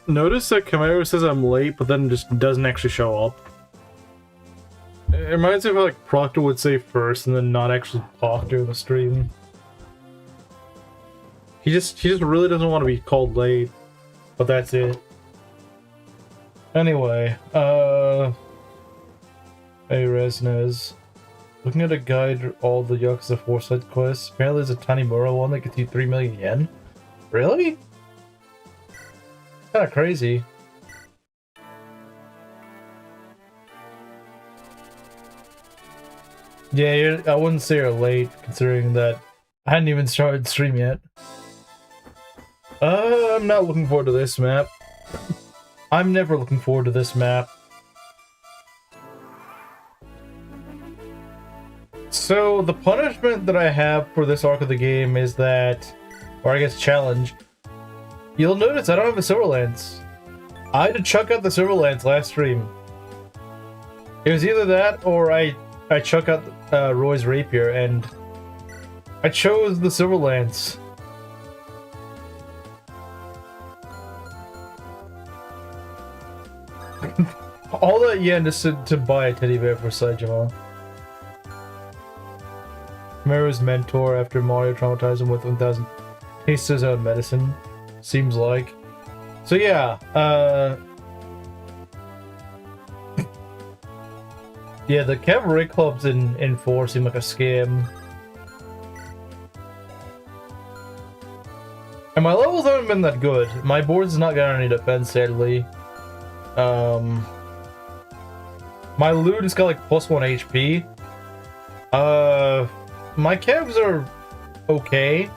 Notice that Camaro says I'm late, but then just doesn't actually show up. It reminds me of how, like, Proctor would say first and then not actually talk during the stream. He just really doesn't want to be called late, but that's it. Anyway, hey Resnez. Looking at a guide all the Yakuza 4 side quests, apparently there's a Tanimura one that gets you 3 million yen. Really? Kinda crazy. Yeah, I wouldn't say you're late, considering that I hadn't even started the stream yet. I'm not looking forward to this map. I'm never looking forward to this map. So, the punishment that I have for this arc of the game is that, or I guess challenge, you'll notice I don't have a Silver Lance. I had to chuck out the Silver Lance last stream. It was either that or I chuck out Roy's Rapier, and I chose the Silver Lance. All that yen just to buy a teddy bear for Saejima. Maru's mentor after Mario traumatized him with 1,000 tastes his own medicine. Seems like. So yeah, yeah, the cavalry clubs in 4 seem like a scam. And my levels haven't been that good. My board's not got any defense, sadly. My loot has got like +1 HP. My cabs are okay.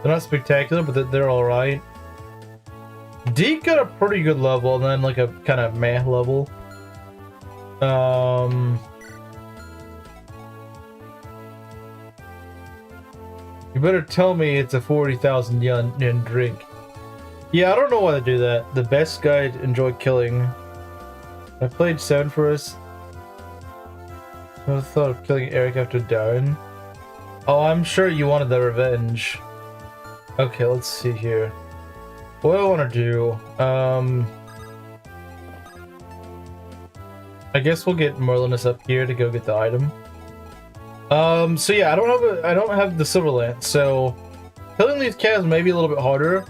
They're not spectacular, but they're alright. Deke got a pretty good level, and then like a kind of meh level. You better tell me it's a 40,000 yen drink. Yeah, I don't know why they do that. The best guy to enjoy killing. I played 7 for us. I thought of killing Eric after Darren. Oh, I'm sure you wanted the revenge. Okay, let's see here. What do I want to do? I guess we'll get Merlinus up here to go get the item. So yeah, I don't have the Silver Lance, so killing these calves may be a little bit harder.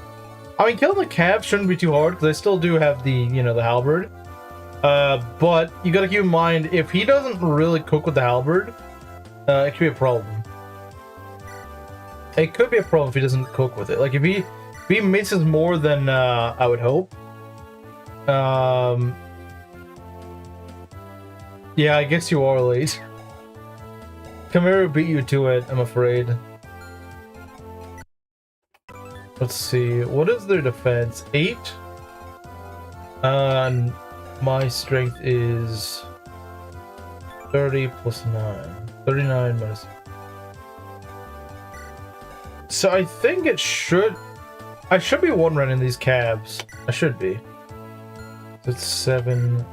I mean, killing the calves shouldn't be too hard because I still do have the, you know, the halberd. But you gotta keep in mind, if he doesn't really cook with the halberd, it could be a problem. It could be a problem if he doesn't cook with it. Like if he misses more than I would hope. Yeah, I guess you are late. Camaro beat you to it, I'm afraid. Let's see, what is their defense? 8? And my strength is 30 plus 9. 39 minus. So I think I should be one running these cabs. I should be. It's 7.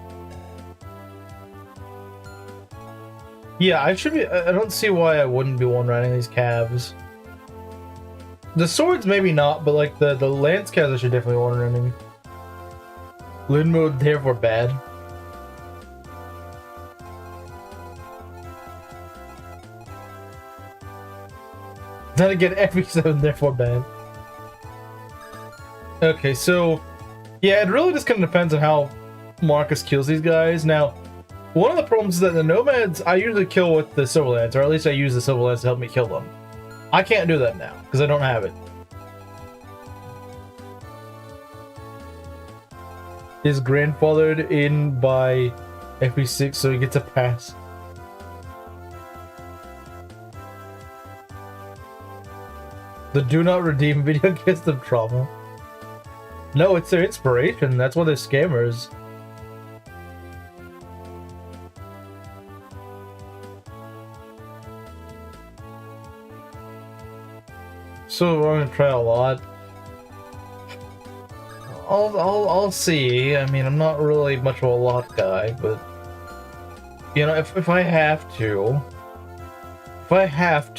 Yeah, I should be. I don't see why I wouldn't be one running these cabs. The swords maybe not, but like the lance cabs I should definitely one running. Loon mode therefore bad. Then again, every 7 therefore bad. Okay, so yeah, it really just kind of depends on how Marcus kills these guys. Now, one of the problems is that the nomads I usually kill with the Silver Lance, or at least I use the Silver Lance to help me kill them. I can't do that now because I don't have it. Is grandfathered in by FE6, so he gets a pass. The do not redeem video gives them trauma. No, it's their inspiration. That's why they're scammers. So we're gonna try a lot. I'll see. I mean, I'm not really much of a lot guy, but you know, if I have to, if I have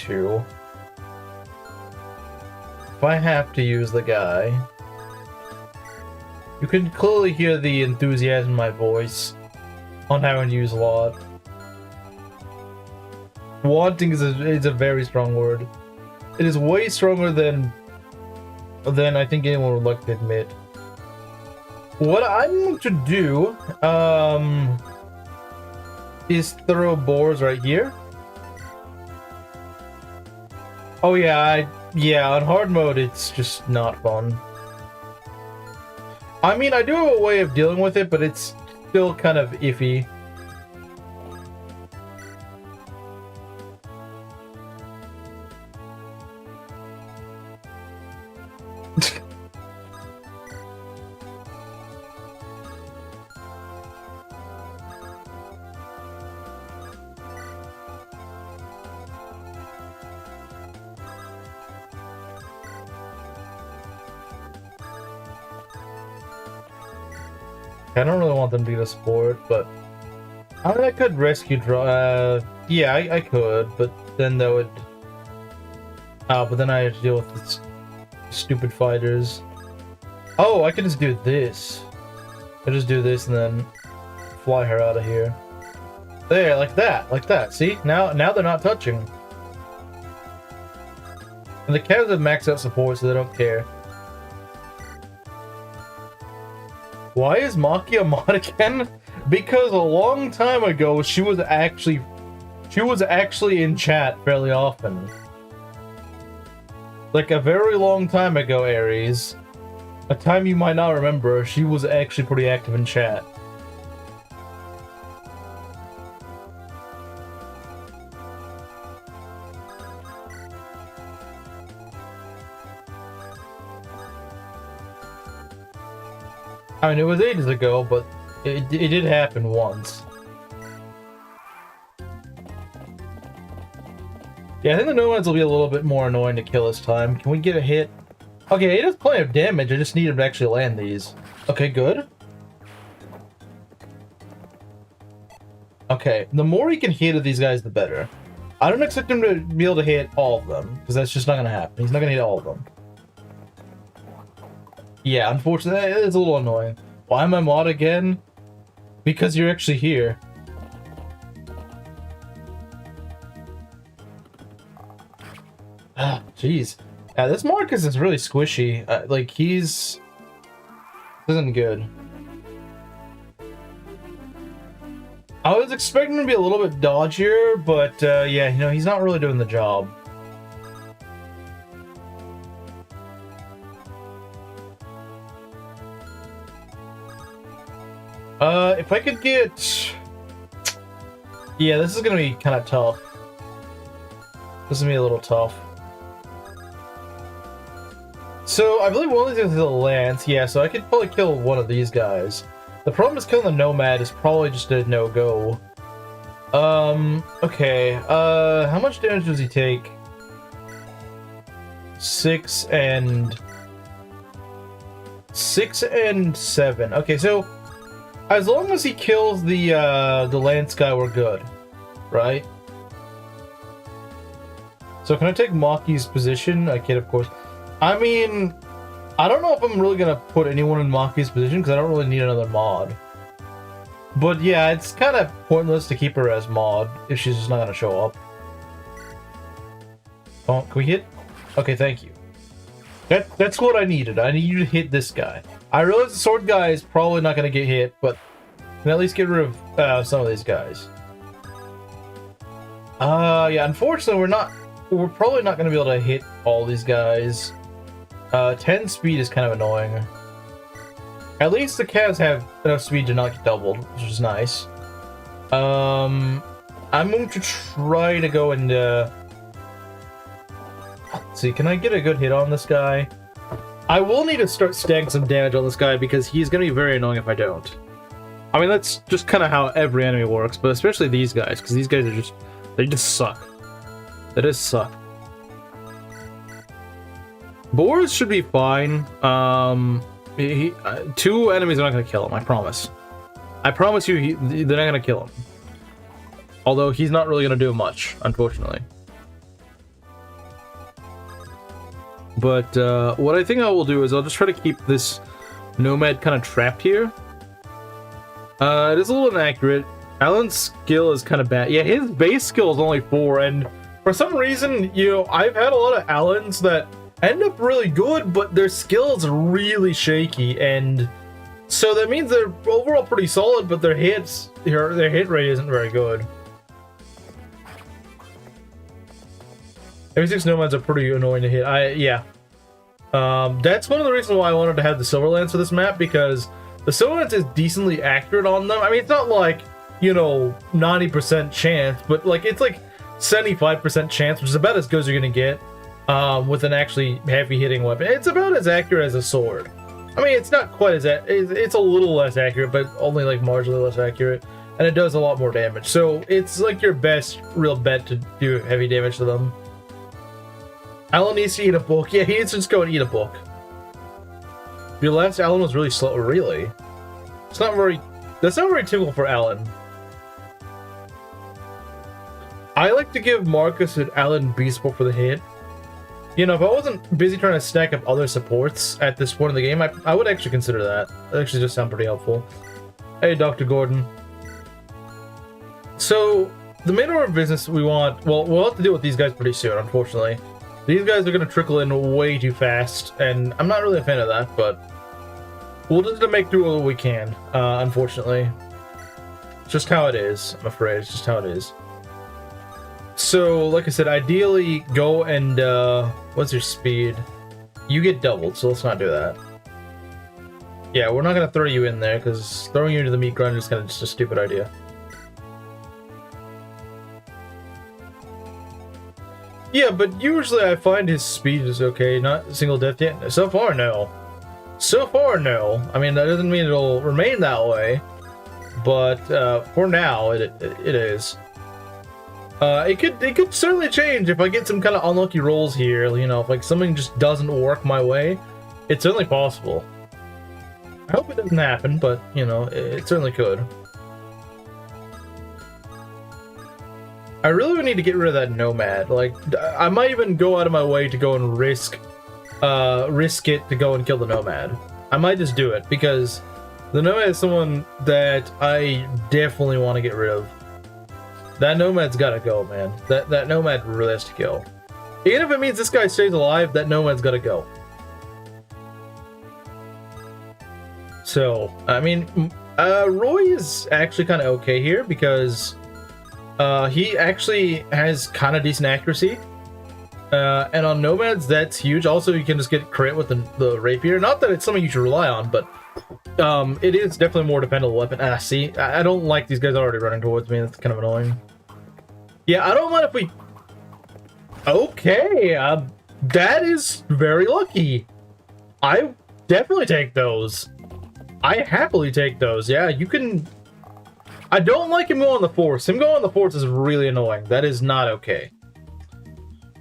to use the guy, You can clearly hear the enthusiasm in my voice on having to use a lot. Wanting is a very strong word. It is way stronger than I think anyone would like to admit. What I'm going to do is throw boars right here. Oh yeah, on hard mode it's just not fun. I mean, I do have a way of dealing with it, but it's still kind of iffy. I don't really want them to get a sport, but I mean, I could rescue yeah, I could, but then that would but then I have to deal with this stupid fighters. Oh, I could just do this. I just do this and then fly her out of here. There, like that. See? Now they're not touching. And the cows have maxed out support, so they don't care. Why is Maki a mod again? Because a long time ago she was actually in chat fairly often. Like a very long time ago, Aries. A time you might not remember, she was actually pretty active in chat. I mean, it was ages ago, but it did happen once. Yeah, I think the nomads will be a little bit more annoying to kill this time. Can we get a hit? Okay, it does plenty of damage, I just need him to actually land these. Okay, good. Okay, the more he can hit of these guys, the better. I don't expect him to be able to hit all of them, because that's just not going to happen. He's not going to hit all of them. Yeah, unfortunately, it's a little annoying. Why am I mod again? Because you're actually here. Ah, jeez. Yeah, this Marcus is really squishy. Like, this isn't good. I was expecting him to be a little bit dodgier, but yeah, you know, he's not really doing the job. If I could get... Yeah, this is gonna be kind of tough. This is gonna be a little tough. So, I believe one of these is a lance, yeah, so I could probably kill one of these guys. The problem is killing the nomad is probably just a no-go. Okay, how much damage does he take? 6 and 7. Okay, so as long as he kills the lance guy, we're good, right? So can I take Maki's position? I can, of course. I mean, I don't know if I'm really gonna put anyone in Maki's position because I don't really need another mod. But yeah, it's kind of pointless to keep her as mod if she's just not gonna show up. Oh, can we hit? Okay, thank you. That's what I needed. I need you to hit this guy. I realize the sword guy is probably not gonna get hit, but can at least get rid of some of these guys. Yeah, unfortunately we're probably not gonna be able to hit all these guys. 10 speed is kind of annoying. At least the calves have enough speed to not get doubled, which is nice. I'm going to try to go and let's see, can I get a good hit on this guy? I will need to start stacking some damage on this guy because he's going to be very annoying if I don't. I mean, that's just kind of how every enemy works, but especially these guys, because these guys are they just suck. They just suck. Boars should be fine. 2 enemies are not going to kill him, I promise. I promise you, they're not going to kill him. Although he's not really going to do much, unfortunately. But what I think I will do is I'll just try to keep this Nomad kind of trapped here. It is a little inaccurate. Alan's skill is kind of bad. Yeah, his base skill is only 4, and for some reason, you know, I've had a lot of Alans that end up really good, but their skill is really shaky, and so that means they're overall pretty solid, but their hit rate isn't very good. Every 6 nomads are pretty annoying to hit. That's one of the reasons why I wanted to have the Silverlands for this map, because the Silverlands is decently accurate on them. I mean, it's not like, you know, 90% chance, but like it's like 75% chance, which is about as good as you're gonna get with an actually heavy hitting weapon. It's about as accurate as a sword. I mean, it's not quite as it's a little less accurate, but only like marginally less accurate, and it does a lot more damage. So it's like your best real bet to do heavy damage to them. Alan needs to eat a book. Yeah, he needs to just go and eat a book. Your last Alan was really slow. Really? It's not very... That's not very typical for Alan. I like to give Marcus and Alan beast support for the hit. You know, if I wasn't busy trying to stack up other supports at this point in the game, I would actually consider that. That actually just sound pretty helpful. Hey, Dr. Gordon. So, the main order of business we want... Well, we'll have to deal with these guys pretty soon, unfortunately. These guys are going to trickle in way too fast, and I'm not really a fan of that, but we'll just make do what we can, unfortunately. It's just how it is, I'm afraid. It's just how it is. So, like I said, ideally, go and, what's your speed? You get doubled, so let's not do that. Yeah, we're not going to throw you in there, because throwing you into the meat grinder is kind of just a stupid idea. Yeah, but usually I find his speed is okay, not single death yet. So far, no. So far, no. I mean, that doesn't mean it'll remain that way, but for now, it is. It could certainly change if I get some kind of unlucky rolls here. You know, if like something just doesn't work my way, it's certainly possible. I hope it doesn't happen, but you know, it certainly could. I really would need to get rid of that nomad. Like, I might even go out of my way to go and risk it to go and kill the nomad. I might just do it, because the nomad is someone that I definitely want to get rid of. That nomad's gotta go, man. That nomad really has to go. Even if it means this guy stays alive, that nomad's gotta go. So, I mean, Roy is actually kind of okay here, because he actually has kind of decent accuracy. And on nomads, that's huge. Also, you can just get crit with the rapier. Not that it's something you should rely on, but it is definitely a more dependable weapon. See, I don't like these guys already running towards me. That's kind of annoying. Yeah, I don't mind if we... Okay, that is very lucky. I definitely take those. I happily take those. Yeah, you can... I don't like him going on the force. Him going on the force is really annoying. That is not okay.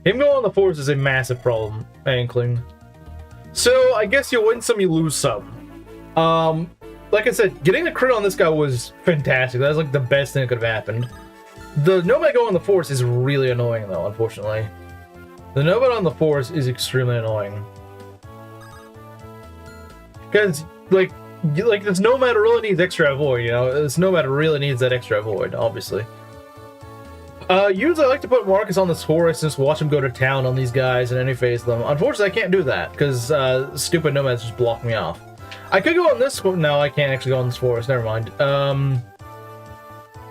Him going on the force is a massive problem, Ankling. So, I guess you win some, you lose some. Like I said, getting a crit on this guy was fantastic. That was like the best thing that could have happened. The nomad going on the force is really annoying though, unfortunately. The nomad on the force is extremely annoying. Because, like this nomad really needs extra avoid, you know? This nomad really needs that extra avoid, obviously. Usually I like to put Marcus on this horse and just watch him go to town on these guys and any phase them. Unfortunately, I can't do that, because stupid nomads just block me off. I could go on this one. No, I can't actually go on this forest. Never mind.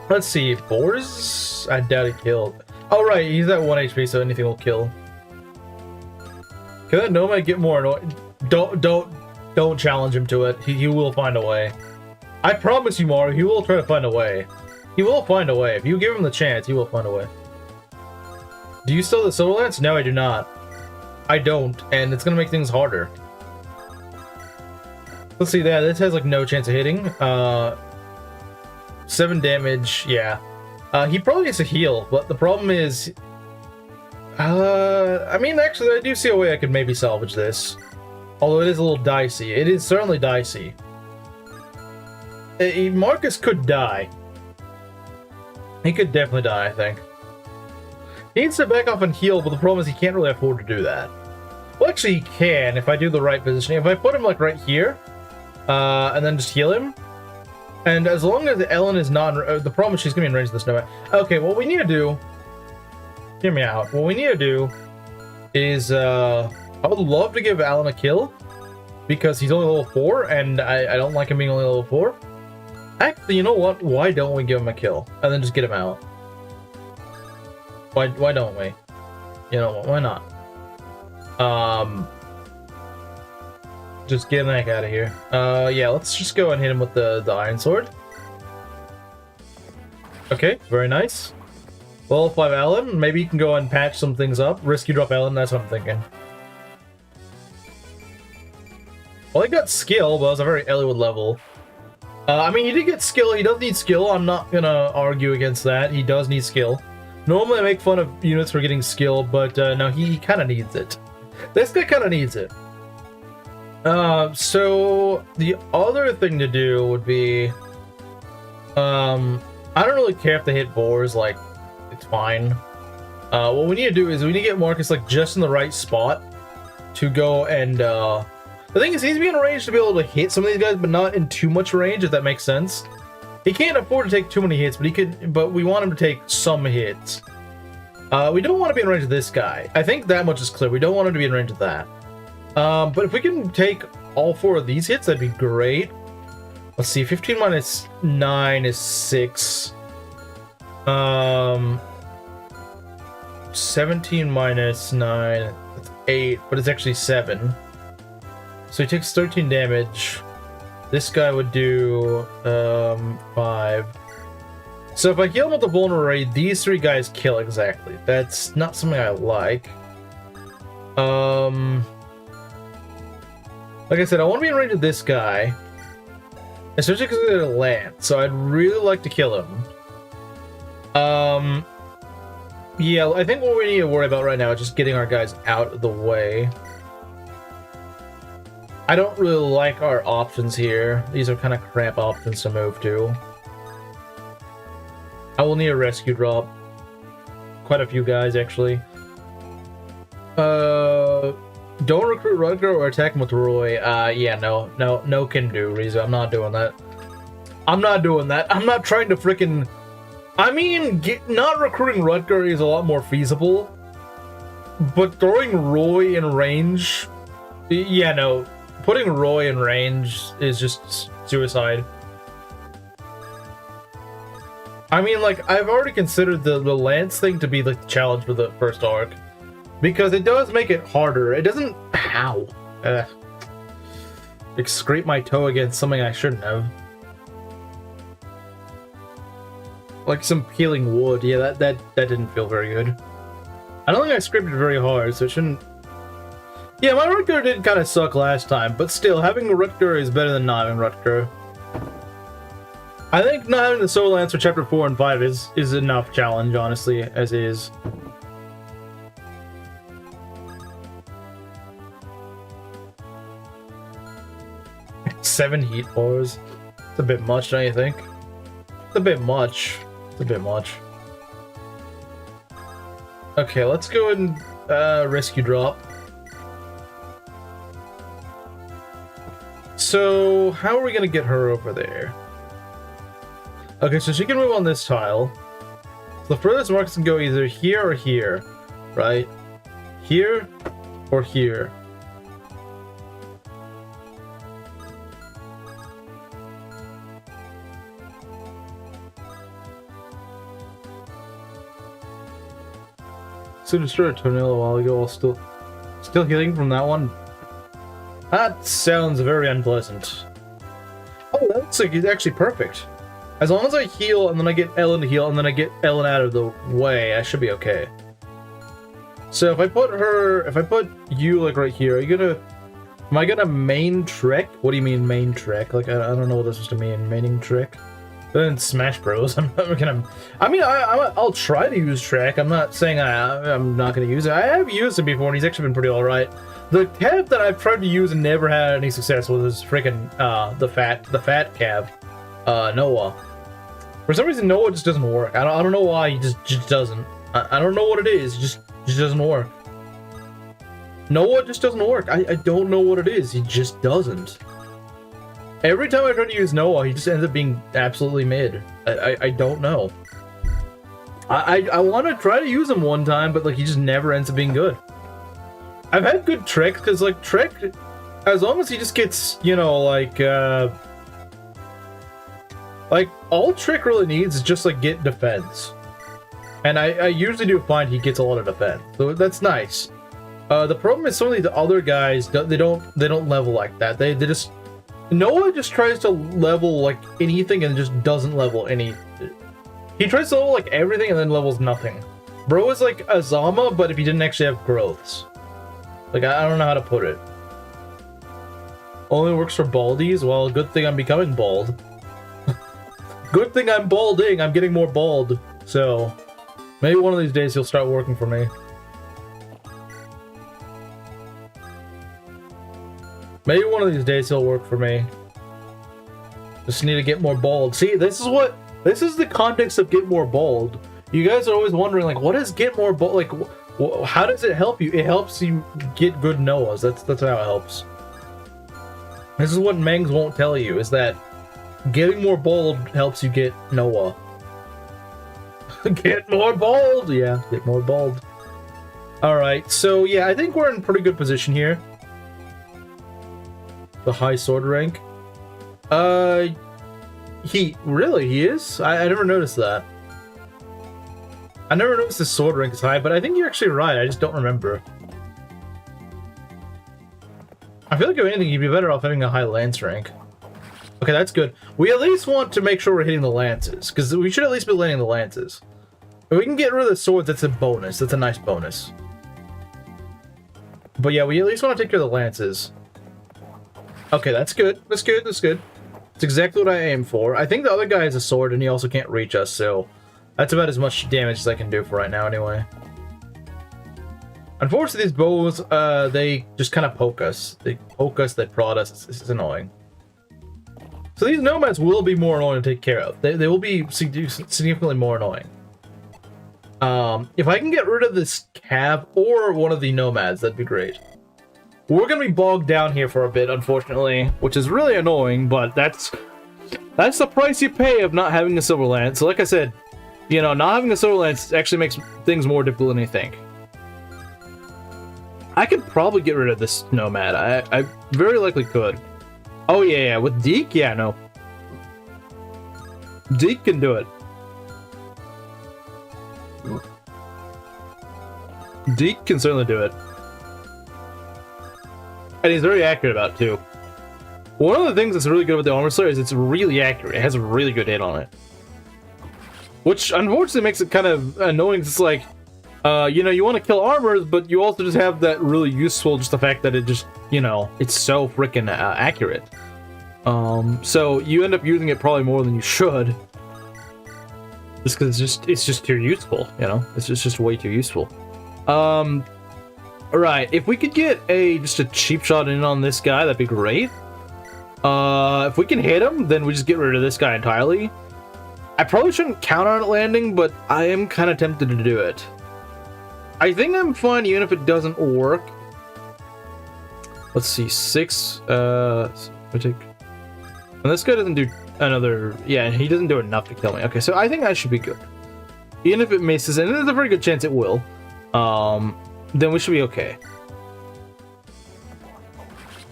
Let's see. Boars? I doubt he killed. Oh, right. He's at 1 HP, so anything will kill. Can that nomad get more annoyed? Don't challenge him to it. He will find a way. I promise you, Mario, he will try to find a way. He will find a way. If you give him the chance, he will find a way. Do you still have the Silver Lance? No, I do not. I don't, and it's gonna make things harder. Let's see that. This has like no chance of hitting. 7 damage, yeah. He probably needs to heal, but the problem is... I mean, actually, I do see a way I could maybe salvage this. Although it is a little dicey. It is certainly dicey. Marcus could die. He could definitely die, I think. He needs to back off and heal, but the problem is he can't really afford to do that. Well, actually, he can if I do the right positioning. If I put him, like, right here, And then just heal him. And as long as Ellen is not... the problem is she's going to be in range of this no matter. Okay, what we need to do... Hear me out. What we need to do is... I would love to give Alan a kill. Because he's only level 4, and I don't like him being only level 4. Actually, you know what? Why don't we give him a kill? And then just get him out. Why don't we? You know, why not? Just get the heck out of here. Yeah, let's just go and hit him with the Iron Sword. Okay, very nice. Level 5 Alan, maybe you can go and patch some things up. Rescue drop Alan, that's what I'm thinking. Well, he got skill, but it was a very Eliwood level. I mean, he did get skill. He does need skill. I'm not gonna argue against that. He does need skill. Normally, I make fun of units for getting skill, but no, he kind of needs it. This guy kind of needs it. So the other thing to do would be, I don't really care if they hit boars. Like, it's fine. What we need to do is we need to get Marcus like just in the right spot to go and. The thing is, he's being range to be able to hit some of these guys, but not in too much range, if that makes sense. He can't afford to take too many hits, but he could. But we want him to take some hits. We don't want to be in range of this guy. I think that much is clear. We don't want him to be in range of that. But if we can take all 4 of these hits, that'd be great. Let's see. 15 minus 9 is 6. 17 minus 9 that's 8, but it's actually 7. So he takes 13 damage. This guy would do 5. So if I heal him with the vulnerary, these 3 guys kill exactly. That's not something I like. Like I said, I want to be in range of this guy. Especially because he's going to land. So I'd really like to kill him. Yeah, I think what we need to worry about right now is just getting our guys out of the way. I don't really like our options here. These are kind of crap options to move to. I will need a rescue drop. Quite a few guys, actually. Don't recruit Rutger or attack him with Roy. Yeah, no can do, Riza. I'm not doing that. I'm not doing that. I'm not trying to frickin'... I mean, not recruiting Rutger is a lot more feasible. But throwing Roy in range... Yeah, no. Putting Roy in range is just suicide. I mean, like, I've already considered the Lance thing to be like the challenge for the first arc. Because it does make it harder. It doesn't... Ow. Like, scrape my toe against something I shouldn't have. Like some peeling wood. Yeah, that didn't feel very good. I don't think I scraped it very hard, so it shouldn't... Yeah, my Rutger did kind of suck last time, but still, having a Rutger is better than not having Rutger. I think not having the Soul Lance for Chapter 4 and 5 is enough challenge, honestly, as is. Seven heat bars. It's a bit much, don't you think? It's a bit much. It's a bit much. Okay, let's go and rescue drop. So, how are we gonna get her over there? Okay, so she can move on this tile. So the furthest Marcus can go either here or here, right? Here or here. So destroyed a toenail a while ago while still healing from that one. That sounds very unpleasant. Oh, that's like, actually perfect. As long as I heal and then I get Ellen to heal and then I get Ellen out of the way, I should be okay. So if I put you like right here, am I gonna main trick? What do you mean main trick? Like, I don't know what this is to mean, maining trick. Then Smash Bros. I'm not gonna. I mean, I'll try to use Trek. I'm not saying I'm not gonna use it. I have used it before, and he's actually been pretty all right. The cab that I've tried to use and never had any success with is freaking the fat cab, Noah. For some reason, Noah just doesn't work. I don't know why. He just doesn't. I don't know what it is. It just doesn't work. Noah just doesn't work. I don't know what it is. He just doesn't. Every time I try to use Noah, he just ends up being absolutely mid. I don't know. I want to try to use him one time, but like he just never ends up being good. I've had good Trick, because like Trick, as long as he just gets, you know, like all Trick really needs is just like get defense. And I usually do find he gets a lot of defense, so that's nice. The problem is some of these other guys, they don't level like that. They just, Noah just tries to level like anything and just doesn't level any. He tries to level like everything and then levels nothing. Bro is like Azama, but if he didn't actually have growths. Like, I don't know how to put it. Only works for baldies? Well, good thing I'm becoming bald. Good thing I'm balding, I'm getting more bald. So, maybe one of these days he'll start working for me. Maybe one of these days he'll work for me. Just need to get more bald. See, this is the context of get more bald. You guys are always wondering, like, what is get more bald? Like, how does it help you? It helps you get good Noahs. That's how it helps. This is what Mengs won't tell you, is that getting more bald helps you get Noah. Get more bald! Yeah, get more bald. Alright, so yeah, I think we're in pretty good position here. The high sword rank. He is? I never noticed that. I never noticed his sword rank is high, but I think you're actually right, I just don't remember. I feel like if anything, you'd be better off having a high lance rank. Okay, that's good. We at least want to make sure we're hitting the lances, because we should at least be landing the lances. If we can get rid of the swords, that's a bonus. That's a nice bonus. But yeah, we at least want to take care of the lances. Okay, that's good. That's good. That's good. That's exactly what I aim for. I think the other guy has a sword, and he also can't reach us, so that's about as much damage as I can do for right now, anyway. Unfortunately, these bows, they just kind of poke us. They poke us, they prod us. It's annoying. So these nomads will be more annoying to take care of. They will be significantly more annoying. If I can get rid of this cav or one of the nomads, that'd be great. We're gonna be bogged down here for a bit, unfortunately, which is really annoying, but that's the price you pay of not having a silver lance. So like I said, you know, not having a silver lance actually makes things more difficult than you think. I could probably get rid of this nomad. I very likely could. Oh yeah, with Deke, yeah, no. Deke can do it. Deke can certainly do it. And he's very accurate about it, too. One of the things that's really good with the Armor Slayer is it's really accurate. It has a really good hit on it. Which, unfortunately, makes it kind of annoying. It's like, you know, you want to kill armors, but you also just have that really useful, just the fact that it just, you know, it's so freaking accurate. So you end up using it probably more than you should. Just because it's just too useful, you know? It's just way too useful. Alright, if we could get just a cheap shot in on this guy, that'd be great. If we can hit him, then we just get rid of this guy entirely. I probably shouldn't count on it landing, but I am kind of tempted to do it. I think I'm fine even if it doesn't work. Let's see, 6, we take... And this guy doesn't do another... Yeah, he doesn't do enough to kill me. Okay, so I think I should be good. Even if it misses, and there's a very good chance it will, then we should be okay.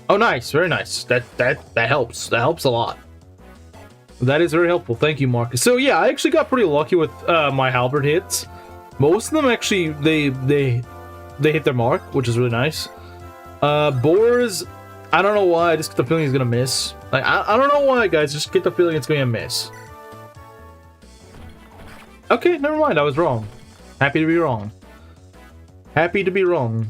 Oh, nice, very nice. That helps. That helps a lot. That is very helpful. Thank you, Marcus. So yeah, I actually got pretty lucky with my halberd hits. Most of them actually they hit their mark, which is really nice. Boars, I don't know why. I just get the feeling he's gonna miss. Like I don't know why, guys. Just get the feeling it's gonna miss. Okay, never mind. I was wrong. Happy to be wrong. Happy to be wrong.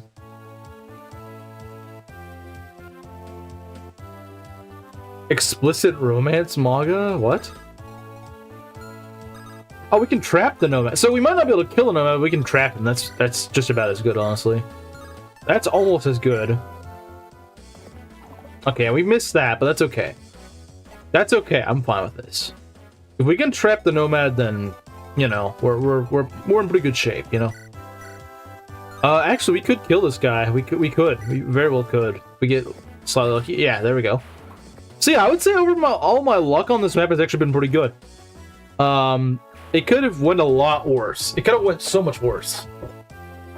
Explicit romance manga? What? Oh, we can trap the nomad. So we might not be able to kill a nomad, but we can trap him. That's just about as good, honestly. That's almost as good. Okay, we missed that, but that's okay. That's okay. I'm fine with this. If we can trap the nomad, then you know we're in pretty good shape. You know. Actually, we could kill this guy. We very well could. We get slightly lucky. Yeah, there we go. So yeah, I would say all my luck on this map has actually been pretty good. It could have went a lot worse. It could have went so much worse.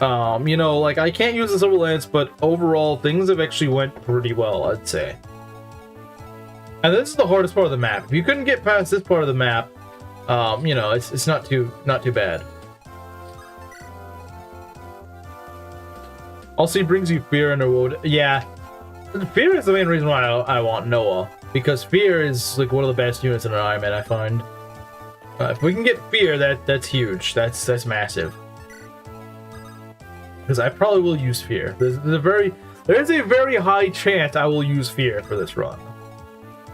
You know, like, I can't use this over Lance, but overall, things have actually went pretty well, I'd say. And this is the hardest part of the map. If you couldn't get past this part of the map, you know, it's not too bad. Also, he brings you Fear and Reward. Yeah, Fear is the main reason why I want Noah, because Fear is like one of the best units in an Ironman, I find. If we can get Fear, that's huge. That's massive. Because I probably will use Fear. There's a very high chance I will use Fear for this run.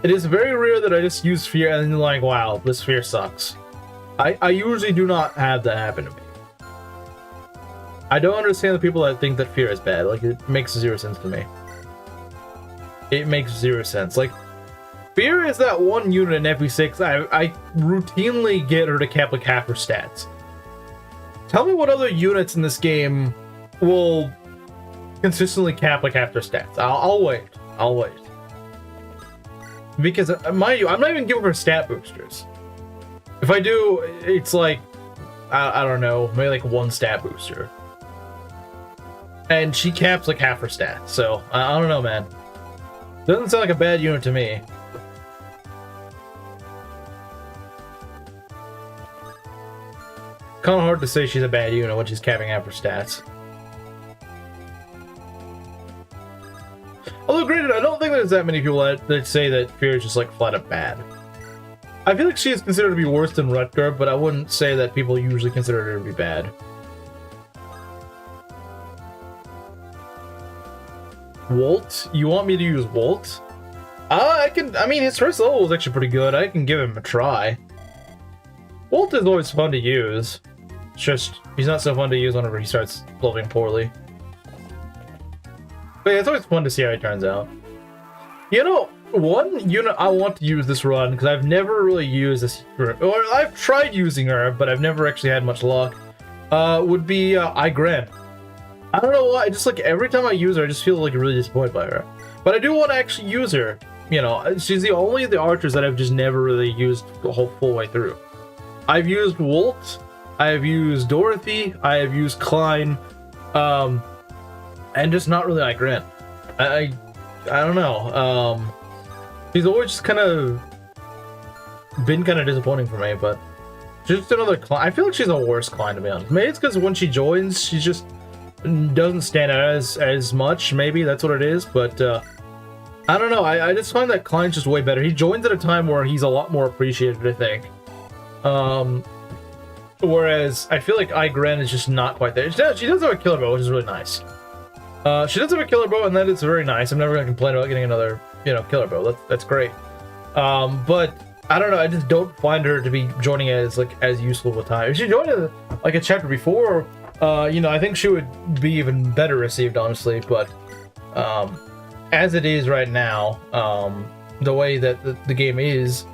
It is very rare that I just use Fear and then like, wow, this Fear sucks. I usually do not have that happen to me. I don't understand the people that think that Fear is bad. Like, it makes 0 sense to me. It makes 0 sense. Like, Fear is that one unit in FE6 I routinely get her to cap like half her stats. Tell me what other units in this game will consistently cap like half their stats. I'll wait. I'll wait. Because, mind you, I'm not even giving her stat boosters. If I do, it's like, I don't know, maybe like 1 stat booster. And she caps like half her stats, so I don't know, man. Doesn't sound like a bad unit to me. Kind of hard to say she's a bad unit when she's capping half her stats. Although granted, I don't think there's that many people that say that Fear is just like flat up bad. I feel like she is considered to be worse than Rutger, but I wouldn't say that people usually consider her to be bad. Walt? You want me to use Walt? I mean, his first level was actually pretty good. I can give him a try. Walt is always fun to use. It's just, he's not so fun to use whenever he starts leveling poorly. But yeah, it's always fun to see how he turns out. You know, one unit I want to use this run, because I've never really used this, or I've tried using her, but I've never actually had much luck, would be Ironman. I don't know why, just like every time I use her, I just feel like really disappointed by her. But I do want to actually use her. You know, she's the only of the archers that I've just never really used the whole full way through. I've used Walt, I have used Dorothy, I have used Klein, and just not really Ironman. I don't know. He's always just kind of been kind of disappointing for me, but just another Klein. I feel like she's a worse Klein, to be honest. Maybe it's because when she joins, she just doesn't stand out as much. Maybe that's what it is, but I don't know. I just find that Klein's just way better. He joins at a time where he's a lot more appreciated, I think. Whereas I feel like Ironman is just not quite there. She does have a killer bow, which is really nice. She does have a killer bow, and that is very nice. I'm never gonna complain about getting another, you know, killer bow. That's great. But I don't know. I just don't find her to be joining as useful with time. If she joined like a chapter before, you know, I think she would be even better received, honestly. But as it is right now, the way that the game is,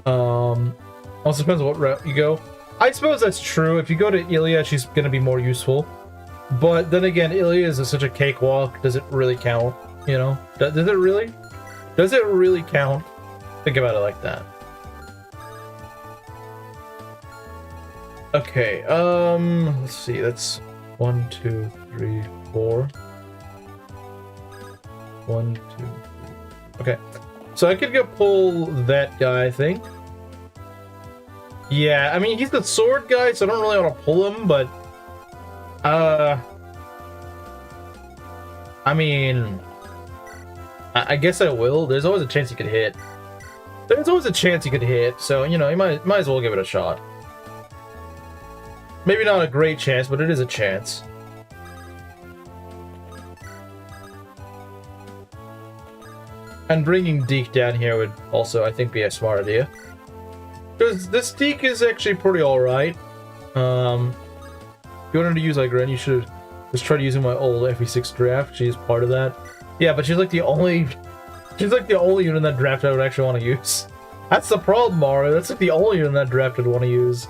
also depends on what route you go. I suppose that's true. If you go to Ilya, she's gonna be more useful. But then again, Ilya is such a cakewalk. Does it really count? You know? Does it really? Does it really count? Think about it like that. Okay, let's see. That's 1, 2, 3, 4. 1, 2, 3. Okay. So I could go pull that guy, I think. Yeah, I mean, he's the sword guy, so I don't really want to pull him, but I mean, I guess I will. There's always a chance he could hit. There's always a chance he could hit, so, you know, you might as well give it a shot. Maybe not a great chance, but it is a chance. And bringing Deke down here would also, I think, be a smart idea. Because this Deke is actually pretty alright. If you wanted to use Ironman, you should just try using my old FE6 draft. She's part of that. Yeah, but she's like the only unit in that draft I would actually want to use. That's the problem, Mario. That's like the only unit in that draft I'd want to use.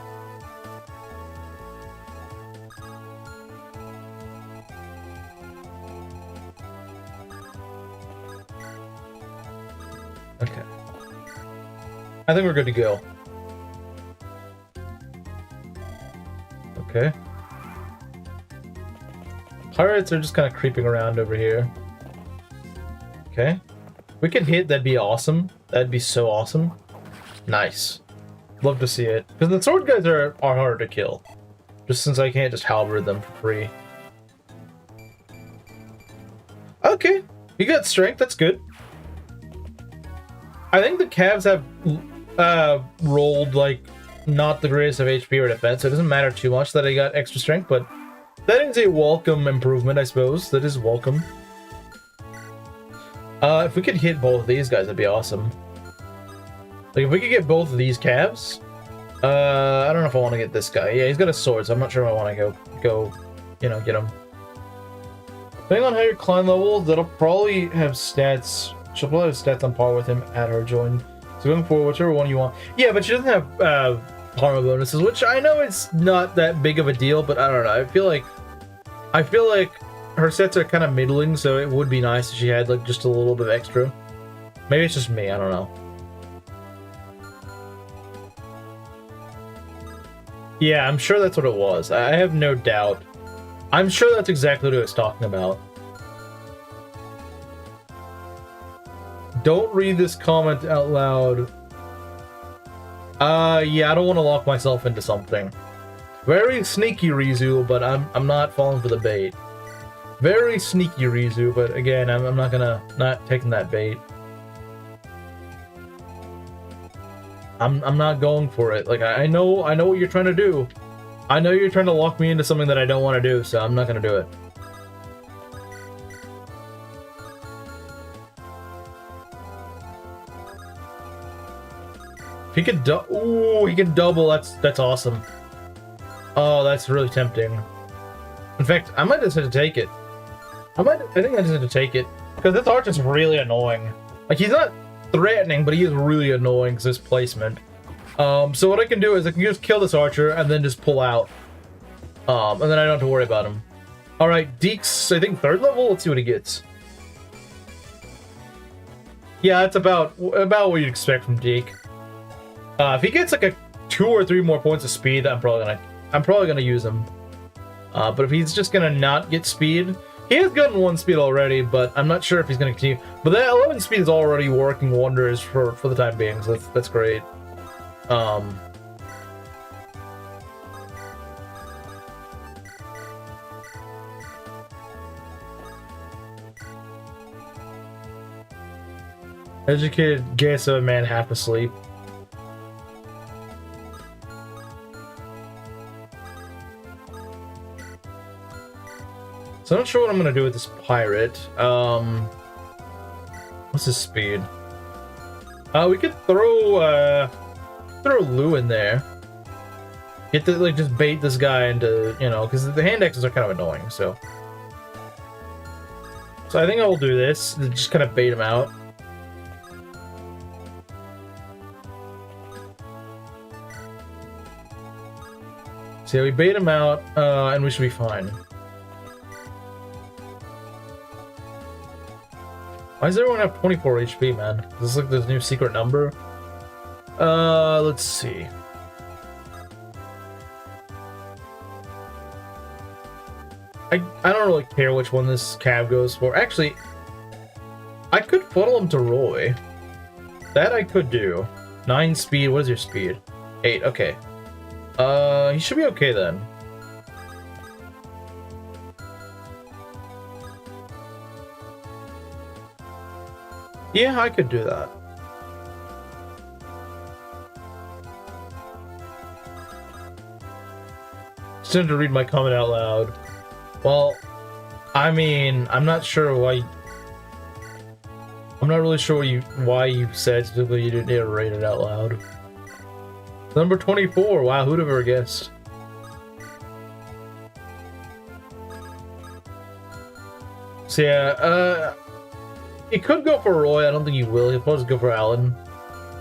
Okay. I think we're good to go. Okay. Pirates are just kind of creeping around over here. Okay. If we could hit, that'd be awesome. That'd be so awesome. Nice. Love to see it. Because the sword guys are harder to kill. Just since I can't just halberd them for free. Okay. You got strength, that's good. I think the Cavs have rolled, like, not the greatest of HP or defense, so it doesn't matter too much that I got extra strength, but that is a welcome improvement, I suppose. That is welcome. If we could hit both of these guys, that'd be awesome. Like, if we could get both of these Cavs, I don't know if I want to get this guy. Yeah, he's got a sword, so I'm not sure if I want to go, you know, get him. Depending on how your climb level, that'll probably have stats. She'll probably have stats on par with him at her join. So going forward, whichever one you want. Yeah, but she doesn't have power bonuses, which I know it's not that big of a deal, but I don't know. I feel like her sets are kind of middling, so it would be nice if she had like just a little bit extra. Maybe it's just me, I don't know. Yeah, I'm sure that's what it was. I have no doubt. I'm sure that's exactly what I was talking about. Don't read this comment out loud. Yeah, I don't want to lock myself into something. Very sneaky, Rizu, but I'm not falling for the bait. Very sneaky, Rizu, but again, I'm not taking that bait. I'm not going for it. Like, I know what you're trying to do. I know you're trying to lock me into something that I don't want to do, so I'm not gonna do it. If he could ooh, he can double. That's awesome. Oh, that's really tempting. In fact, I might just have to take it. I think I just have to take it because this arch is really annoying. Like, he's not threatening, but he is really annoying because his placement. So what I can do is I can just kill this archer and then just pull out. And then I don't have to worry about him. Alright, Deek's, I think, 3rd level? Let's see what he gets. Yeah, that's about what you'd expect from Deke. If he gets like a 2 or 3 more points of speed, I'm probably gonna use him. But if he's just gonna not get speed, he has gotten 1 speed already, but I'm not sure if he's gonna continue. But that 11 speed is already working wonders for the time being, so that's great. Educated guess of a man half asleep. So I'm not sure what I'm gonna do with this pirate. What's his speed? We could throw Lou in there. Get to like just bait this guy into, you know, because the hand axes are kind of annoying. So I think I will do this. Just kind of bait him out. So yeah, we bait him out, and we should be fine. Why does everyone have 24 HP, man? Is this like this new secret number? Let's see. I don't really care which one this cab goes for. Actually, I could funnel him to Roy. That I could do. 9 speed. What is your speed? 8. Okay. He should be okay then. Yeah, I could do that. Just had to read my comment out loud. Well, I mean, I'm not sure why. I'm not really sure why you said specifically you didn't need to read it out loud. Number 24. Wow, who'd have ever guessed? So yeah, he could go for Roy. I don't think he will. He'll probably just go for Alan.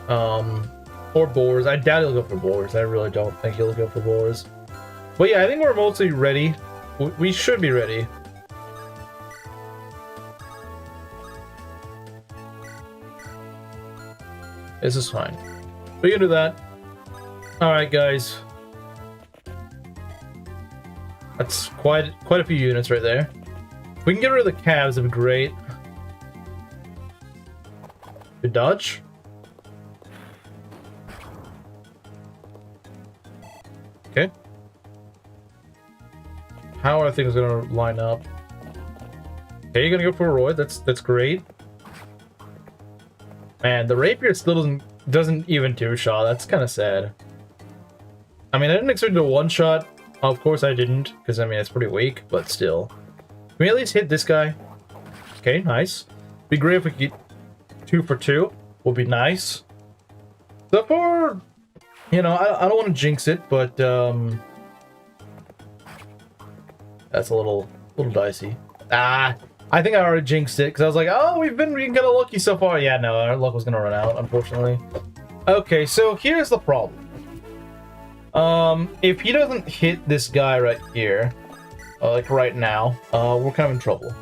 Or Boars. I doubt he'll go for Boars. I really don't think he'll go for Boars. But yeah, I think we're mostly ready. We should be ready. This is fine. We can do that. Alright, guys. That's quite a few units right there. If we can get rid of the calves, it'd be great. Good dodge. Okay. How are things gonna line up? Okay, you're gonna go for a Roy. That's great. Man, the rapier still doesn't even two-shot. That's kind of sad. I mean, I didn't expect a one-shot. Of course I didn't, because I mean it's pretty weak, but still. Can we at least hit this guy? Okay, nice. Be great if we could get 2 for 2. Would be nice. So far, you know, I don't want to jinx it, but that's a little dicey. Ah, I think I already jinxed it because I was like, oh, we've been kind of lucky so far. Yeah, no, our luck was gonna run out, unfortunately. Okay, so here's the problem. If he doesn't hit this guy right here, like right now, we're kind of in trouble.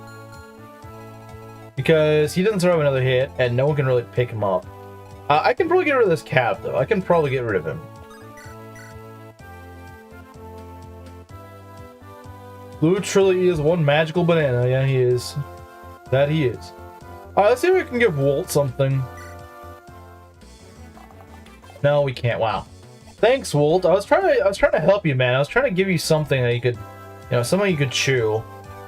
Because he doesn't survive another hit, and no one can really pick him up. I can probably get rid of this cab, though. I can probably get rid of him. Blue truly is one magical banana. Yeah, he is. That he is. Alright, let's see if we can give Walt something. No, we can't. Wow. Thanks, Walt. I was trying to help you, man. I was trying to give you something that you could, you know, something you could chew.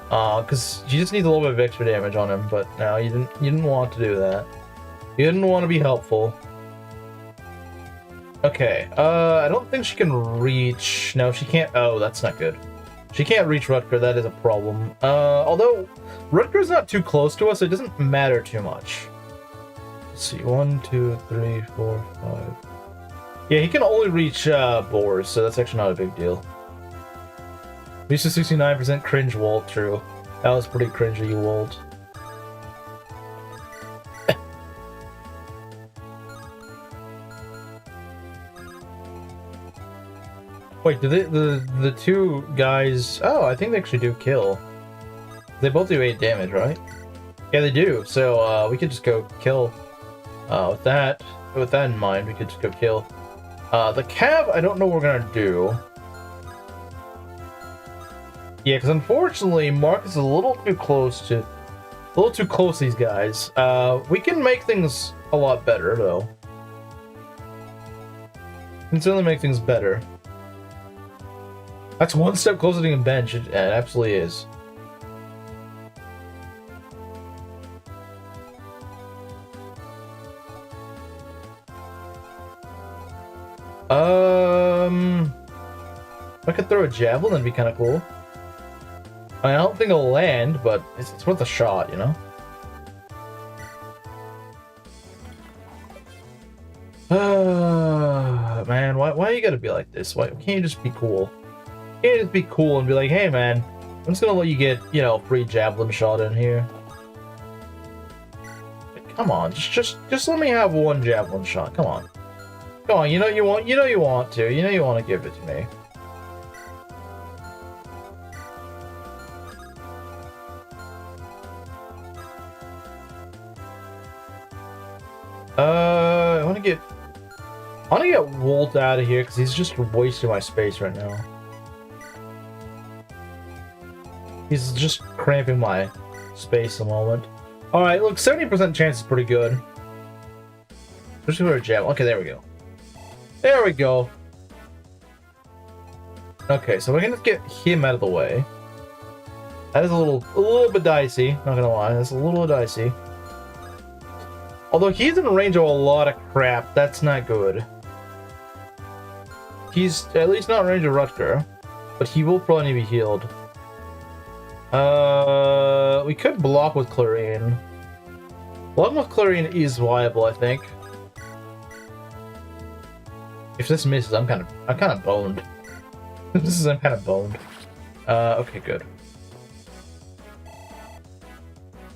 Because you just need a little bit of extra damage on him, but no, you didn't want to do that. You didn't want to be helpful. Okay, I don't think she can reach... No, she can't... Oh, that's not good. She can't reach Rutger, that is a problem. Although, Rutger's not too close to us, so it doesn't matter too much. Let's see, 1, 2, 3, 4, 5... Yeah, he can only reach, boars, so that's actually not a big deal. Reached a 69% cringe, Walt, true. That was pretty cringy, Walt. Wait, do the two guys... Oh, I think they actually do kill. They both do 8 damage, right? Yeah, they do. So, we could just go kill. With that in mind, we could just go kill. The cab, I don't know what we're gonna do. Yeah, because unfortunately, Marcus is a little too close to these guys. We can make things a lot better, though. We can certainly make things better. That's one step closer to getting bench. It absolutely is. If I could throw a javelin, that'd be kind of cool. I don't think it'll land, but it's worth a shot, you know? Man, why you gotta be like this? Why can't you just be cool? Can't you just be cool and be like, hey man, I'm just gonna let you get, you know, free javelin shot in here. Come on, just let me have one javelin shot. Come on. Come on, you know you want to give it to me. I want to get Walt out of here because he's just wasting my space right now. He's just cramping my space a moment. All right, look, 70% chance is pretty good. Especially for a jab. Okay, there we go. There we go. Okay, so we're gonna get him out of the way. That is a little bit dicey. Not gonna lie, that's a little dicey. Although he's in range of a lot of crap, that's not good. He's at least not in range of Rutger, but he will probably need to be healed. We could block with Clarine. Blocking with Clarine is viable, I think. If this misses, I'm kind of boned. I'm kind of boned. Okay, good.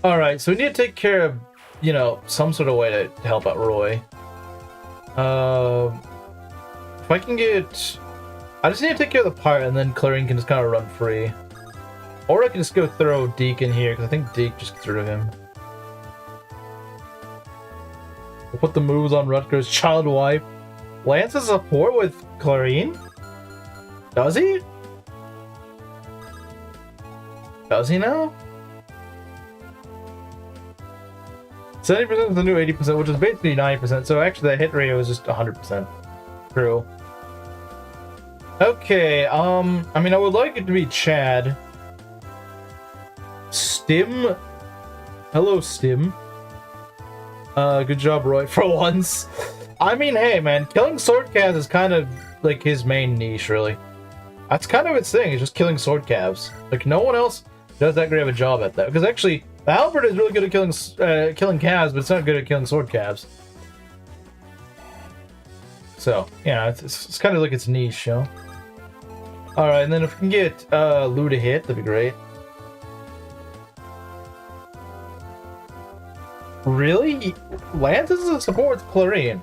All right, so we need to take care of, you know, some sort of way to help out Roy. If I can get... I just need to take care of the pirate, and then Clarine can just kind of run free. Or I can just go throw Deke in here, because I think Deke just gets rid of him. We'll put the moves on Rutger's child wife. Lance has support with Clarine? Does he? Does he now? 70% is the new 80%, which is basically 90%. So actually, that hit ratio is just 100%. True. Okay. I mean, I would like it to be Chad. Stim. Hello, Stim. Good job, Roy, for once. I mean, hey, man, killing sword calves is kind of like his main niche, really. That's kind of its thing. It's just killing sword calves. Like no one else does that great of a job at that. Because actually, the halberd is really good at killing calves, but it's not good at killing sword calves. So yeah, it's kind of like its niche, you know. All right, and then if we can get Lou to hit, that'd be great. Really? Lance is a support with Clarine.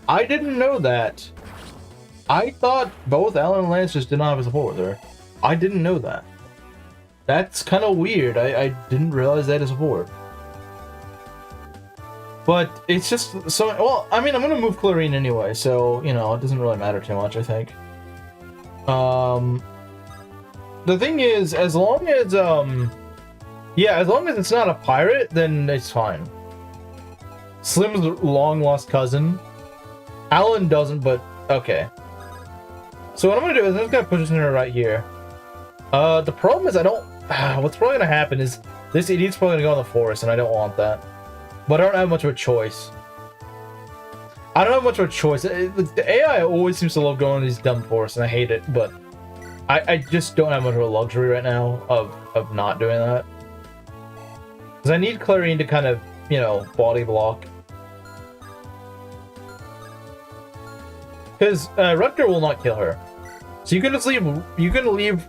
I didn't know that. I thought both Alan and Lance just did not have a support with her. I didn't know that. That's kind of weird. I didn't realize they had a support. But it's just so... Well, I mean, I'm going to move Clarine anyway, so, you know, it doesn't really matter too much, I think. The thing is, as long as, yeah, as long as it's not a pirate, then it's fine. Slim's long-lost cousin. Alan doesn't, but okay. So what I'm gonna do is I'm just gonna position her right here. The problem is I don't... what's probably gonna happen is this idiot's probably gonna go in the forest, and I don't want that. But I don't have much of a choice. I don't have much of a choice. The AI always seems to love going to these dumb forests, and I hate it, but I just don't have much of a luxury right now of not doing that. Because I need Clarine to kind of, you know, body block. Because Rutger will not kill her. So you can just leave... You can leave...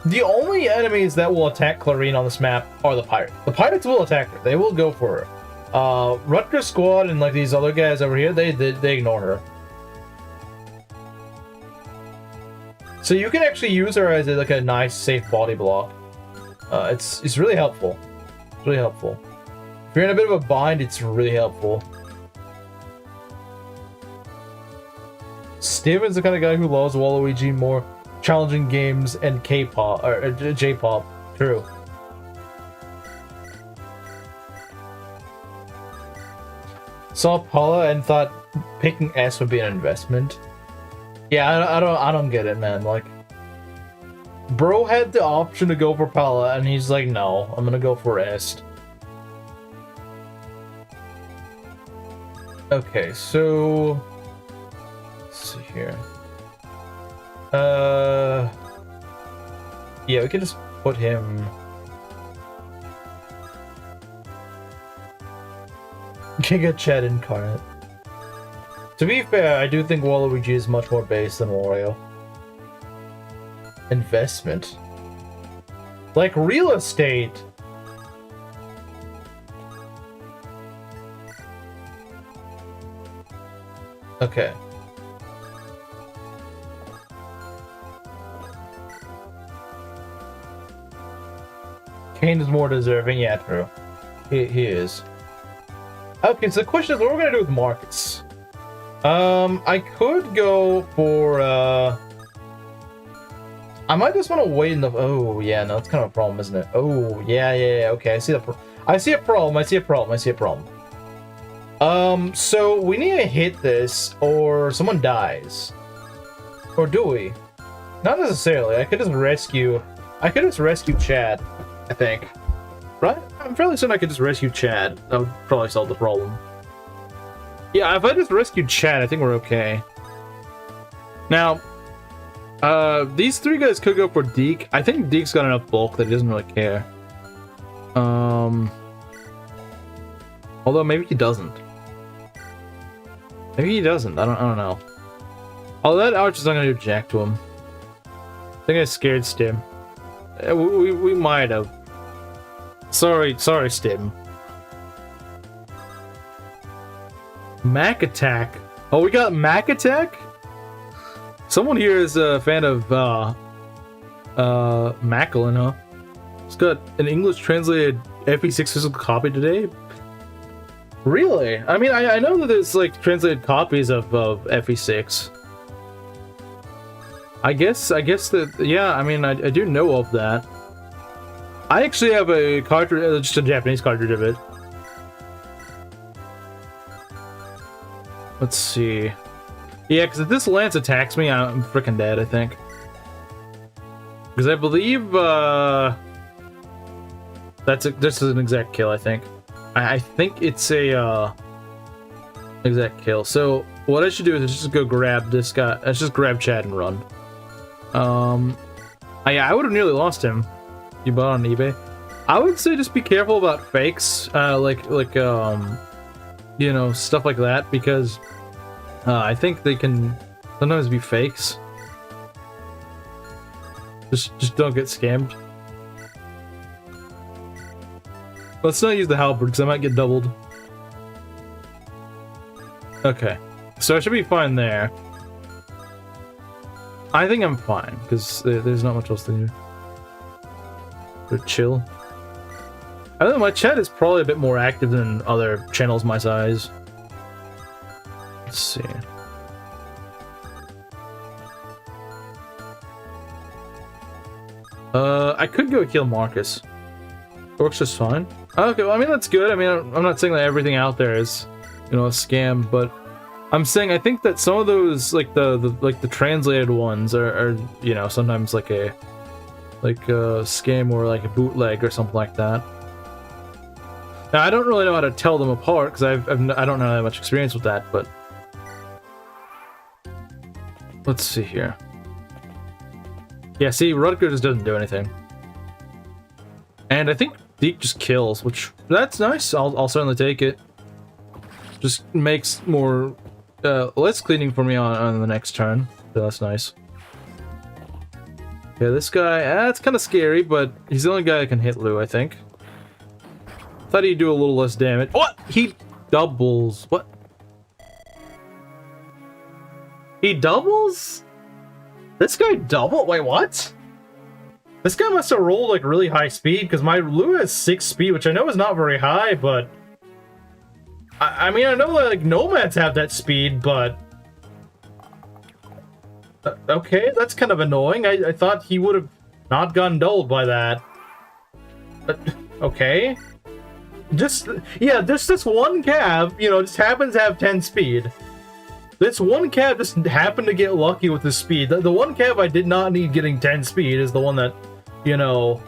The only enemies that will attack Clarine on this map are the pirates. The pirates will attack her. They will go for her. Rutger's squad and like these other guys over here, they ignore her. So you can actually use her as like a nice, safe body block. It's really helpful. It's really helpful. If you're in a bit of a bind, it's really helpful. Steve is the kind of guy who loves Waluigi more challenging games and K-pop or J-pop. True. Saw Paula and thought picking S would be an investment. Yeah, I don't get it, man. Like, bro had the option to go for Paula, and he's like, no, I'm gonna go for S. Okay, so let's see here. Yeah, we can just put him. Giga Chat incarnate. To be fair, I do think Waluigi is much more base than Wario. Investment. Like real estate. Okay. Kane is more deserving, yeah, true. He is. Okay, so the question is, what we're gonna do with Marcus? I could go for, I might just want to wait in the... Oh, yeah, no, that's kind of a problem, isn't it? Oh, yeah, okay, I see a problem. So we need to hit this, or someone dies. Or do we? Not necessarily. I could just rescue Chad, I think. Right? I'm fairly certain I could just rescue Chad. That would probably solve the problem. Yeah, if I just rescued Chad, I think we're okay. Now, these three guys could go for Deke. I think Deke's got enough bulk that he doesn't really care. Although maybe he doesn't. Maybe he doesn't. I don't know. Oh, that Archer's not gonna do jack to him. I think I scared Stim. We might have. Sorry, Stim. Mac Attack. Oh, we got Mac Attack? Someone here is a fan of Macklin, huh? It's got an English translated FE6 physical copy today. Really? I mean, I know that there's like translated copies of FE6. I guess that, yeah, I mean, I do know of that. I actually have a cartridge, just a Japanese cartridge of it. Let's see. Yeah, because if this lance attacks me, I'm freaking dead, I think. Because I believe, this is an exact kill, I think. I think it's a, exact kill. So, what I should do is just go grab this guy. Let's just grab Chad and run. I would have nearly lost him. You bought on eBay. I would say just be careful about fakes, you know, stuff like that, because I think they can sometimes be fakes. Just don't get scammed. Let's not use the halberd because I might get doubled. Okay, so I should be fine there. I think I'm fine because there's not much else to do. But chill. I don't know, my chat is probably a bit more active than other channels my size. Let's see. I could go kill Marcus. Works just fine. Okay, well, I mean, that's good. I mean, I'm not saying that everything out there is, you know, a scam, but I'm saying I think that some of those, like the translated ones are you know, sometimes like a scam or like a bootleg or something like that. Now, I don't really know how to tell them apart because I don't know that much experience with that, but let's see here. Yeah, see, Rutger just doesn't do anything. And I think Deke just kills, which, that's nice. I'll certainly take it. Just makes more, less cleaning for me on the next turn. So that's nice. Yeah, this guy, it's kind of scary, but he's the only guy that can hit Lou, I think. Thought he'd do a little less damage. What? He doubles. What? He doubles? This guy double? Wait, what? This guy must have rolled like really high speed because my Lou has 6 speed, which I know is not very high, but I mean, I know that like nomads have that speed, but okay, that's kind of annoying. I thought he would have not gotten dulled by that. But okay, just this one cab, you know, just happens to have 10 speed. This one cab just happened to get lucky with the speed. The one cab I did not need getting 10 speed is the one that, you know...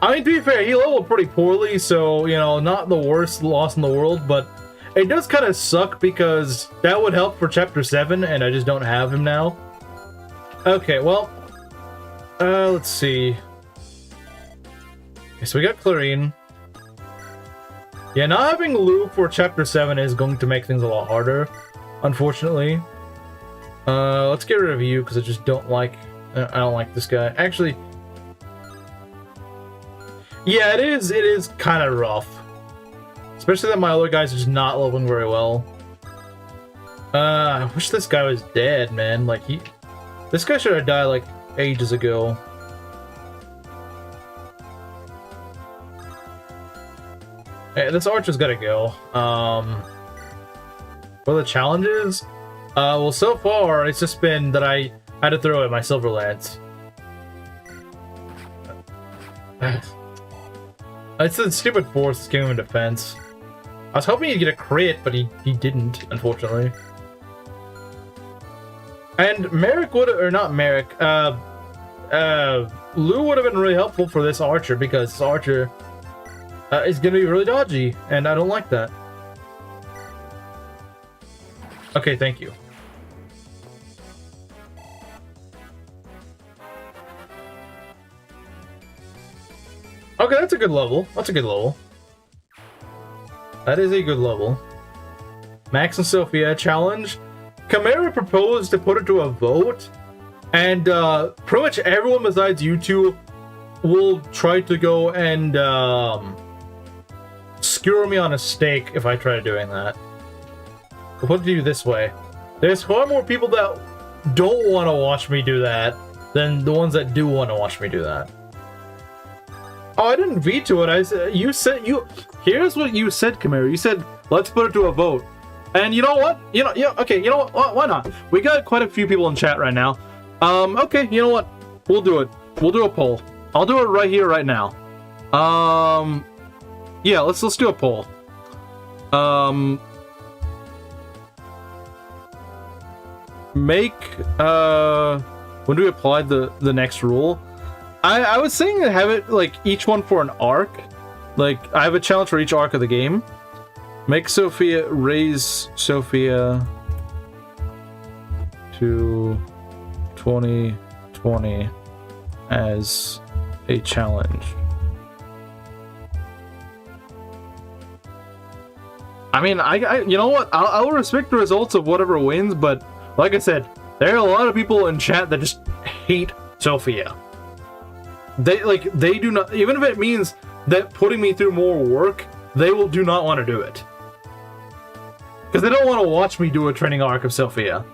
I mean, to be fair, he leveled pretty poorly, so, you know, not the worst loss in the world, but it does kind of suck because that would help for Chapter 7, and I just don't have him now. Okay, well... let's see... Okay, so we got Clarine. Yeah, not having Lou for Chapter 7 is going to make things a lot harder. Unfortunately. Let's get rid of you because I just don't like... I don't like this guy. Actually... Yeah, it is kind of rough. Especially that my other guys are just not leveling very well. I wish this guy was dead, man. Like, this guy should have died, like, ages ago. Hey, this archer's gotta go. What are the challenges? Well, so far, it's just been that I had to throw at my Silver Lance. It's the stupid force that's giving him defense. I was hoping he'd get a crit, but he didn't, unfortunately. And Merrick would have, or not Merrick, Lou would have been really helpful for this archer because this archer is gonna be really dodgy, and I don't like that. Okay, thank you. Okay, that's a good level. That's a good level. That is a good level. Max and Sophia challenge. Chimera proposed to put it to a vote, and pretty much everyone besides you two will try to go and skewer me on a stake if I try doing that. We'll put it to you this way. There's far more people that don't want to watch me do that than the ones that do want to watch me do that. Oh, I didn't veto it. I said you here's what you said, Kamira. You said, let's put it to a vote. And you know what? Okay, you know what? Why not? We got quite a few people in chat right now. Okay, you know what? We'll do it. We'll do a poll. I'll do it right here, right now. Yeah, let's do a poll. When do we apply the next rule? I was saying to have it like each one for an arc. Like I have a challenge for each arc of the game. Make Sophia raise Sophia to 2020 as a challenge. I mean, you know what? I'll respect the results of whatever wins, but like I said, there are a lot of people in chat that just hate Sophia. They do not, even if it means that putting me through more work, they do not want to do it. Because they don't want to watch me do a training arc of Sophia.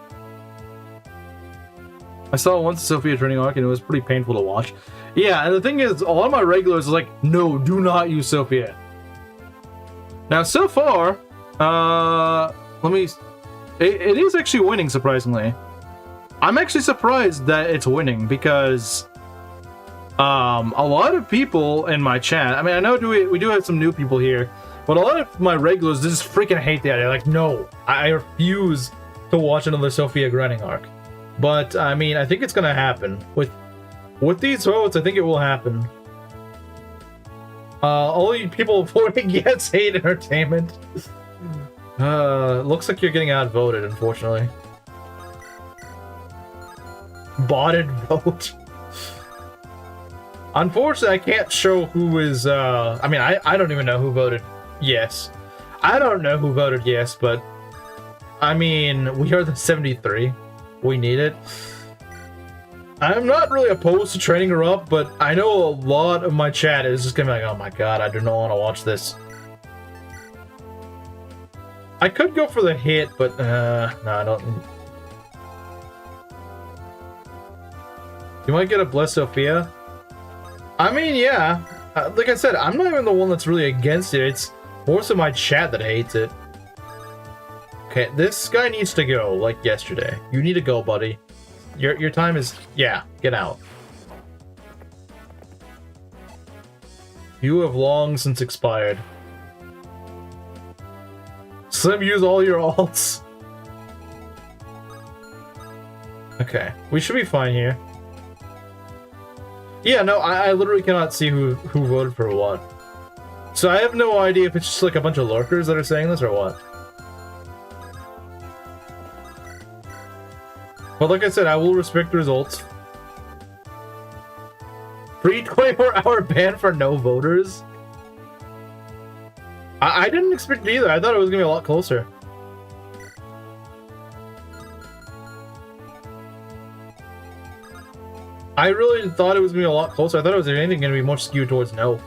I saw once a Sophia training arc and it was pretty painful to watch. Yeah, and the thing is, a lot of my regulars are like, no, do not use Sophia. Now, so far, it is actually winning, surprisingly. I'm actually surprised that it's winning because a lot of people in my chat, I mean, I know we do have some new people here, but a lot of my regulars just freaking hate the idea. Like, no, I refuse to watch another Sophia grinding arc. But, I mean, I think it's gonna happen. With these votes, I think it will happen. All you people voting yes, hate entertainment. Looks like you're getting outvoted, unfortunately. Botted vote. Unfortunately, I can't show who is, I mean, I don't even know who voted yes. I don't know who voted yes, but, I mean, we are the 73. We need it. I'm not really opposed to training her up, but I know a lot of my chat is just gonna be like, oh my god, I do not want to watch this. I could go for the hit, but, no, I don't. You might get a Bless Sophia? I mean, yeah. Like I said, I'm not even the one that's really against it. It's more so my chat that hates it. Okay, this guy needs to go, like yesterday. You need to go, buddy. Your time is... Yeah, get out. You have long since expired. Slim, use all your alts. Okay, we should be fine here. Yeah, no, I literally cannot see who voted for what. So I have no idea if it's just like a bunch of lurkers that are saying this or what. But like I said, I will respect the results. Free 24-hour ban for no voters? I didn't expect it either. I thought it was going to be a lot closer. I really thought it was going to be a lot closer. I thought it was, if anything, going to be more skewed towards no.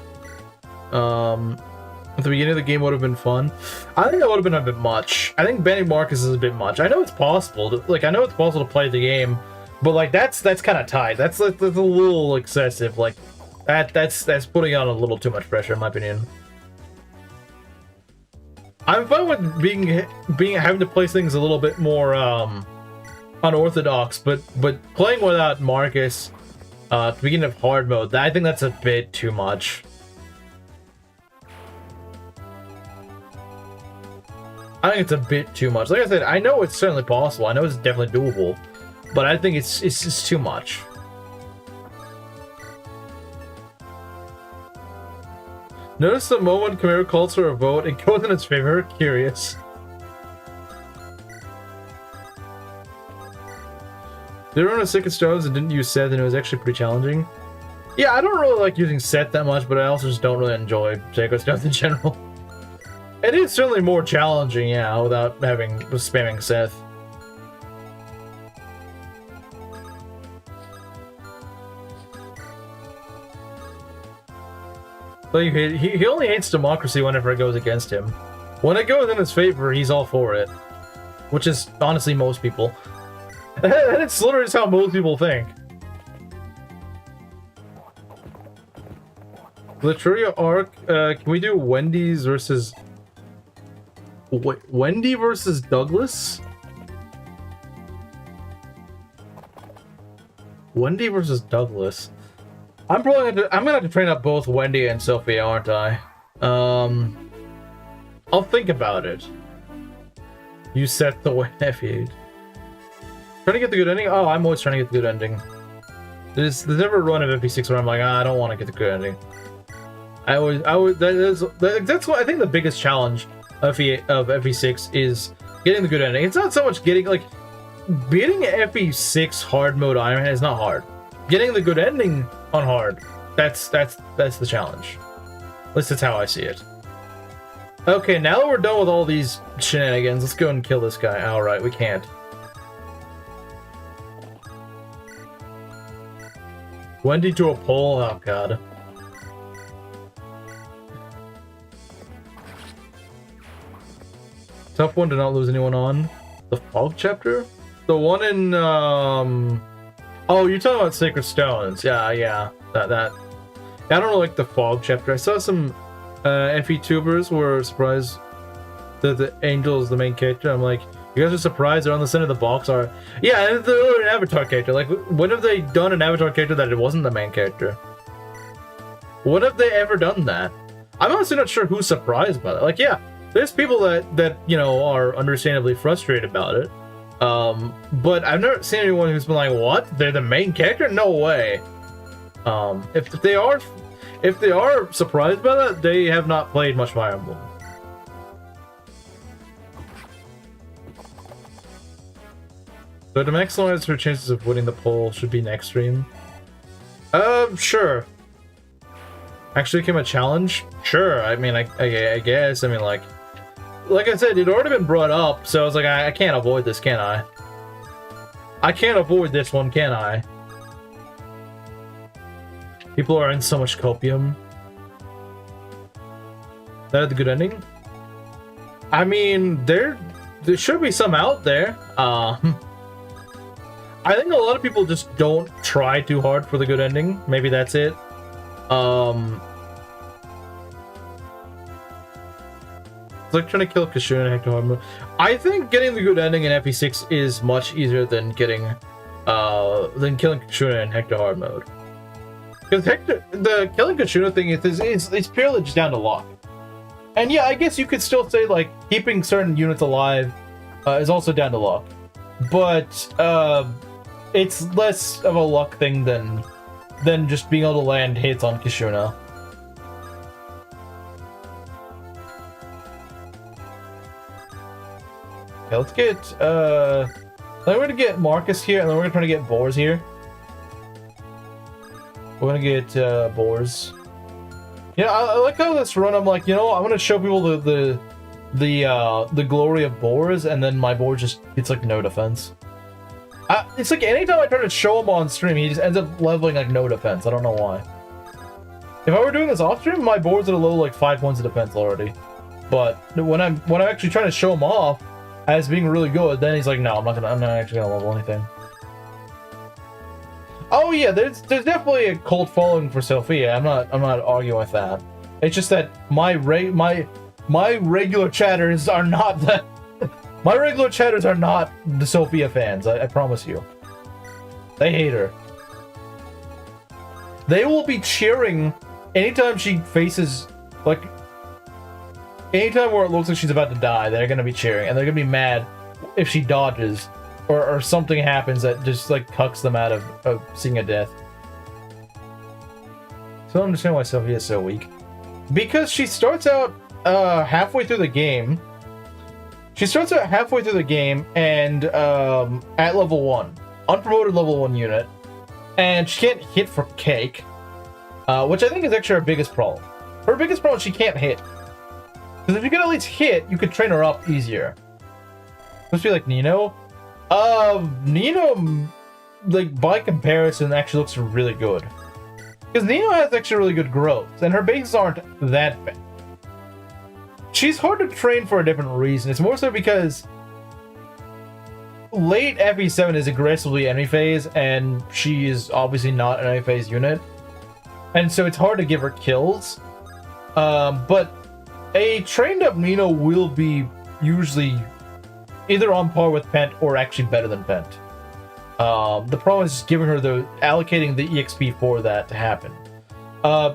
At the beginning of the game would have been fun. I think that would have been a bit much. I think banning Marcus is a bit much. I know it's possible. I know it's possible to play the game, but like that's kind of tight. That's a little excessive. Like that's putting on a little too much pressure, in my opinion. I'm fine with having to play things a little bit more unorthodox, but playing without Marcus at the beginning of hard mode, I think that's a bit too much. I think it's a bit too much. Like I said, I know it's certainly possible. I know it's definitely doable, but I think it's just too much. Notice the moment Kamira calls for a vote, it goes in its favor. Curious. They run a Sick of Stones and didn't use Seth, and it was actually pretty challenging. Yeah, I don't really like using Seth that much, but I also just don't really enjoy Sacred Stones in general. It is certainly more challenging, yeah, without spamming Seth. Like, he only hates democracy whenever it goes against him. When it goes in his favor, he's all for it. Which is, honestly, most people. And it's literally just how most people think. Glitteria arc. Can we do Wendy's versus... Wendy versus Douglas? Wendy versus Douglas. I'm gonna have to train up both Wendy and Sophia, aren't I? I'll think about it. You set the way. Trying to get the good ending? Oh, I'm always trying to get the good ending. There's never a run of FP6 where I'm like, I don't want to get the good ending. That's what I think the biggest challenge of FP6 is getting the good ending. It's not so much getting, like, beating FP6 hard mode Ironman is not hard. Getting the good ending on hard, that's the challenge. At least that's how I see it. Okay, now that we're done with all these shenanigans, let's go and kill this guy. Alright, we can't. Wendy to a pole? Oh god. Tough one to not lose anyone on. The Fog chapter? The one in, Oh, you're talking about Sacred Stones. Yeah. That. I don't know, like, the Fog chapter. I saw some FE tubers were surprised that the Angel is the main character. I'm like, you guys are surprised they're on the center of the box? Are yeah, and they're an Avatar character. Like, when have they done an Avatar character that it wasn't the main character? When have they ever done that? I'm honestly not sure who's surprised by that. Like, yeah, there's people that you know, are understandably frustrated about it. But I've never seen anyone who's been like, what? They're the main character? No way. If they are surprised by that, they have not played much Fire Emblem. So to maximize her chances of winning the poll should be next stream. Sure. Actually became a challenge? Sure. I mean, I guess. I mean, like I said, it had already been brought up, so I was like, I can't avoid this, can I? I can't avoid this one, can I? People are in so much copium. That had the good ending? I mean, there should be some out there. I think a lot of people just don't try too hard for the good ending. Maybe that's it. It's like trying to kill Kashuna in Hector hard mode. I think getting the good ending in FE6 is much easier than killing Kashuna in Hector hard mode. Because the killing Kashuna thing is purely just down to luck. And yeah, I guess you could still say, like, keeping certain units alive is also down to luck. But it's less of a luck thing than just being able to land hits on Kashuna. Okay, let's get then we're gonna get Marcus here, and then we're gonna try to get Boars here. We're gonna get Boars. Yeah, I like how this run. I'm like, you know, I'm gonna show people the glory of Boars, and then my Boar just gets like no defense. It's like anytime I try to show him on stream, he just ends up leveling like no defense. I don't know why. If I were doing this off stream, my Boar's at a low like 5 points of defense already. But when I'm actually trying to show him off as being really good, then he's like, no, I'm not actually gonna level anything. Oh yeah, there's definitely a cult following for Sophia. I'm not arguing with that. It's just that my regular chatters are not the my regular chatters are not the Sophia fans. I promise you. They hate her. They will be cheering anytime she faces, like, anytime where it looks like she's about to die. They're gonna be cheering, and they're gonna be mad if she dodges. Or something happens that just, like, cucks them out of seeing a death. So I don't understand why Sophia is so weak. Because she starts out halfway through the game. She starts out halfway through the game and at level 1. Unpromoted level 1 unit. And she can't hit for cake. Which I think is actually her biggest problem. Her biggest problem is she can't hit. Because if you could at least hit, you could train her up easier. Must be like Nino. Nino, like, by comparison, actually looks really good. Because Nino has actually really good growth, and her bases aren't that bad. She's hard to train for a different reason. It's more so because late FE7 is aggressively enemy phase, and she is obviously not an enemy phase unit. and so it's hard to give her kills. But a trained up Nino will be usually either on par with Pent or actually better than Pent. The problem is just giving her allocating the EXP for that to happen.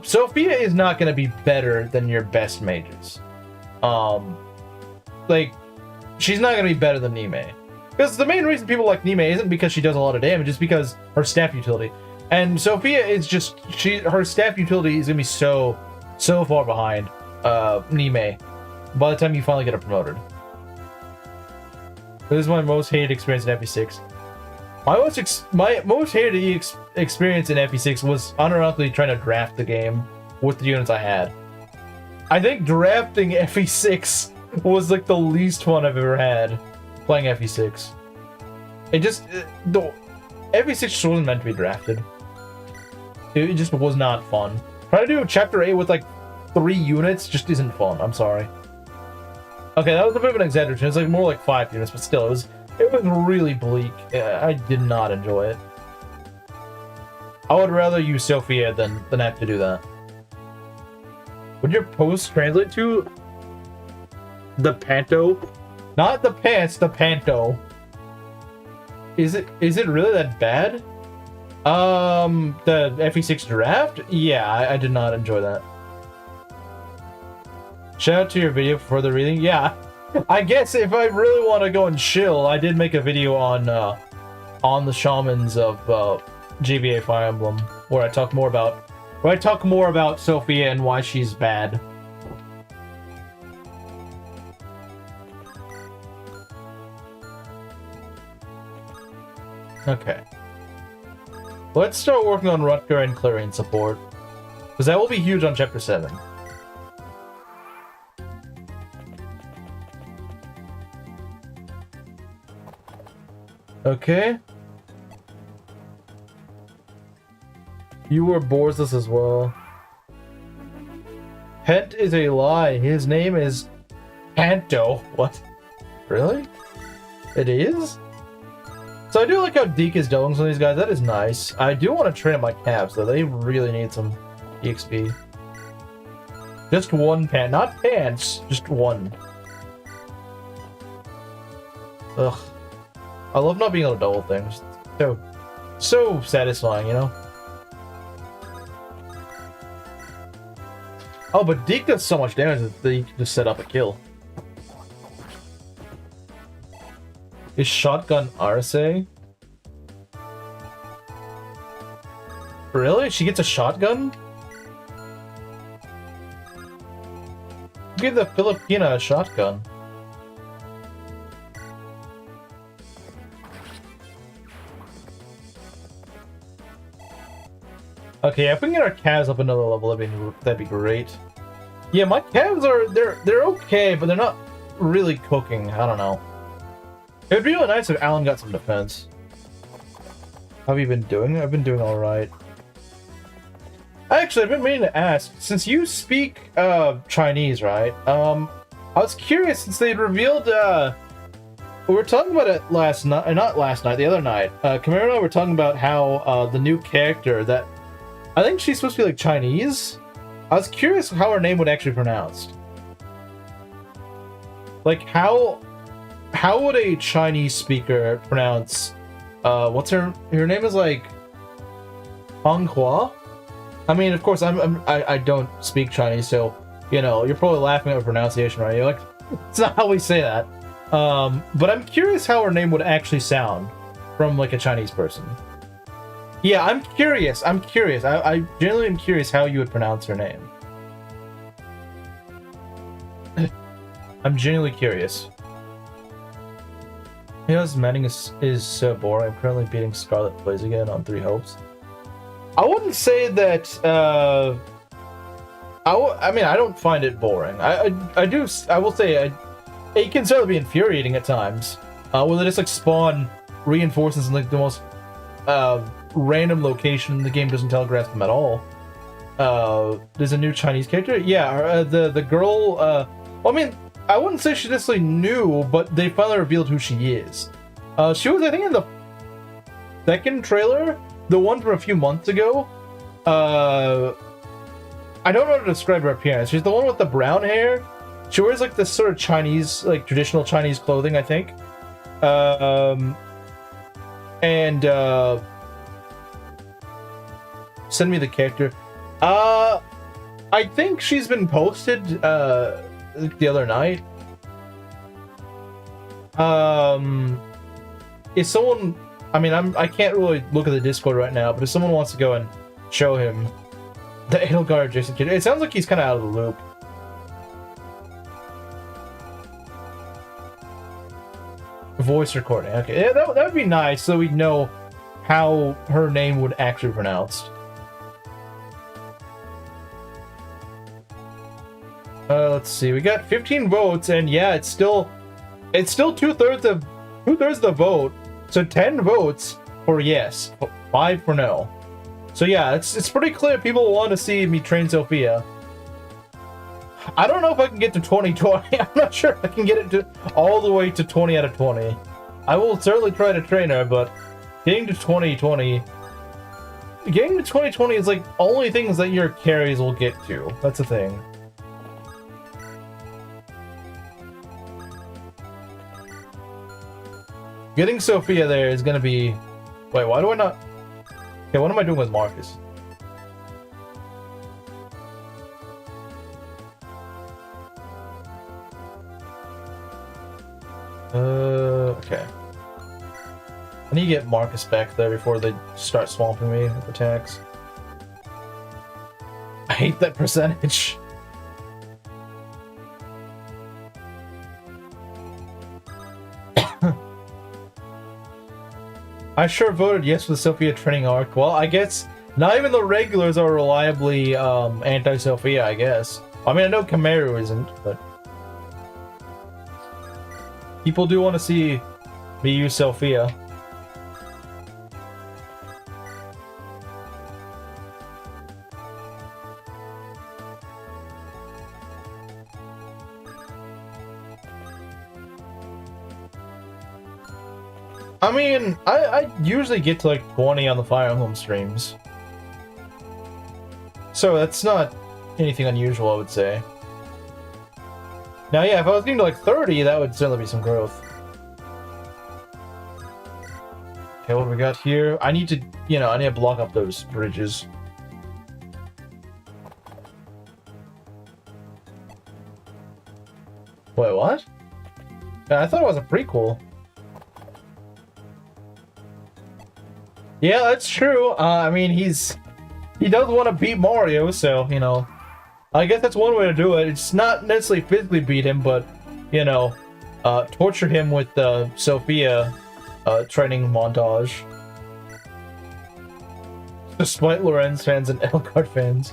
Sophia is not going to be better than your best mages. Like, she's not going to be better than Nime. Because the main reason people like Nime isn't because she does a lot of damage, it's because her staff utility. And Sophia is just, her staff utility is going to be so far behind Nime by the time you finally get her promoted. This is my most hated experience in FE6. My most hated experience in FE6 was unironically trying to draft the game with the units I had. I think drafting FE6 was like the least fun I've ever had playing FE6. FE6 just wasn't meant to be drafted. It just was not fun. Trying to do Chapter 8 with like 3 units just isn't fun. I'm sorry. Okay, that was a bit of an exaggeration. It's like more like 5 units, but still, it was really bleak. I did not enjoy it. I would rather use Sophia than have to do that. Would your post translate to the Panto? Not the pants, the Panto. Is it really that bad? The FE6 draft? Yeah, I did not enjoy that. Shout out to your video for further reading. Yeah, I guess if I really want to go and chill, I did make a video on the shamans of GBA Fire Emblem, where I talk more about Sophia and why she's bad. Okay. Let's start working on Rutger and Clarion support, because that will be huge on Chapter 7. Okay. You were Borzeless as well. Pent is a lie. His name is Panto. What? Really? It is? So I do like how Deke is doing some of these guys. That is nice. I do want to train up my calves, though. They really need some EXP. Just one pant. Not pants. Just one. Ugh. I love not being able to double things. So satisfying, you know? Oh, but Deke does so much damage that he can just set up a kill. Is shotgun RSA? Really? She gets a shotgun? Give the Filipina a shotgun. Okay, if we can get our calves up another level, that'd be great. Yeah, my calves they're okay, but they're not really cooking. I don't know. It would be really nice if Alan got some defense. How have you been doing? I've been doing alright. Actually, I've been meaning to ask, since you speak Chinese, right? I was curious, since they revealed we were talking about it last night, not last night, the other night. Kamara and I were talking about how the new character that I think she's supposed to be like Chinese. I was curious how her name would actually be pronounced. Like how would a Chinese speaker pronounce what's her name is like Honghua? I mean, of course I don't speak Chinese, so you know, you're probably laughing at the pronunciation, right? You're like, it's not how we say that. But I'm curious how her name would actually sound from like a Chinese person. Yeah, I'm curious. I genuinely am curious how you would pronounce her name. I'm genuinely curious. You know, this Manning is so boring. I'm currently beating Scarlet Blaze again on 3 hopes. I wouldn't say that, I mean, I don't find it boring. I will say, it can certainly be infuriating at times. Where they just, like, spawn reinforcements in, like, the most, random location. The game doesn't telegraph them at all. There's a new Chinese character? Yeah, the girl, well, I mean, I wouldn't say she's necessarily new, but they finally revealed who she is. She was, I think, in the second trailer, the one from a few months ago. I don't know how to describe her appearance. She's the one with the brown hair. She wears like this sort of Chinese, like traditional Chinese clothing, I think. Send me the character. I think she's been posted the other night. If someone, I mean, I can't really look at the Discord right now, but if someone wants to go and show him the Edelgard adjacent kid, it sounds like he's kind of out of the loop. Voice recording. Okay, yeah, that would be nice, so we'd know how her name would actually be pronounced. Let's see. We got 15 votes, and yeah, it's still two-thirds of the vote. So 10 votes for yes, 5 for no. So yeah, it's pretty clear people want to see me train Sophia. I don't know if I can get to 2020. I'm not sure if I can get it to all the way to 20 out of 20. I will certainly try to train her, but getting to 2020 is like only things that your carries will get to. That's the thing. Getting Sophia there is gonna be... Wait, why do I not... Okay, what am I doing with Marcus? Okay. I need to get Marcus back there before they start swamping me with attacks. I hate that percentage. I sure voted yes for the Sophia training arc. Well, I guess not even the regulars are reliably anti-Sophia, I guess. I mean, I know Kamaru isn't, but... people do want to see me use Sophia. I mean, I usually get to like 20 on the Fire Emblem streams. So that's not anything unusual, I would say. Now, yeah, if I was getting to like 30, that would certainly be some growth. Okay, what do we got here? I need to, I need to block up those bridges. Wait, what? I thought it was a prequel. Yeah, that's true. I mean, he does want to beat Mario, so, I guess that's one way to do it. It's not necessarily physically beat him, but, torture him with the Sophia training montage. Despite Lorenz fans and Edelgard fans.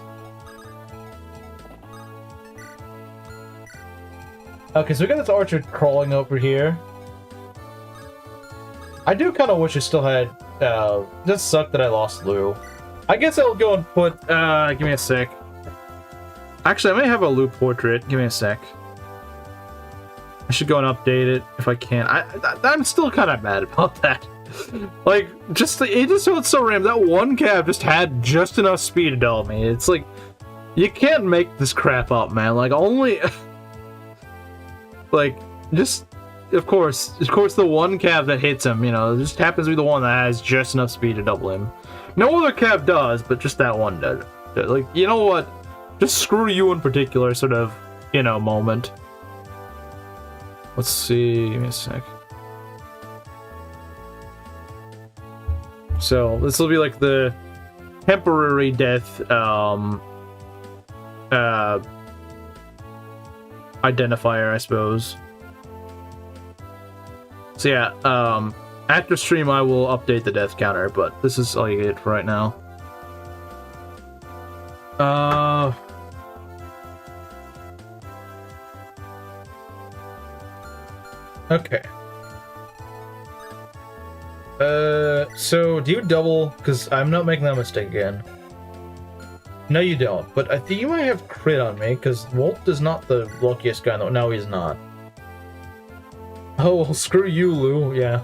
Okay, so we got this archer crawling over here. I do kind of wish I still had... just sucked that I lost Lou. I guess I'll go and put... give me a sec. Actually, I may have a Lou portrait. Give me a sec. I should go and update it if I can. I'm still kind of mad about that. Like, it just feels so random. That one cab just had just enough speed to dull me. It's like, you can't make this crap up, man. Like, only... like, just... Of course, the one cab that hits him, just happens to be the one that has just enough speed to double him. No other cab does, but just that one does. Like, you know what? Just screw you in particular, sort of, moment. Let's see, give me a sec. So, this will be like the temporary death, identifier, I suppose. So yeah, after stream I will update the death counter, but this is all you get for right now. Okay. So do you double? Because I'm not making that mistake again. No, you don't. But I think you might have crit on me, because Walt is not the luckiest guy. No, he's not. Oh, well, screw you, Lou. Yeah.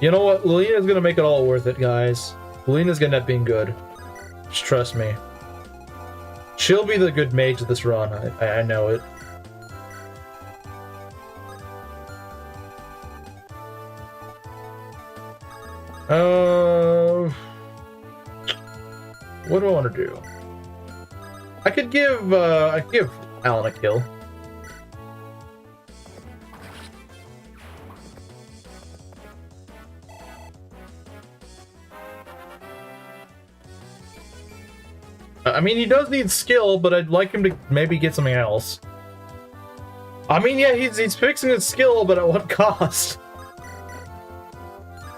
You know what? Lilina's gonna make it all worth it, guys. Lilina's gonna end up being good. Just trust me. She'll be the good mage of this run. I know it. What do I want to do? I could give Alan a kill. I mean, he does need skill, but I'd like him to maybe get something else. I mean, yeah, he's fixing his skill, but at what cost?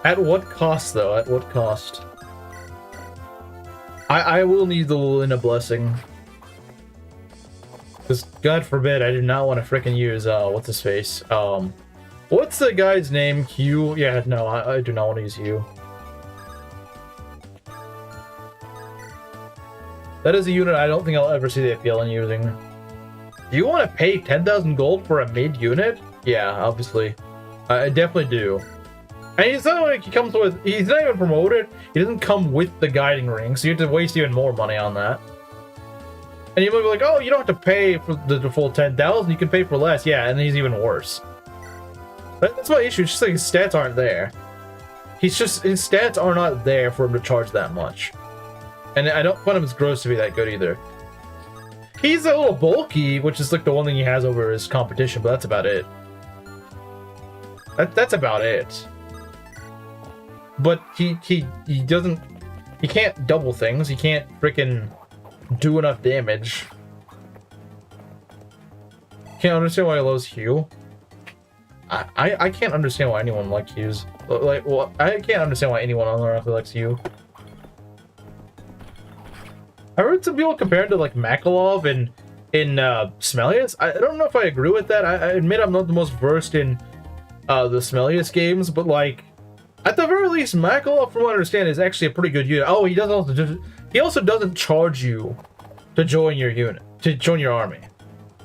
At what cost, though? At what cost? I will need the Luna Blessing. Because, God forbid, I do not want to frickin' use, what's-his-face? What's the guy's name? Hugh? Yeah, no, I do not want to use Hugh. That is a unit I don't think I'll ever see the appeal in using. Do you want to pay 10,000 gold for a mid unit? Yeah, obviously. I definitely do. And it's not like he comes with... He's not even promoted. He doesn't come with the guiding ring, so you have to waste even more money on that. And you might be like, oh, you don't have to pay for the full 10,000. You can pay for less. Yeah, and he's even worse. But that's my issue. It's just like his stats aren't there. His stats are not there for him to charge that much. And I don't find him as gross to be that good either. He's a little bulky, which is like the one thing he has over his competition, but that's about it. That's about it. But he doesn't... He can't double things. He can't freaking do enough damage. Can't understand why he loves Hugh. I can't understand why anyone likes Hugh's. Like, well, I can't understand why anyone on Earth likes Hugh. I heard some people compared to like Makalov in Smellius. I don't know if I agree with that. I admit I'm not the most versed in the Smellius games, but like at the very least, Makalov, from what I understand, is actually a pretty good unit. Oh, he also doesn't charge you to join your unit, to join your army.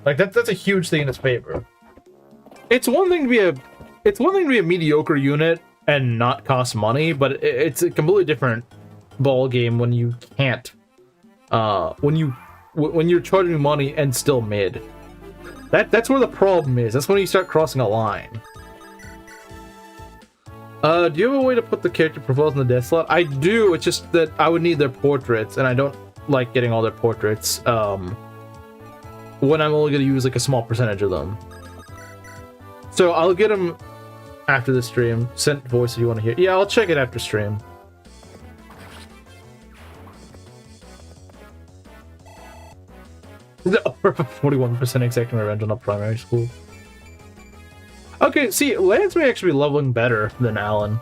Like that's a huge thing in his favor. It's one thing to be a mediocre unit and not cost money, but it's a completely different ball game when you can't. When you're charging money and still mid. That's where the problem is. That's when you start crossing a line. Do you have a way to put the character profiles in the death slot? I do, it's just that I would need their portraits, and I don't like getting all their portraits, when I'm only gonna use like a small percentage of them. So I'll get them after the stream. Send voice if you want to hear. Yeah, I'll check it after stream. The 41% exacting revenge on a primary school. Okay, see, Lance may actually be leveling better than Alan.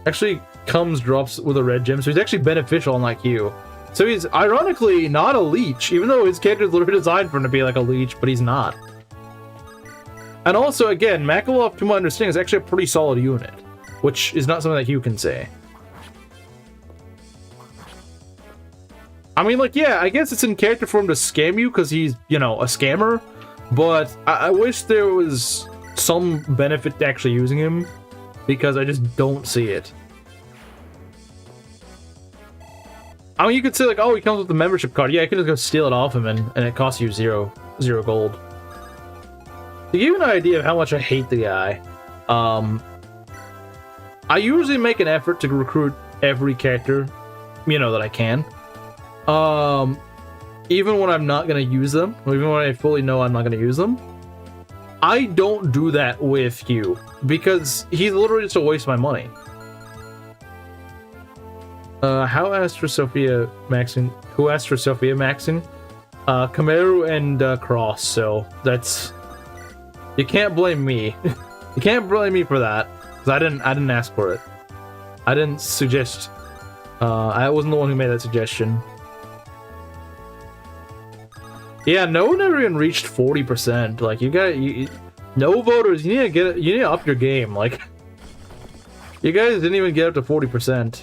Actually drops with a red gem, so he's actually beneficial unlike you. So he's ironically not a leech, even though his character's literally designed for him to be like a leech, but he's not. And also, again, Makalov, to my understanding, is actually a pretty solid unit, which is not something that you can say. I mean, like, yeah, I guess it's in character for him to scam you because he's, you know, a scammer. But I wish there was some benefit to actually using him, because I just don't see it. I mean, you could say, like, oh, he comes with the membership card. Yeah, I could just go steal it off him, and it costs you zero gold. To give you an idea of how much I hate the guy, I usually make an effort to recruit every character, you know, that I can. Even when I'm not going to use them, or even when I fully know I'm not going to use them, I don't do that with Hugh, because he's literally just a waste of my money. Who asked for Sophia maxing? Kameru and Cross, so that's... You can't blame me. You can't blame me for that, because I didn't ask for it. I didn't suggest... I wasn't the one who made that suggestion. Yeah, no one ever even reached 40%. Like, no voters, you need to up your game. Like, you guys didn't even get up to 40%.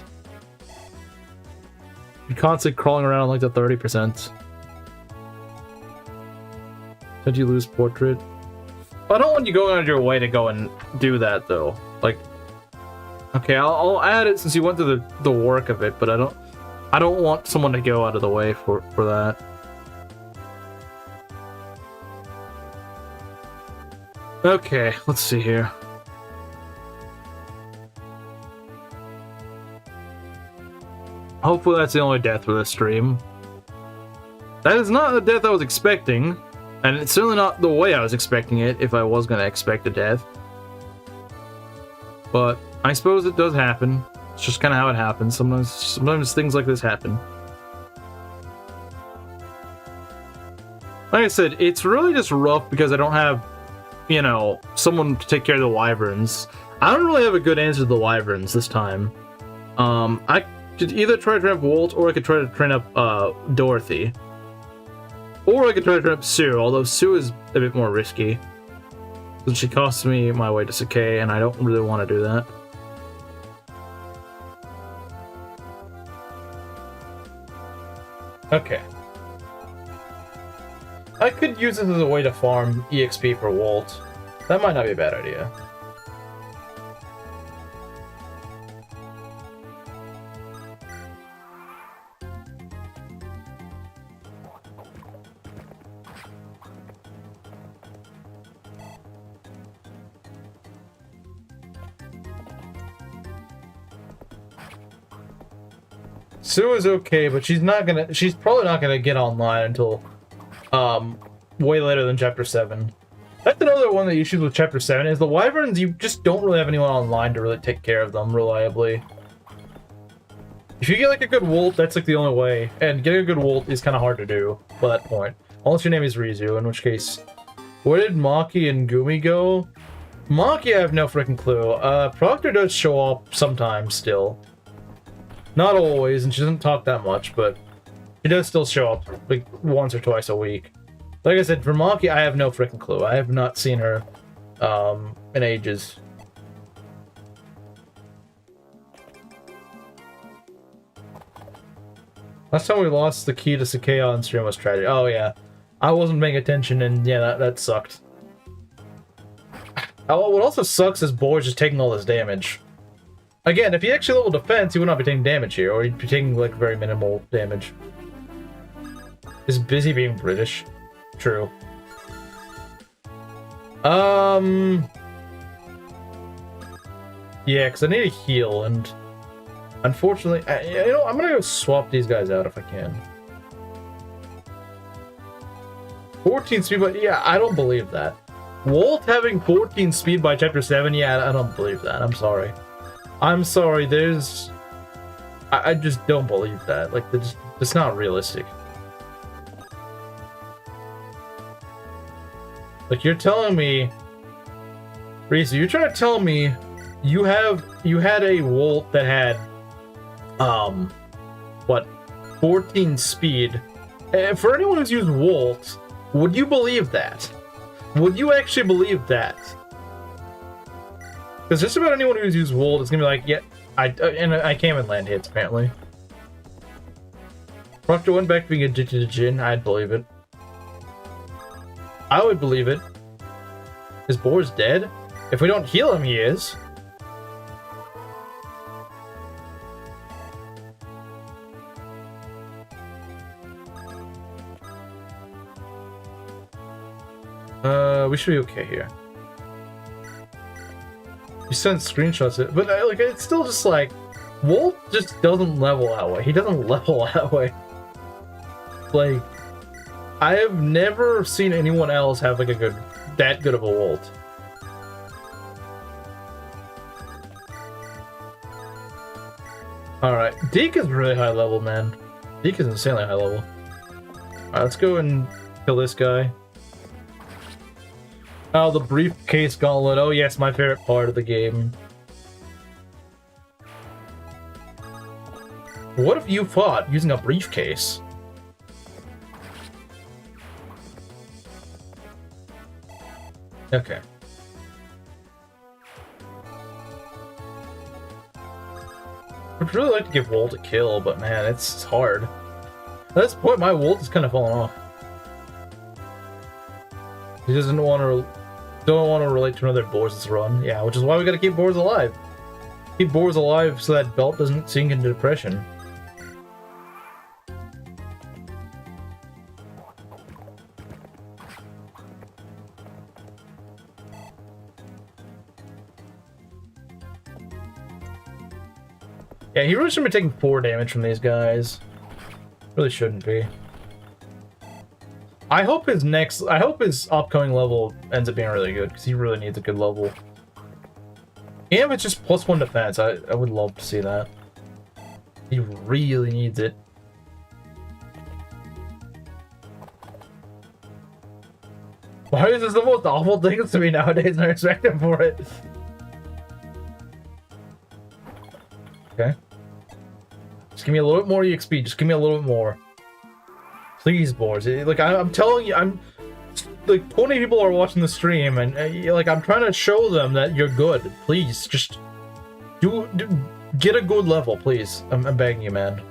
You're constantly crawling around like the 30%. Did you lose portrait? I don't want you going out of your way to go and do that, though. Like, okay, I'll add it since you went through the work of it, but I I don't want someone to go out of the way for that. Okay, let's see here. Hopefully that's the only death for this stream. That is not the death I was expecting, and it's certainly not the way I was expecting it if I was going to expect a death. But I suppose it does happen. It's just kind of how it happens. Sometimes things like this happen. Like I said, it's really just rough because I don't have, you know, someone to take care of the wyverns. I don't really have a good answer to the wyverns this time. I could either try to train up Walt, or I could try to train up Dorothy. Or I could try to train up Sue, although Sue is a bit more risky. Since she costs me my way to Sakai, and I don't really want to do that. Okay. I could use this as a way to farm EXP for Walt. That might not be a bad idea. Sue is okay, but she's probably not gonna get online until way later than chapter 7. That's another one of the issues with chapter 7 is the wyverns, you just don't really have anyone online to really take care of them reliably. If you get like a good Wolt, that's like the only way, and getting a good Wolt is kind of hard to do by that point. Unless your name is Rizu, in which case, where did Maki and Gumi go? Maki, I have no freaking clue. Proctor does show up sometimes still. Not always, and she doesn't talk that much, but she does still show up like once or twice a week. Like I said, for Maki, I have no freaking clue. I have not seen her in ages. Last time we lost the key to Sakai on stream was tragic. Oh yeah, I wasn't paying attention, and yeah, that sucked. What also sucks is Boy's just taking all this damage. Again, if he actually leveled defense, he would not be taking damage here, or he'd be taking, like, very minimal damage. Is busy being British? True. Yeah, because I need a heal, and unfortunately, you know, I'm gonna go swap these guys out if I can. 14 speed, but yeah, I don't believe that. Walt having 14 speed by chapter 7, yeah, I don't believe that. I'm sorry. I'm sorry, I just don't believe that. Like, it's not realistic. Like, you're telling me... Reese, you're trying to tell me you had a Wolt that had, what, 14 speed. For anyone who's used Wolt, would you believe that? Would you actually believe that? Because just about anyone who's used Wold is gonna be like, yeah, I came in land hits, apparently. Proctor went back to being addicted to Jin, I'd believe it. I would believe it. Is Boar's dead? If we don't heal him, he is. We should be okay here. You send screenshots of it, but like, it's still just like, Walt just doesn't level that way. He doesn't level that way. Like, I have never seen anyone else have like that good of a Walt. Alright, Deke is really high level, man. Deke is insanely high level. Alright, let's go and kill this guy. Oh, the briefcase gauntlet. Oh yes, my favorite part of the game. What if you fought using a briefcase? Okay. I'd really like to give Wolt a kill, but man, it's hard. At this point, my Wolt is kind of falling off. He don't want to relate to another Boars' run. Yeah, which is why we gotta keep Boars alive. Keep Boars alive so that Belt doesn't sink into depression. Yeah, he really shouldn't be taking 4 damage from these guys. Really shouldn't be. I hope his upcoming level ends up being really good, because he really needs a good level. And if it's just +1 defense, I would love to see that. He really needs it. Why is this the most awful thing to me nowadays, and I respect him for it? Okay. Just give me a little bit more EXP. Just give me a little bit more. Please, boars. Like, I'm telling you, like, 20 people are watching the stream, and like, I'm trying to show them that you're good. Please, just get a good level, please. I'm begging you, man.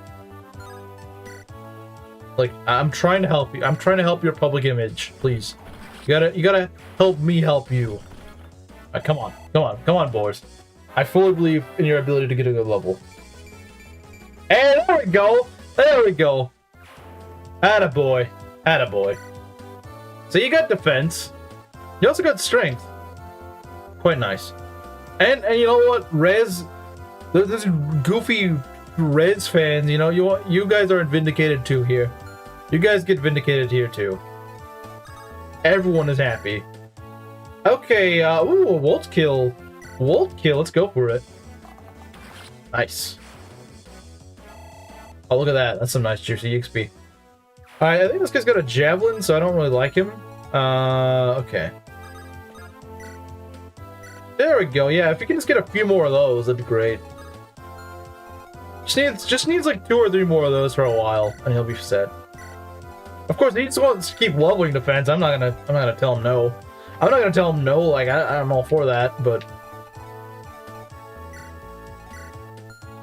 Like, I'm trying to help you. I'm trying to help your public image, please. You gotta help me help you. Come on, boys. I fully believe in your ability to get a good level. And there we go. There we go. Attaboy. Attaboy. So you got defense. You also got strength. Quite nice. And you know what? This goofy Rez fans, you know, you guys are vindicated too here. You guys get vindicated here too. Everyone is happy. Okay, ooh, a Volt kill. Volt kill, let's go for it. Nice. Oh, look at that. That's some nice juicy XP. Alright, I think this guy's got a javelin, so I don't really like him. Okay. There we go. Yeah, if you can just get a few more of those, that'd be great. Just needs like 2 or 3 more of those for a while, and he'll be set. Of course, he just wants to keep leveling defense. I'm not gonna tell him no. I'm not gonna tell him no. Like I'm all for that, but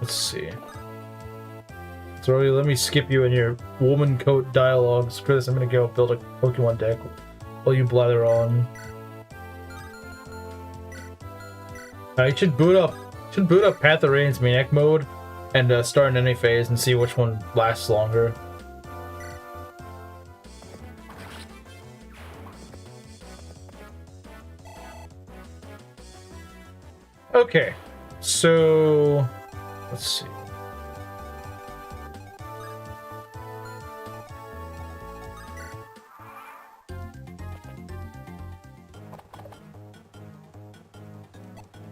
let's see. So let me skip you in your woman coat dialogue. Screw this. I'm gonna go build a Pokemon deck while you blather on. You should boot up. Path of Rain's Maniac mode and start in any phase and see which one lasts longer. Okay, so let's see.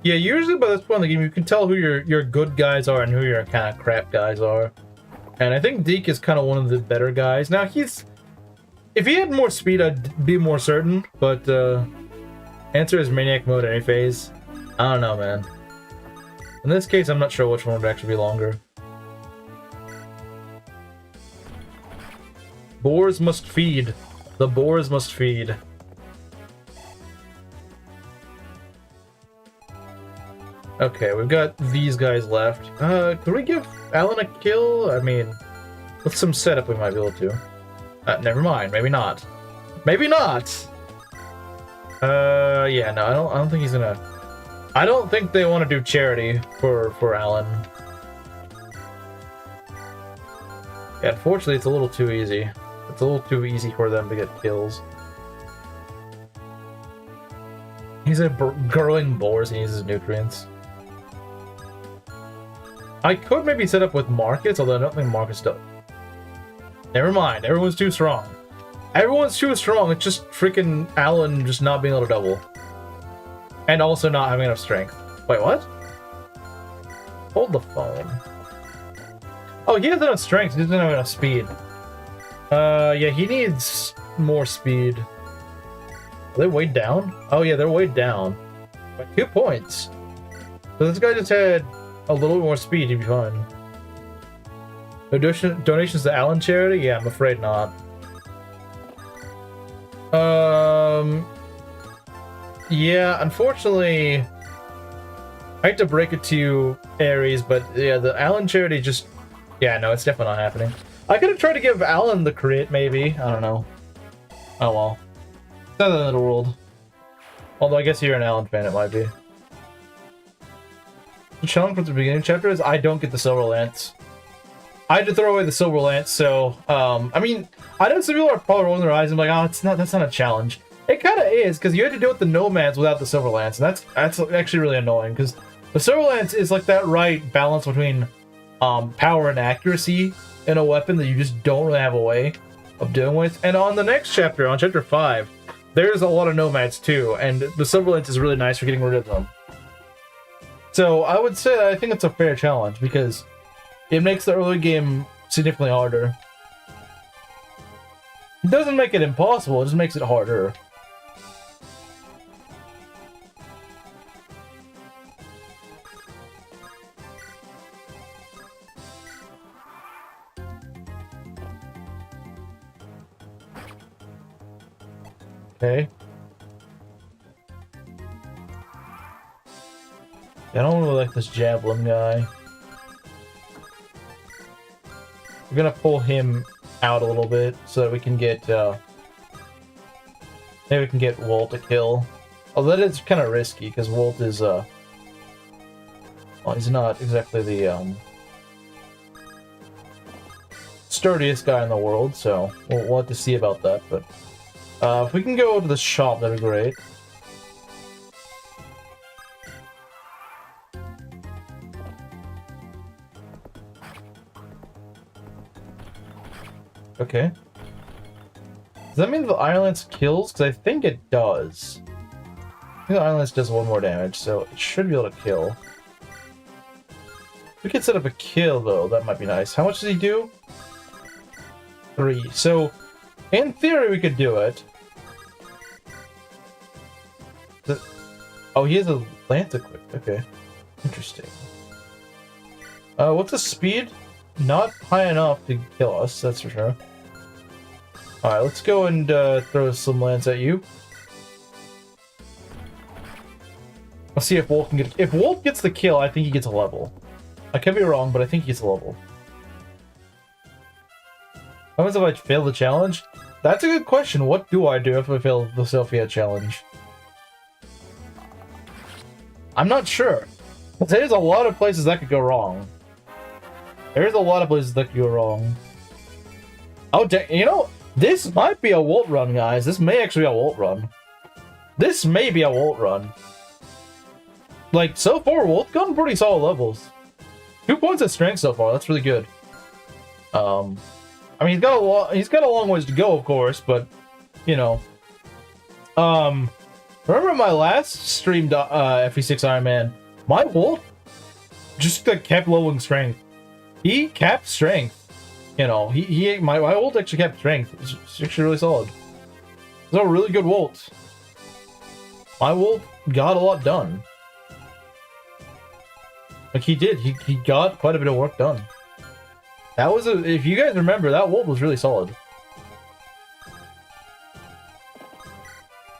Yeah, usually by this point in the game, you can tell who your good guys are and who your kind of crap guys are. And I think Deke is kind of one of the better guys. Now, if he had more speed, I'd be more certain, but answer is Maniac mode any phase. I don't know, man. In this case, I'm not sure which one would actually be longer. Boars must feed. The boars must feed. Okay, we've got these guys left. Could we give Alan a kill? I mean, with some setup we might be able to. Never mind. Maybe not. Maybe not! Yeah, no, I don't think he's gonna... I don't think they want to do charity for Alan. Yeah, unfortunately, it's a little too easy. It's a little too easy for them to get kills. He's a growing boars and he uses nutrients. I could maybe set up with Marcus, although I don't think Marcus does. Never mind, everyone's too strong. Everyone's too strong, it's just freaking Alan just not being able to double. And also not having enough strength. Wait, what? Hold the phone. Oh, he has enough strength, he doesn't have enough speed. Yeah, he needs more speed. Are they weighed down? Oh yeah, they're weighed down. By 2 points. So this guy just had a little more speed, he'd be fine. Donations to Alan charity? Yeah, I'm afraid not. Yeah, unfortunately, I hate to break it to you, Aries, but yeah, the Alan charity just... Yeah, no, it's definitely not happening. I could have tried to give Alan the crit, maybe. I don't know. Oh well. It's not the end of the world. Although I guess you're an Alan fan, it might be. The challenge from the beginning chapter is I don't get the Silver Lance. I had to throw away the Silver Lance, so, I mean, I know some people are probably rolling their eyes and like, oh, that's not a challenge. It kind of is, because you had to do it with the Nomads without the Silver Lance, and that's actually really annoying, because the Silver Lance is like that right balance between power and accuracy in a weapon that you just don't really have a way of dealing with. And on the next chapter, on chapter 5, there's a lot of nomads too, and the silver lance is really nice for getting rid of them. So I would say that I think it's a fair challenge because it makes the early game significantly harder. It doesn't make it impossible, it just makes it harder. Okay. I don't really like this javelin guy. We're gonna pull him out a little bit so that we can get maybe we can get Wolt to kill. Although that is kind of risky because Wolt is well, he's not exactly the sturdiest guy in the world, so we'll have to see about that. But if we can go to the shop, that'd be great. Okay. Does that mean the Iron Lance kills? Because I think it does. I think the Iron Lance does 1 more damage, so it should be able to kill. If we could set up a kill, though, that might be nice. How much does he do? 3. So, in theory, we could do it. Oh, he has a lance equipped. Okay. Interesting. What's the speed? Not high enough to kill us, that's for sure. Alright, let's go and throw some lance at you. Let's see if Wolt can get... If Wolt gets the kill, I think he gets a level. I could be wrong, but I think he gets a level. What happens if I fail the challenge? That's a good question. What do I do if I fail the Sophia challenge? I'm not sure. There's a lot of places that could go wrong. There's a lot of places that could go wrong. Oh, you know, this might be a Wolt run, guys. This may actually be a Wolt run. This may be a Wolt run. Like, so far, Wolt's gotten pretty solid levels. 2 points of strength so far. That's really good. I mean, he's got a long ways to go, of course, but, you know. Remember my last streamed FE6 Iron Man? My Wolt just kept leveling strength. He kept strength. You know, my Wolt actually kept strength. It's actually really solid. It's a really good Wolt. My Wolt got a lot done. Like he did. He got quite a bit of work done. That was if you guys remember, that Wolt was really solid.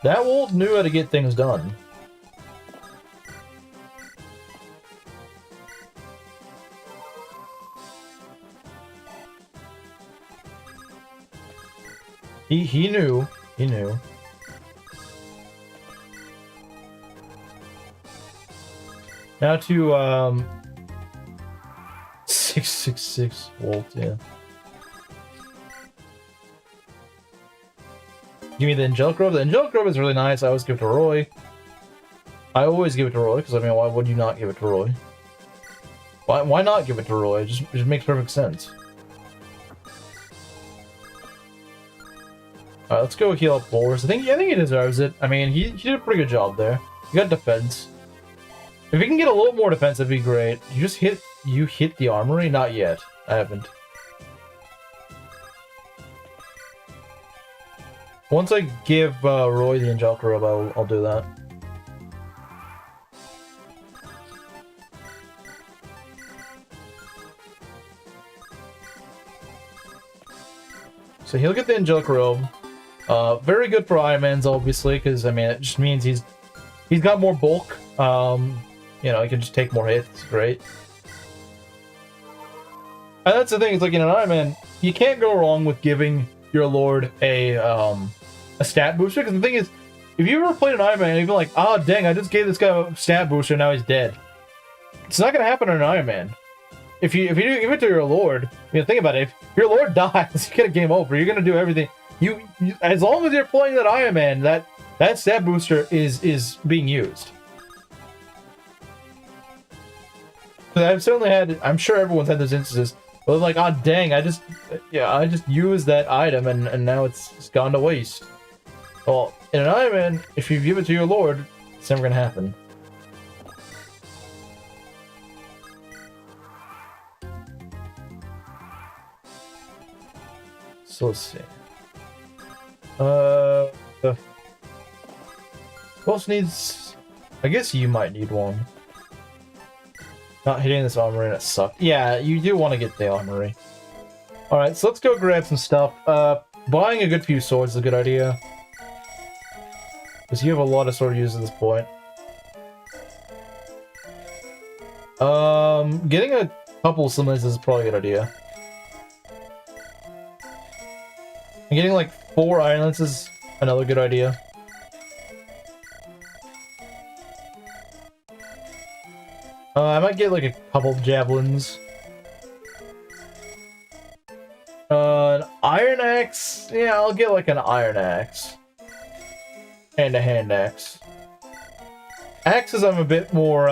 That Wolt knew how to get things done. He knew. He knew. Now to 666 Wolt, yeah. Give me the Angelic Robe. The Angelic Robe is really nice. I always give it to Roy. I always give it to Roy, because I mean, why would you not give it to Roy? Why not give it to Roy? It just makes perfect sense. Alright, let's go heal up Boris. I think he deserves it. I mean, he did a pretty good job there. He got defense. If he can get a little more defense, that'd be great. You hit the armory? Not yet. I haven't. Once I give Roy the Angelic Robe, I'll do that. So he'll get the Angelic Robe. Very good for Ironmans, obviously, because I mean it just means he's got more bulk. You know, he can just take more hits. Great. And that's the thing. It's like in an Ironman, you can't go wrong with giving your Lord a stat booster. Because the thing is, if you ever played an Ironman and you've been like, "Oh dang, I just gave this guy a stat booster, now he's dead." It's not gonna happen in an Ironman. If you give it to your Lord, you know, think about it. If your Lord dies, you get a game over. You're gonna do everything. You as long as you're playing that Ironman, that stat booster is being used. I've certainly had, I'm sure everyone's had those instances, but like, oh dang, I just used that item and now it's gone to waste. Well, in an Ironman, if you give it to your lord, it's never gonna happen. So let's see. Who else needs? I guess you might need one. Not hitting this armory, that sucked. Yeah, you do want to get the armory. Alright, so let's go grab some stuff. Buying a good few swords is a good idea. Because you have a lot of sword use at this point. Getting a couple of summons is probably a good idea. And getting like 4 iron lances is another good idea. I might get like a couple javelins. An iron axe? Yeah, I'll get like an iron axe. And a hand axe. Axes I'm a bit more,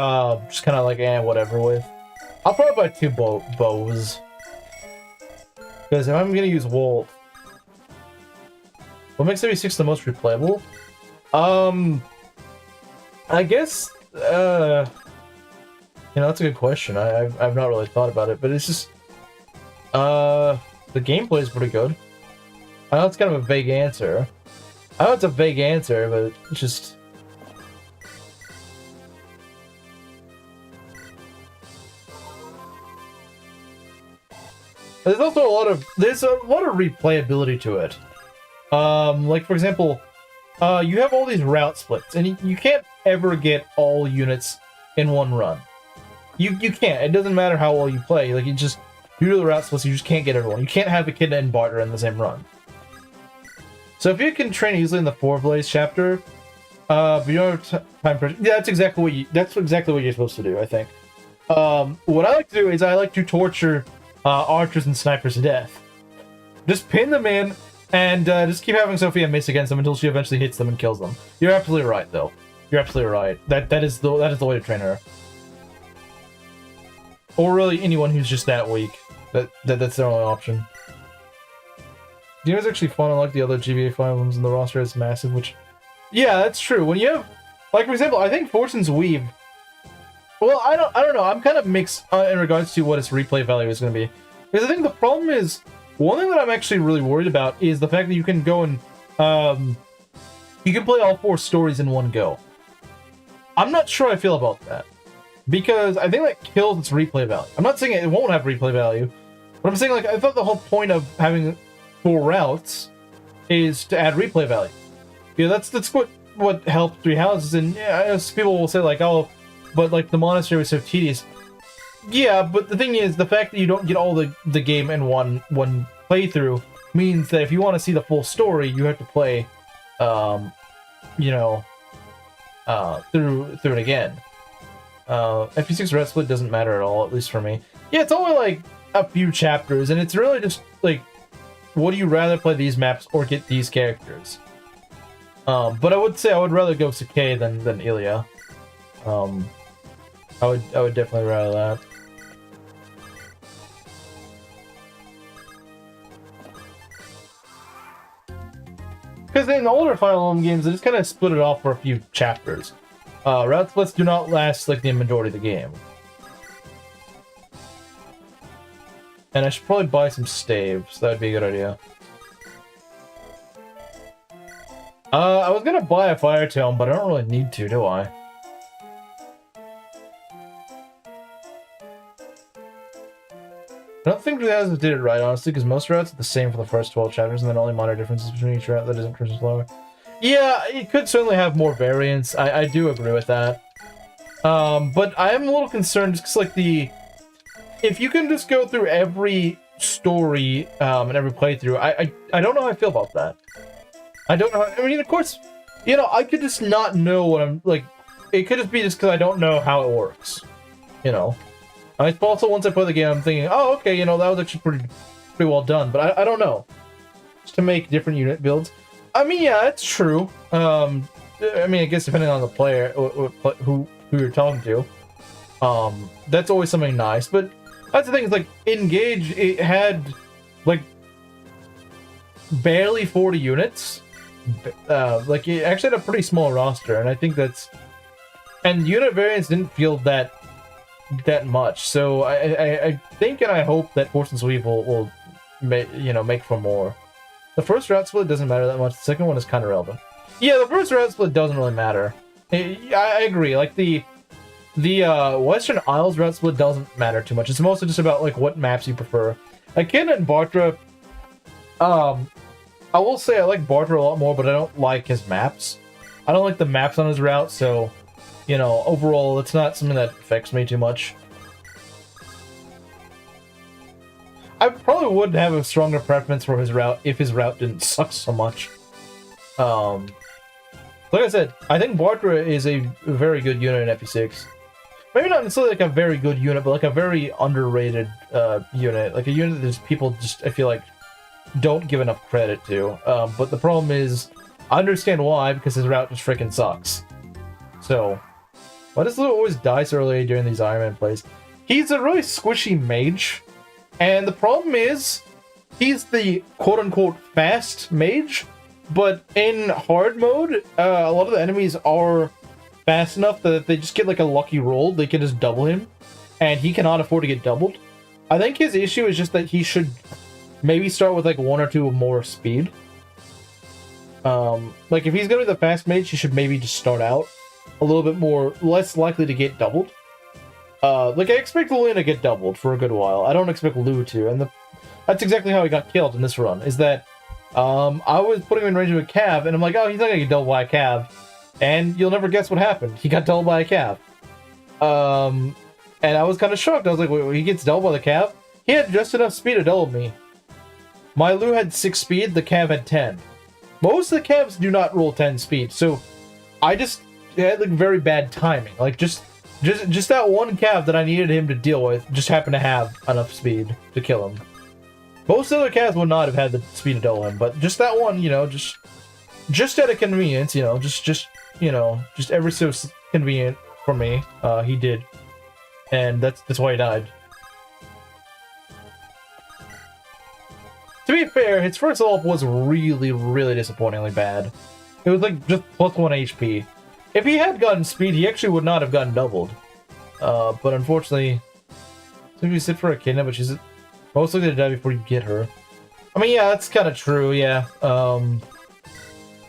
just kind of like, whatever with. I'll probably buy 2 bows. Because if I'm gonna use wool... What makes 76 the most replayable? I guess, you know, that's a good question. I've not really thought about it, but it's just, the gameplay is pretty good. I know it's kind of a vague answer. I know it's a vague answer, but it's just... There's also a lot of replayability to it. Like for example, you have all these route splits, and you can't ever get all units in one run. You can't. It doesn't matter how well you play. Like, you just, due to the route splits, you just can't get everyone. You can't have Echidna and Barter in the same run. So if you can train easily in the 4 Blaze chapter, but you don't have time pressure, yeah, that's exactly what you're supposed to do, I think. What I like to do is I like to torture archers and snipers to death. Just pin them in, and just keep having Sophia miss against them until she eventually hits them and kills them. You're absolutely right, though. You're absolutely right. That is the way to train her. Or really anyone who's just that weak. That's their only option. You know, it's actually fun. Unlike the other GBA Fire Emblems in the roster, it's massive. Which, yeah, that's true. When you have, like for example, I think Fortune's Weave. Well, I don't know. I'm kind of mixed in regards to what its replay value is going to be, because I think the problem is, one thing that I'm actually really worried about is the fact that you can go and you can play all 4 stories in one go. I'm not sure I feel about that, because I think that kills its replay value. I'm not saying it won't have replay value, but I'm saying, like, I thought the whole point of having 4 routes is to add replay value. Yeah, that's what helped 3 houses. And yeah, people will say like, oh, but like the monastery was so tedious. Yeah, but the thing is, the fact that you don't get all the game in one playthrough means that if you want to see the full story, you have to play, you know, through it again. FP6 Red Split doesn't matter at all, at least for me. Yeah, it's only like a few chapters, and it's really just like, would you rather play these maps or get these characters? But I would say I would rather go Sakai than Ilya. I would definitely rather that. Because in the older Fire Emblem games, they just kind of split it off for a few chapters. Route splits do not last like the majority of the game. And I should probably buy some staves. That would be a good idea. I was gonna buy a Fire Tome, but I don't really need to, do I? I don't think Rizzo did it right, honestly, because most routes are the same for the first 12 chapters, and then only minor differences between each route that isn't Christmas Flower. Yeah, it could certainly have more variance. I do agree with that. But I am a little concerned just because, like, if you can just go through every story and every playthrough, I don't know how I feel about that. I don't know. I mean, of course, you know, I could just not know what I'm, like, it could just be just because I don't know how it works, you know? I also, once I play the game, I'm thinking, oh, okay, you know, that was actually pretty well done, but I don't know. Just to make different unit builds. I mean, yeah, it's true. I mean, I guess depending on the player, who you're talking to. That's always something nice. But that's the thing, is like Engage, it had like barely 40 units. Like it actually had a pretty small roster, and I think that's, and unit variance didn't feel that much. So I think and I hope that Force and Sweep will make for more. The first route split doesn't matter that much. The second one is kind of relevant. Yeah, the first route split doesn't really matter. I agree. Like the Western Isles route split doesn't matter too much. It's mostly just about like what maps you prefer. Akin and Bartra, I will say I like Bartra a lot more, but I don't like his maps. I don't like the maps on his route, so overall it's not something that affects me too much. I probably would have a stronger preference for his route if his route didn't suck so much. Like I said, I think Bartra is a very good unit in FE6. Maybe not necessarily like a very good unit, but like a very underrated unit. Like a unit that people just, I feel like, don't give enough credit to. But the problem is, I understand why, because his route just freaking sucks. So, why does Lou always die so early during these Ironman plays? He's a really squishy mage. And the problem is, he's the quote-unquote fast mage, but in hard mode, a lot of the enemies are fast enough that if they just get like a lucky roll, they can just double him, and he cannot afford to get doubled. I think his issue is just that he should maybe start with like 1 or 2 more speed. Like if he's gonna be the fast mage, he should maybe just start out a little bit less likely to get doubled. Like I expect Lou to get doubled for a good while. I don't expect Lou to, and that's exactly how he got killed in this run. Is that I was putting him in range of a cav, and I'm like, oh, he's not gonna get doubled by a cav, and you'll never guess what happened. He got doubled by a cav. And I was kind of shocked. I was like, wait, he gets doubled by the cav? He had just enough speed to double me. My Lou had 6 speed. The cav had 10. Most of the cavs do not roll 10 speed, so I just had like very bad timing. Like just that one cav that I needed him to deal with just happened to have enough speed to kill him. Most other cavs would not have had the speed to double him, but just that one, just out of convenience, just ever so convenient for me, he did, and that's why he died. To be fair, his first ult was really, really disappointingly bad. It was like just plus 1 HP. If he had gotten speed, he actually would not have gotten doubled. But unfortunately, if you sit for a kidnap, but she's most likely to die before you get her. I mean, yeah, that's kind of true, yeah.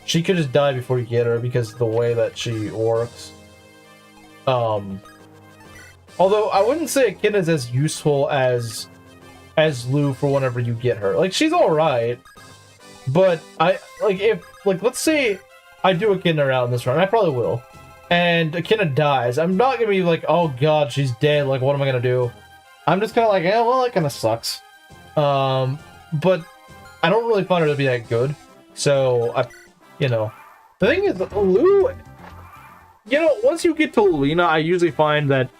She could just die before you get her because of the way that she works. Although I wouldn't say Echidna is as useful as Lou for whenever you get her. Like, she's alright, but let's say I do Echidna out in this run, I probably will, and Echidna dies. I'm not gonna be like, oh god, she's dead, like, what am I gonna do? I'm just kind of like, yeah, well, that kind of sucks. But I don't really find her to be that good, so, the thing is, Lou, once you get to Luna, I usually find that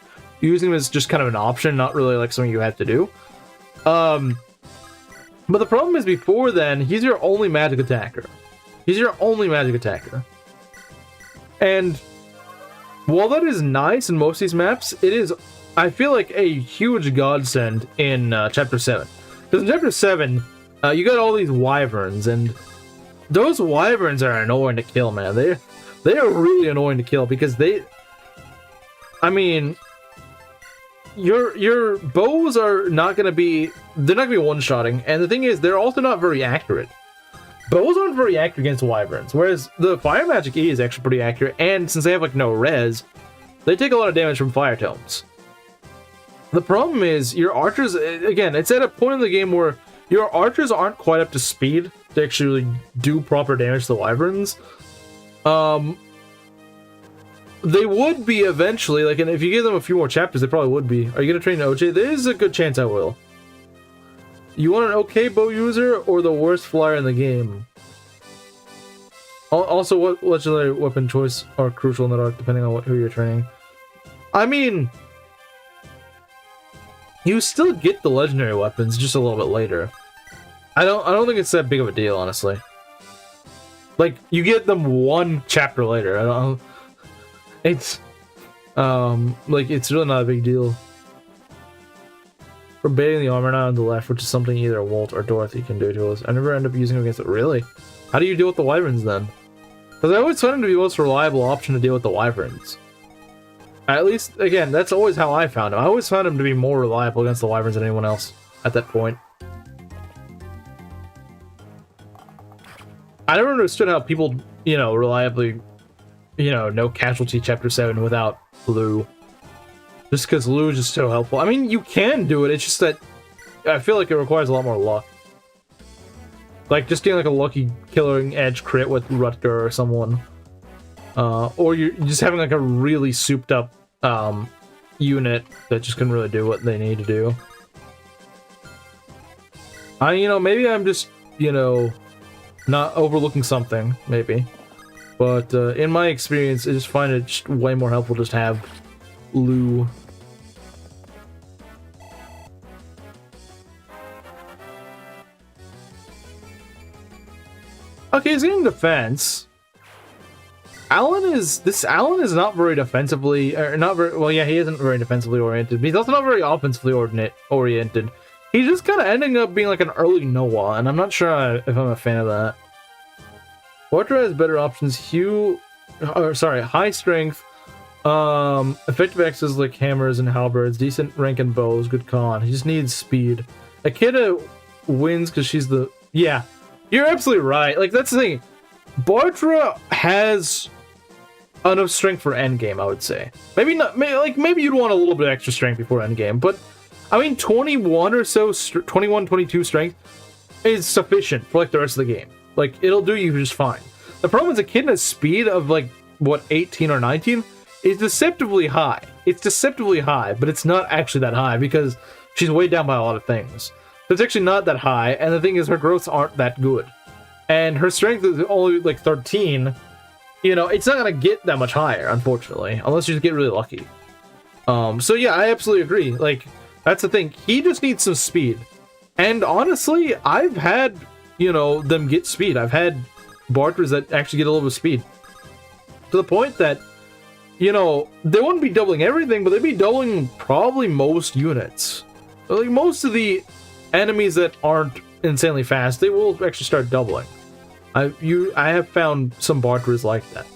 using him is just kind of an option, not really like something you have to do. But the problem is, before then, he's your only magic attacker. He's your only magic attacker. And while that is nice in most of these maps, it is, I feel like, a huge godsend in Chapter 7. Because in Chapter 7, you got all these wyverns, and those wyverns are annoying to kill, man. They are really annoying to kill, because your bows are not gonna be, they're not gonna be one-shotting, and the thing is, they're also not very accurate. Bows aren't very accurate against wyverns, whereas the fire magic E is actually pretty accurate, and since they have like no res, they take a lot of damage from fire tomes. The problem is, your archers, again, it's at a point in the game where your archers aren't quite up to speed to actually do proper damage to the wyverns. They would be eventually, like, and if you give them a few more chapters, they probably would be. Are you gonna train OJ? There's a good chance I will. You want an okay bow user or the worst flyer in the game? Also, what legendary weapon choice are crucial in that arc, depending on who you're training? I mean, you still get the legendary weapons, just a little bit later. I don't think it's that big of a deal, honestly. Like, you get them 1 chapter later. Like, it's really not a big deal. We're baiting the armor now on the left, which is something either Walt or Dorothy can do to us. I never end up using them against it. Really? How do you deal with the wyverns then? Because I always find them to be the most reliable option to deal with the wyverns. At least, again, that's always how I found him. I always found him to be more reliable against the wyverns than anyone else at that point. I never understood how people, you know, reliably, you know casualty chapter 7 without Lou. Just because Lou is just so helpful. I mean, you can do it, it's just that I feel like it requires a lot more luck. Like, just getting like a lucky killing edge crit with Rutger or someone. Or you're just having like a really souped up unit that just can really do what they need to do. Maybe I'm just, not overlooking something, maybe. But in my experience, I just find it just way more helpful just to have Lou. Okay, he's getting defense. Alan is not very defensively, or not very, well, yeah, he isn't very defensively oriented, but he's also not very offensively oriented. He's just kind of ending up being like an early Noah, and I'm not sure if I'm a fan of that. Portra has better options. High strength, effective axes like hammers and halberds, decent rank and bows, good con. He just needs speed. Akita wins because she's the, yeah, you're absolutely right. Like, that's the thing. Bartra has enough strength for endgame, I would say. Maybe not. Maybe you'd want a little bit extra strength before endgame, but I mean, 21 or so, 21, 22 strength is sufficient for like the rest of the game. Like, it'll do you just fine. The problem is Echidna's speed of like what 18 or 19 is deceptively high. It's deceptively high, but it's not actually that high because she's weighed down by a lot of things. So it's actually not that high, and the thing is, her growths aren't that good. And her strength is only like 13. It's not gonna get that much higher, unfortunately, unless you get really lucky. So yeah, I absolutely agree. Like, that's the thing. He just needs some speed. And honestly, I've had, them get speed. I've had Barters that actually get a little bit of speed. To the point that, they wouldn't be doubling everything, but they'd be doubling probably most units. Like, most of the enemies that aren't insanely fast, they will actually start doubling. I have found some Barters like that.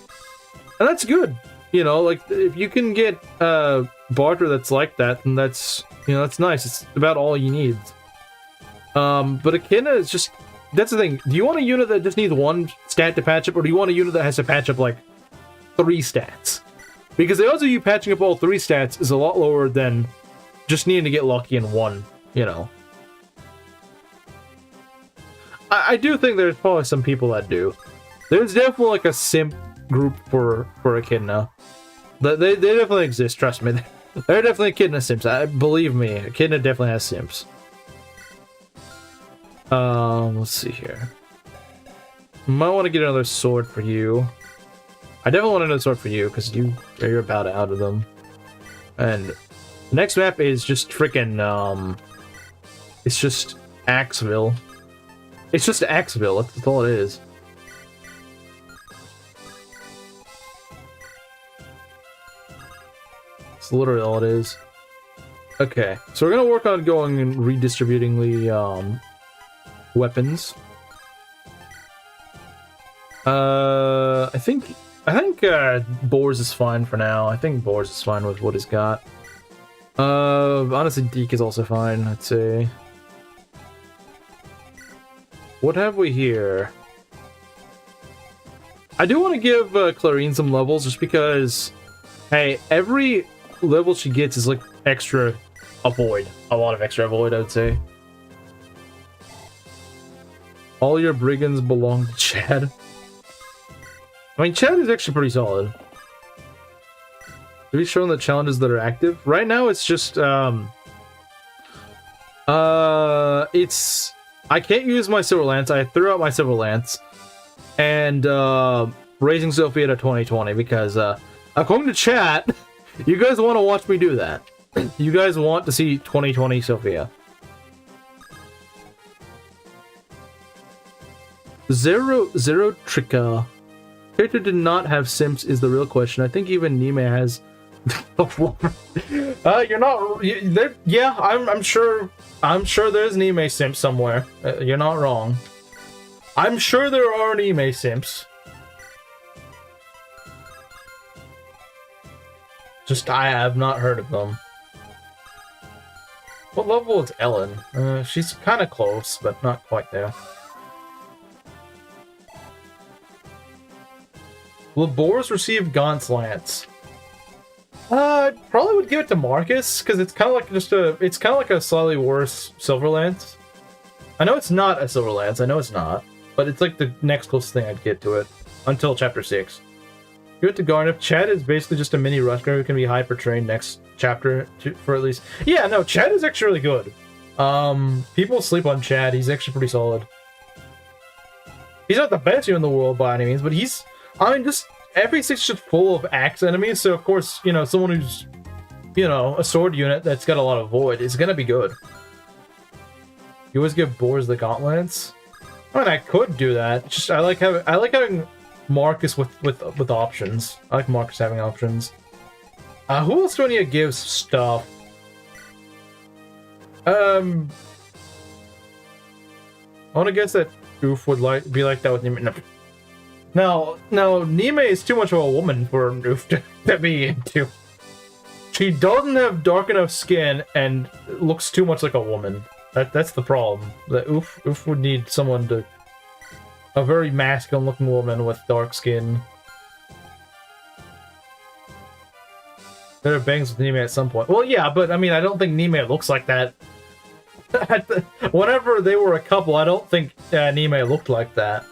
And that's good. Like, if you can get Barter that's like that, then that's, that's nice. It's about all you need. But Echidna is just, that's the thing. Do you want a unit that just needs one stat to patch up, or do you want a unit that has to patch up like 3 stats? Because the odds of you patching up all 3 stats is a lot lower than just needing to get lucky in one, I do think there's probably some people that do. There's definitely like a simp group for Echidna. They definitely exist, trust me. There are definitely Echidna simps. Believe me, Echidna definitely has simps. Let's see here. Might want to get another sword for you. I definitely want another sword for you, because you're about out of them. And the next map is just freaking, it's just Axeville. It's just Axeville, that's all it is. It's literally all it is. Okay, so we're gonna work on going and redistributing the, weapons. I think Boars is fine for now. I think Boars is fine with what he's got. Honestly, Deke is also fine, I'd say. What have we here? I do want to give Clarine some levels, just because, hey, every level she gets is like extra avoid. A lot of extra avoid, I would say. All your brigands belong to Chad. I mean, Chad is actually pretty solid. Have you shown the challenges that are active? Right now, it's just, it's... I can't use my Silver Lance. I threw out my Silver Lance. And, Raising Sophia to 2020, because, according to chat, you guys want to watch me do that. You guys want to see 2020 Sophia. Zero Tricka. Character did not have simps is the real question. I think even Nime has You're not. Yeah, I'm sure. I'm sure there's an anime simp somewhere. You're not wrong. I'm sure there are anime simps. Just I have not heard of them. What level is Ellen? She's kind of close, but not quite there. Will Boars receive Gaunt's Lance? Probably would give it to Marcus, because it's kind of like it's kind of like a slightly worse Silver Lance. I know it's not a Silver Lance, I know it's not, but it's like the next closest thing I'd get to it, until Chapter 6. Give it to Garnif. Chad is basically just a mini Rutger who can be hyper-trained next chapter, for at least... Yeah, no, Chad is actually really good. People sleep on Chad, he's actually pretty solid. He's not the best hero in the world by any means, but he's... I mean, just... Every 6 is just full of axe enemies, so of course, you know, someone who's, you know, a sword unit that's got a lot of void is gonna be good. You always give Boars the gauntlets. I mean, I could do that. Just I like having Marcus with options. I like Marcus having options. Who else do I need to give stuff? I want to guess that Oof would be like that with Nime. No, Nime is too much of a woman for Oof to be into. She doesn't have dark enough skin and looks too much like a woman. That's the problem. That Oof would need someone to... A very masculine-looking woman with dark skin. There are bangs with Nime at some point. Well, yeah, but I mean, I don't think Nime looks like that. Whenever they were a couple, I don't think Nime looked like that.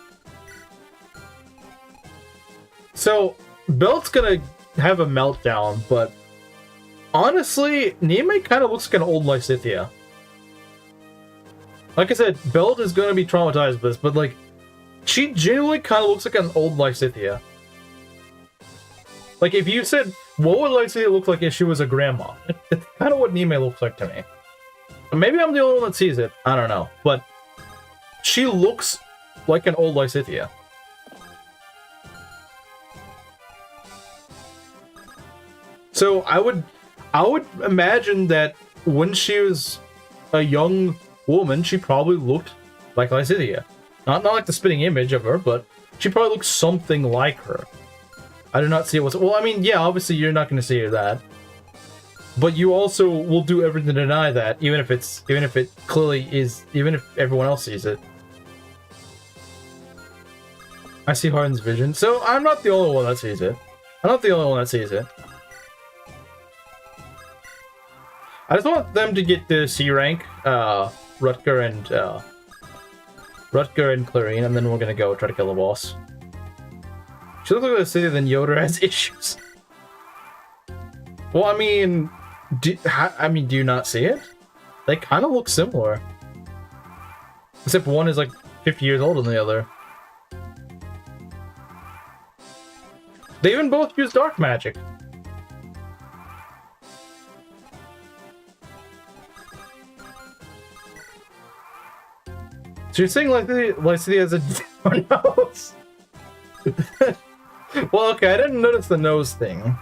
So, Belt's gonna have a meltdown, but honestly, Nime kind of looks like an old Lysithea. Like I said, Belt is gonna be traumatized by this, but like, she genuinely kind of looks like an old Lysithea. Like, if you said, what would Lysithea look like if she was a grandma? It's kind of what Nime looks like to me. Maybe I'm the only one that sees it, I don't know, but she looks like an old Lysithea. So I would imagine that when she was a young woman, she probably looked like Lysithea. Not like the spitting image of her, but she probably looks something like her. I do not see it. Well, I mean, yeah, obviously you're not going to see that, but you also will do everything to deny that, even if it clearly is, even if everyone else sees it. I see Harden's vision, so I'm not the only one that sees it. I'm not the only one that sees it. I just want them to get the C rank, Rutger and Clarine, and then we're gonna go try to kill the boss. She looks like a city, then Yoder has issues. Well, I mean, do you not see it? They kind of look similar, except one is like 50 years older than the other. They even both use dark magic. So you're saying Lysithea has a different nose? Well, okay, I didn't notice the nose thing.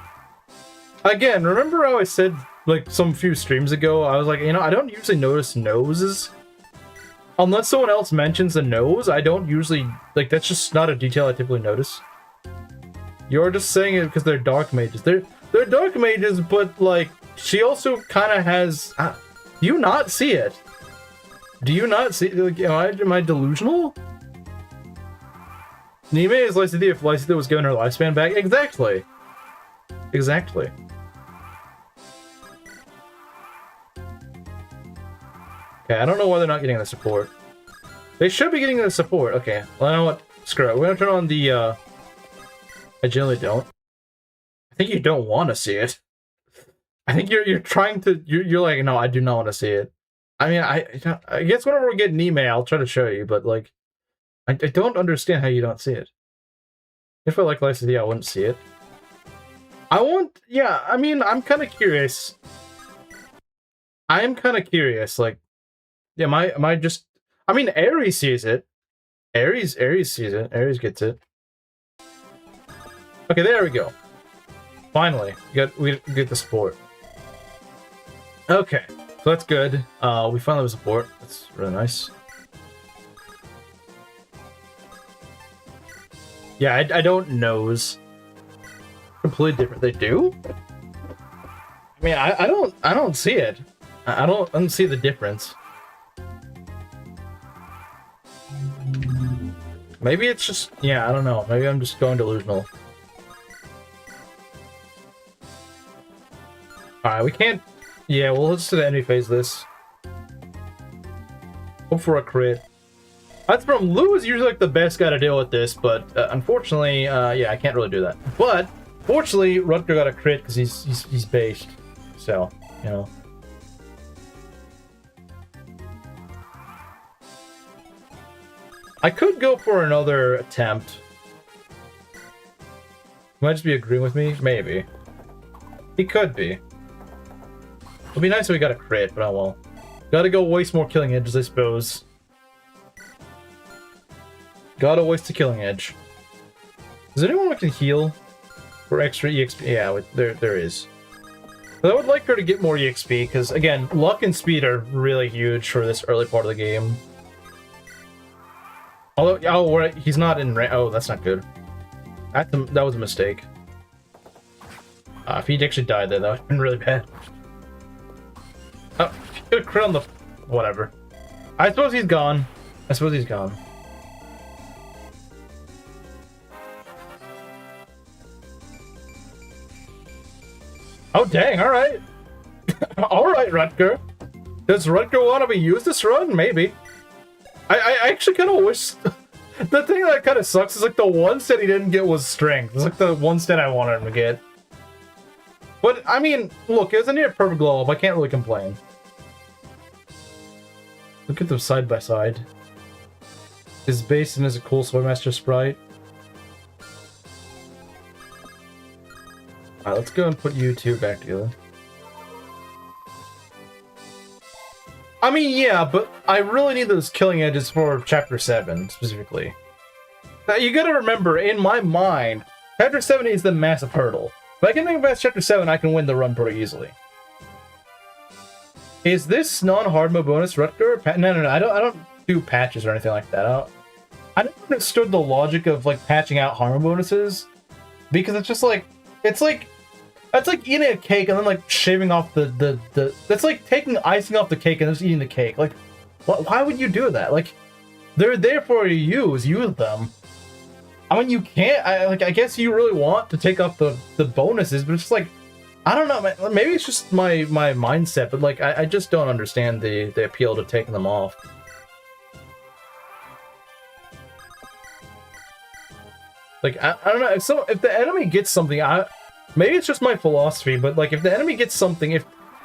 Again, remember how I said, like, some few streams ago, I was like, you know, I don't usually notice noses. Unless someone else mentions a nose, I don't usually, like, that's just not a detail I typically notice. You're just saying it because they're dark mages. They're dark mages, but, like, she also kind of has... do you not see it? Do you not see... Like, am I delusional? Nime is Lysithea if Lysithea was given her lifespan back. Exactly. Exactly. Okay, I don't know why they're not getting the support. They should be getting the support. Okay, well, you know what? Screw it. We're gonna turn on the, I generally don't. I think you don't want to see it. I think you're trying to... You're like, no, I do not want to see it. I mean, I guess whenever we get an email, I'll try to show you, but, like, I don't understand how you don't see it. If I like Lysithea, I wouldn't see it. Yeah, I mean, I'm kind of curious. I am kind of curious, like, yeah, am I just... I mean, Ares sees it. Ares sees it. Ares gets it. Okay, there we go. Finally, we get the support. Okay, so that's good. We finally have a support. That's really nice. Yeah, I don't nose. Completely different. They do? I mean, I don't see it. I don't see the difference. Maybe it's just, yeah, I don't know. Maybe I'm just going delusional. Alright, we can't... Yeah, well, let's do the enemy phase this. Hope for a crit. That's from Lou is usually like the best guy to deal with this, but unfortunately, yeah, I can't really do that. But fortunately, Rutger got a crit because he's based. So, you know. I could go for another attempt. He might just be agreeing with me. Maybe. He could be. It'd be nice if we got a crit, but oh well. Gotta go waste more killing edges, I suppose. Gotta waste a killing edge. Is there anyone who can heal for extra EXP? Yeah, there is. But I would like her to get more EXP, because again, luck and speed are really huge for this early part of the game. Although, oh, right, he's not in rank. Oh, that's not good. That was a mistake. If he'd actually died there, that would have been really bad. Oh, he could have crit on the... Whatever. I suppose he's gone. I suppose he's gone. Oh, dang, alright. Alright, Rutger. Does Rutger want to be used this run? Maybe. I actually kind of wish... The thing that kind of sucks is, like, the one stat he didn't get was strength. It's like the one stat I wanted him to get. But, I mean, look, it was a near perfect glow up. I can't really complain. Look at them side by side. His basin is a cool Swordmaster sprite. Alright, let's go and put you two back together. I mean, yeah, but I really need those killing edges for Chapter 7, specifically. Now, you gotta remember, in my mind, Chapter 7 is the massive hurdle. If I can make it past Chapter 7, I can win the run pretty easily. Is this non-hard mode bonus Rutger? No, I don't do patches or anything like that. I never understood the logic of, like, patching out hard mode bonuses. Because it's just like, that's like eating a cake and then like shaving off that's like taking icing off the cake and just eating the cake. Like, why would you do that? Like, they're there for you to use them. I mean, you can't, I guess you really want to take off the bonuses, but it's just like, I don't know, maybe it's just my mindset, but like, I just don't understand the appeal to taking them off. Like, I don't know, if the enemy gets something, maybe it's just my philosophy, but like if the enemy gets something, if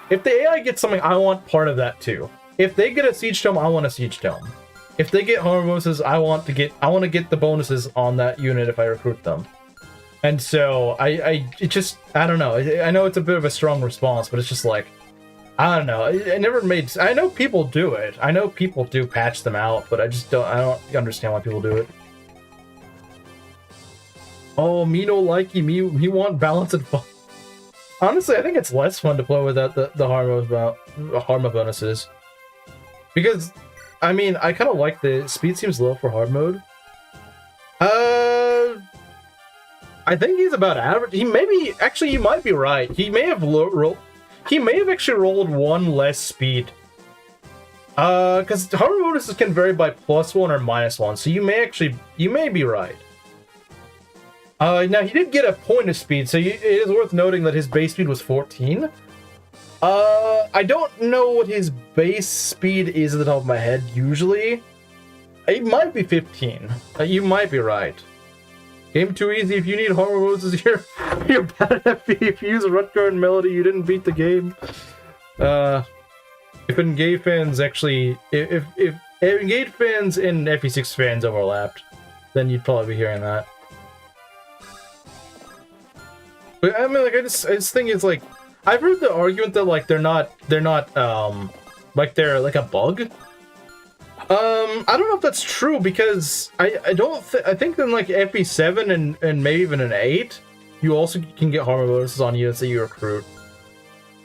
the AI gets something, I want part of that too. If they get a siege tome, I want a siege tome. If they get harm bonuses, I want to get the bonuses on that unit if I recruit them. And so it just, I don't know. I know it's a bit of a strong response, but it's just like, I don't know. It never made. I know people do it. I know people do patch them out, but I don't understand why people do it. Oh, me no likey, me want balance and fun. Honestly, I think it's less fun to play without the hard mode bonuses. Because, I mean, I kind of like the speed seems low for hard mode. I think he's about average. He maybe, actually, you might be right. He may have actually rolled one less speed. Because hard mode bonuses can vary by +1 or -1, so you may be right. Now, he did get a point of speed, so it is worth noting that his base speed was 14. I don't know what his base speed is at the top of my head, usually. It might be 15. You might be right. Game too easy. If you need horror modes, you're bad at FP. If you use Rutger and Melody, you didn't beat the game. If Engage fans actually... If Engage fans and FE6 fans overlapped, then you'd probably be hearing that. But I mean, like, I just think it's like, I've heard the argument that like they're not like they're like a bug. I don't know if that's true because I think in like FE7 and maybe even an 8, you also can get armor bonuses on units that you recruit.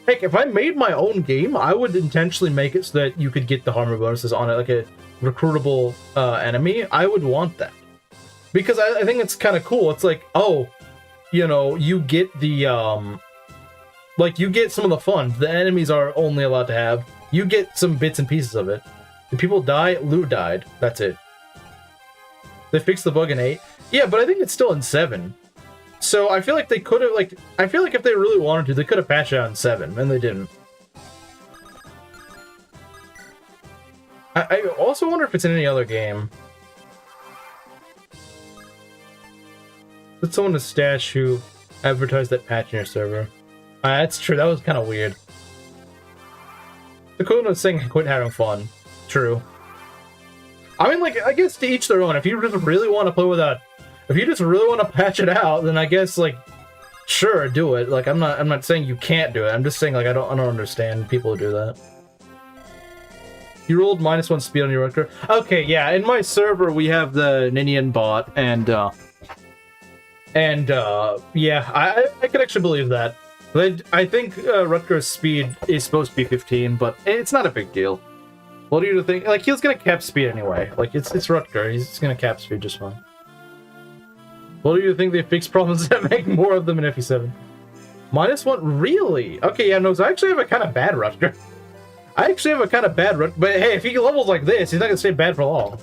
Heck, if I made my own game, I would intentionally make it so that you could get the armor bonuses on it, like a recruitable enemy. I would want that. Because I think it's kind of cool. It's like, oh, you know, you get the, like, you get some of the fun the enemies are only allowed to have. You get some bits and pieces of it. Did people die? Loot died. That's it. They fixed the bug in 8. Yeah, but I think it's still in 7. So I feel like they could have, like, I feel like if they really wanted to, they could have patched it out in 7, and they didn't. I also wonder if it's in any other game. Did someone to stash who advertised that patch in your server? That's true, that was kind of weird. Dakota was saying quit having fun. True. I mean, like, I guess to each their own. If you just really want to play without, if you just really want to patch it out, then I guess, like, sure, do it. Like, I'm not saying you can't do it. I'm just saying, like, I don't understand people who do that. You rolled -1 speed on your Rutger. Okay, yeah. In my server, we have the Ninian bot, and yeah, I can actually believe that. But I think Rutger's speed is supposed to be 15, but it's not a big deal. What do you think? Like, he was gonna cap speed anyway. Like, it's Rutger. He's gonna cap speed just fine. What do you think they fix problems that make more of them in FE7? -1? Really? Okay, yeah, no, so I actually have a kind of bad Rutger. I actually have a kind of bad Rutger. But hey, if he levels like this, he's not gonna stay bad for long.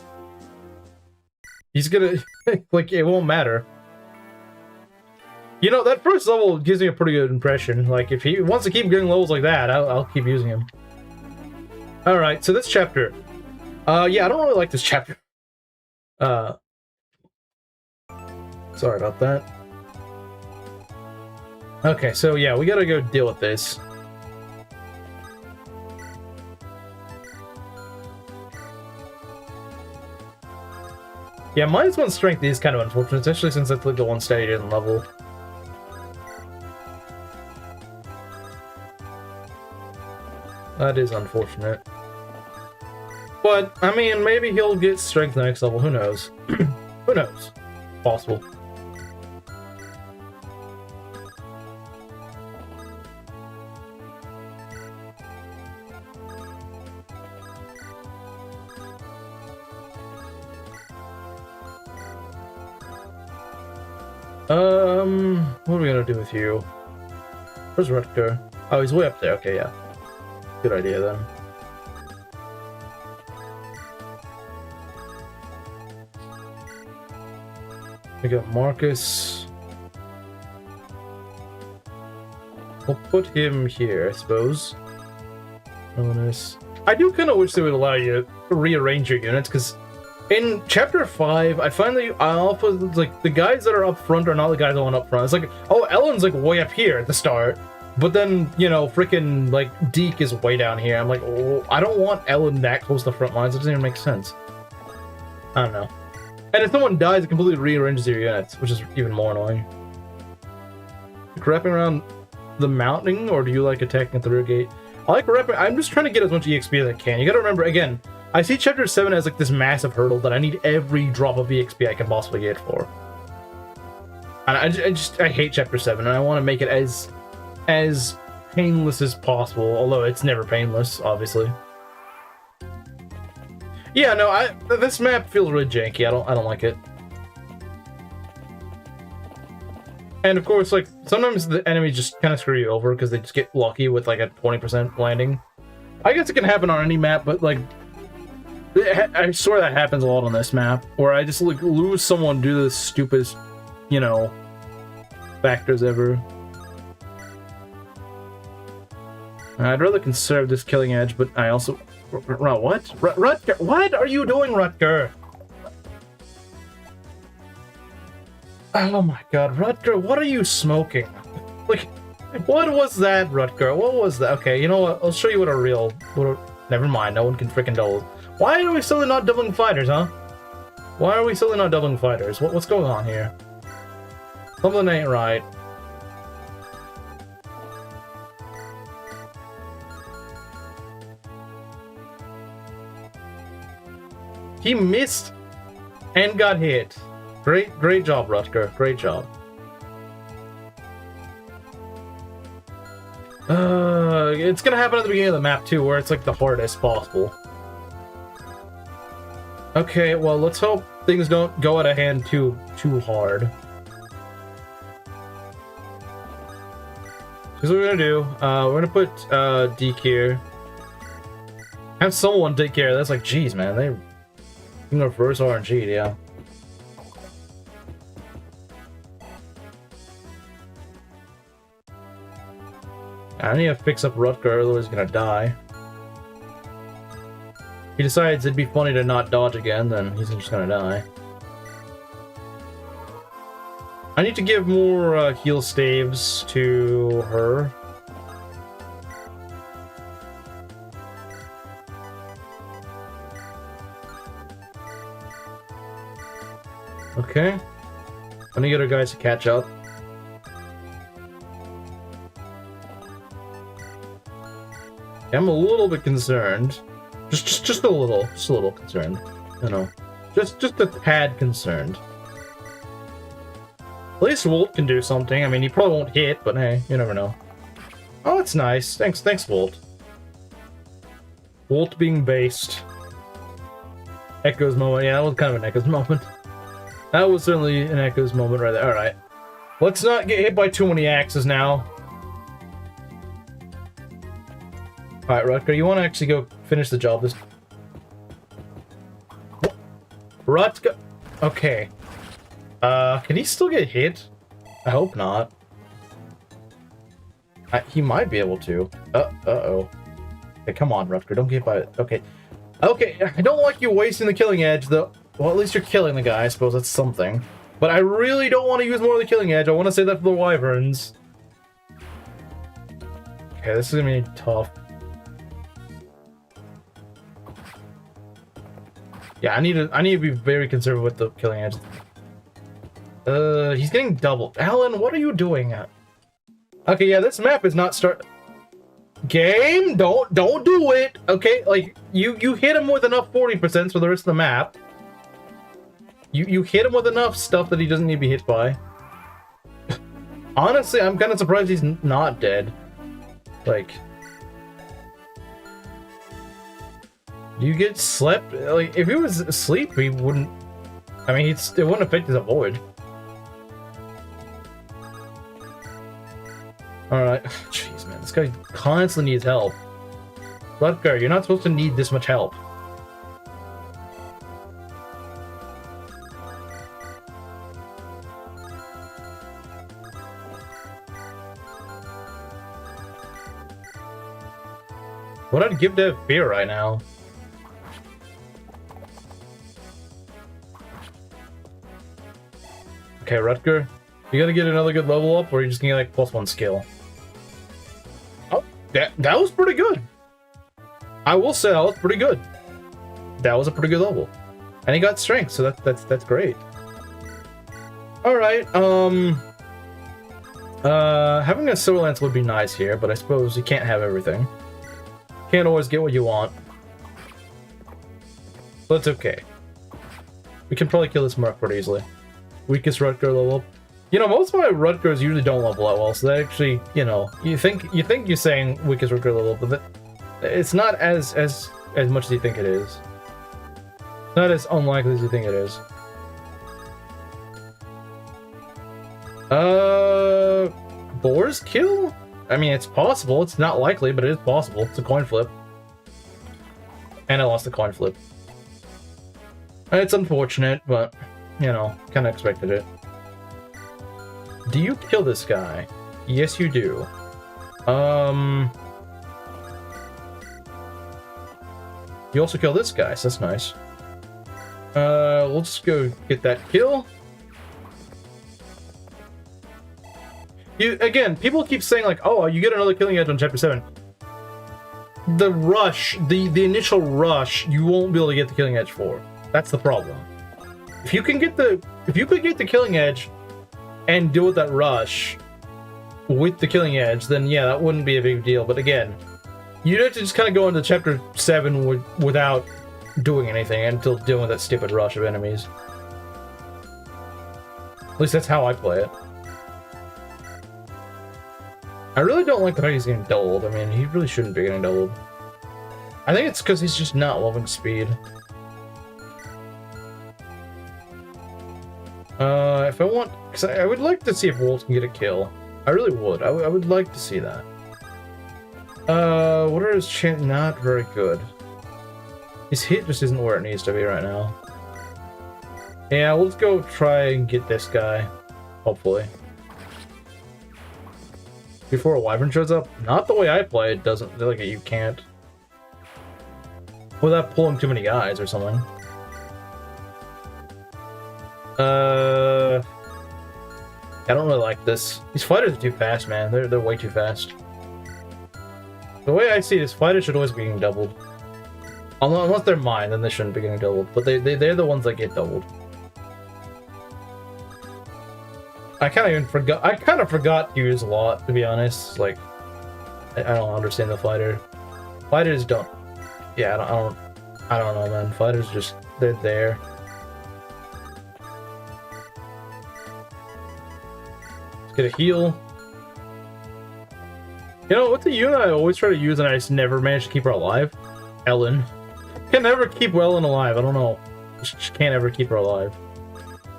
He's gonna... like, it won't matter. You know, that first level gives me a pretty good impression. Like, if he wants to keep getting levels like that, I'll keep using him. Alright, so this chapter. Yeah, I don't really like this chapter. Sorry about that. Okay, so yeah, we gotta go deal with this. Yeah, -1 strength is kind of unfortunate, especially since that's like the one stat he didn't level. That is unfortunate. But, I mean, maybe he'll get strength next level, who knows? Who knows? Possible. What are we gonna do with you? Where's Rutger? Oh, he's way up there. Okay, yeah. Good idea, then. We got Marcus. We'll put him here, I suppose. Oh, nice. I do kind of wish they would allow you to rearrange your units, because in Chapter 5, I find that I often, like, the guys that are up front are not the guys that want up front. It's like, oh, Ellen's, like, way up here at the start, but then, you know, freaking, like, Deke is way down here. I'm like, oh, I don't want Ellen that close to the front lines. It doesn't even make sense. I don't know. And if someone dies, it completely rearranges your units, which is even more annoying. Wrapping around the mounting, or do you like attacking at the rear gate? I like wrapping. I'm just trying to get as much EXP as I can. You gotta remember, again, I see Chapter 7 as like this massive hurdle that I need every drop of EXP I can possibly get for. And I hate Chapter 7, and I want to make it as painless as possible, although it's never painless, obviously. Yeah, no, this map feels really janky. I don't like it. And of course, like, sometimes the enemies just kind of screw you over because they just get lucky with like a 20% landing. I guess it can happen on any map, but like, I swear that happens a lot on this map, where I just like lose someone due to the stupidest, you know, factors ever. I'd rather conserve this killing edge, but I also... What? Rutger, what are you doing, Rutger? Oh my god, Rutger, what are you smoking? Like, what was that, Rutger? What was that? Okay, you know what? I'll show you what a real... Never mind, no one can freaking double. Why are we still not doubling fighters, huh? Why are we still not doubling fighters? What's going on here? Something ain't right. He missed and got hit. Great job, Rutger. Great job. It's gonna happen at the beginning of the map too, where it's like the hardest possible. Okay, well, let's hope things don't go out of hand too hard. Here's what we're gonna do. We're gonna put Deke here. Have someone take care of this. Like, geez, man, they can reverse RNG, yeah. I need to fix up Rutger, otherwise he's gonna die. If he decides it'd be funny to not dodge again, then he's just gonna die. I need to give more heal staves to her. Okay. I'm gonna get our guys to catch up. I'm a little bit concerned. Just a little concerned. You know. Just a tad concerned. At least Wolt can do something. I mean, he probably won't hit, but hey, you never know. Oh, that's nice. Thanks, Wolt. Wolt being based. Echo's moment. Yeah, that was kind of an Echo's moment. That was certainly an Echo's moment right there. Alright. Let's not get hit by too many axes now. Alright, Rutger, you want to actually go finish the job this... Rutger... Okay. Can he still get hit? I hope not. He might be able to. Uh-oh. Okay, come on, Rutger, don't get by it. Okay. Okay, I don't like you wasting the killing edge, though. Well, at least you're killing the guy, I suppose that's something. But I really don't want to use more of the killing edge. I want to save that for the wyverns. Okay, this is gonna be tough. Yeah, I need to be very conservative with the killing edge. He's getting doubled. Alan, what are you doing? Okay, yeah, this map is not Game, don't do it. Okay, like you hit him with enough 40% for the rest of the map. You hit him with enough stuff that he doesn't need to be hit by. Honestly, I'm kind of surprised he's not dead. Like, do you get slept? Like, if he was asleep, he wouldn't. I mean, it wouldn't affect his avoid. Alright. Jeez, man, this guy constantly needs help. Rutger, you're not supposed to need this much help. What I'd give to have fear right now. Okay, Rutger, you gotta get another good level up, or you're just gonna get like +1 skill. Oh, that was pretty good. I will say that was pretty good. That was a pretty good level, and he got strength, so that's great. All right, having a Solar Lance would be nice here, but I suppose you can't have everything. Can't always get what you want. But it's okay. We can probably kill this Merc pretty easily. Weakest Rutger level. You know, most of my Rutgers usually don't level that well, so that actually, you know, you think you're saying weakest Rutger level, but it's not as much as you think it is. Not as unlikely as you think it is. Boar's kill? I mean, it's possible. It's not likely, but it is possible. It's a coin flip. And I lost the coin flip. It's unfortunate, but, you know, kind of expected it. Do you kill this guy? Yes, you do. You also kill this guy, so that's nice. We'll just go get that kill. Again, people keep saying like, oh, you get another killing edge on chapter 7. The rush, the initial rush, you won't be able to get the killing edge for. That's the problem. If you could get the killing edge and deal with that rush with the killing edge, then yeah, that wouldn't be a big deal. But again, you'd have to just kind of go into chapter 7 without doing anything until dealing with that stupid rush of enemies. At least that's how I play it. I really don't like the fact he's getting doubled. I mean, he really shouldn't be getting doubled. I think it's because he's just not loving speed. If I want... Because I would like to see if Wolves can get a kill. I really would. I would like to see that. What are his chances? Not very good. His hit just isn't where it needs to be right now. Yeah, let's go try and get this guy. Hopefully. Before a wyvern shows up? Not the way I play it, doesn't... Like, you can't. Without pulling too many guys or something. I don't really like this. These fighters are too fast, man. They're way too fast. The way I see it is fighters should always be getting doubled. Unless they're mine, then they shouldn't be getting doubled. But they're the ones that get doubled. I kind of forgot to use a lot, to be honest. Like, I don't understand the fighter. Fighters don't. Yeah, I don't know, man. Fighters just, they're there. Let's get a heal. You know, what's a unit I always try to use and I just never manage to keep her alive? Ellen. Can never keep Ellen alive. I don't know. Just can't ever keep her alive.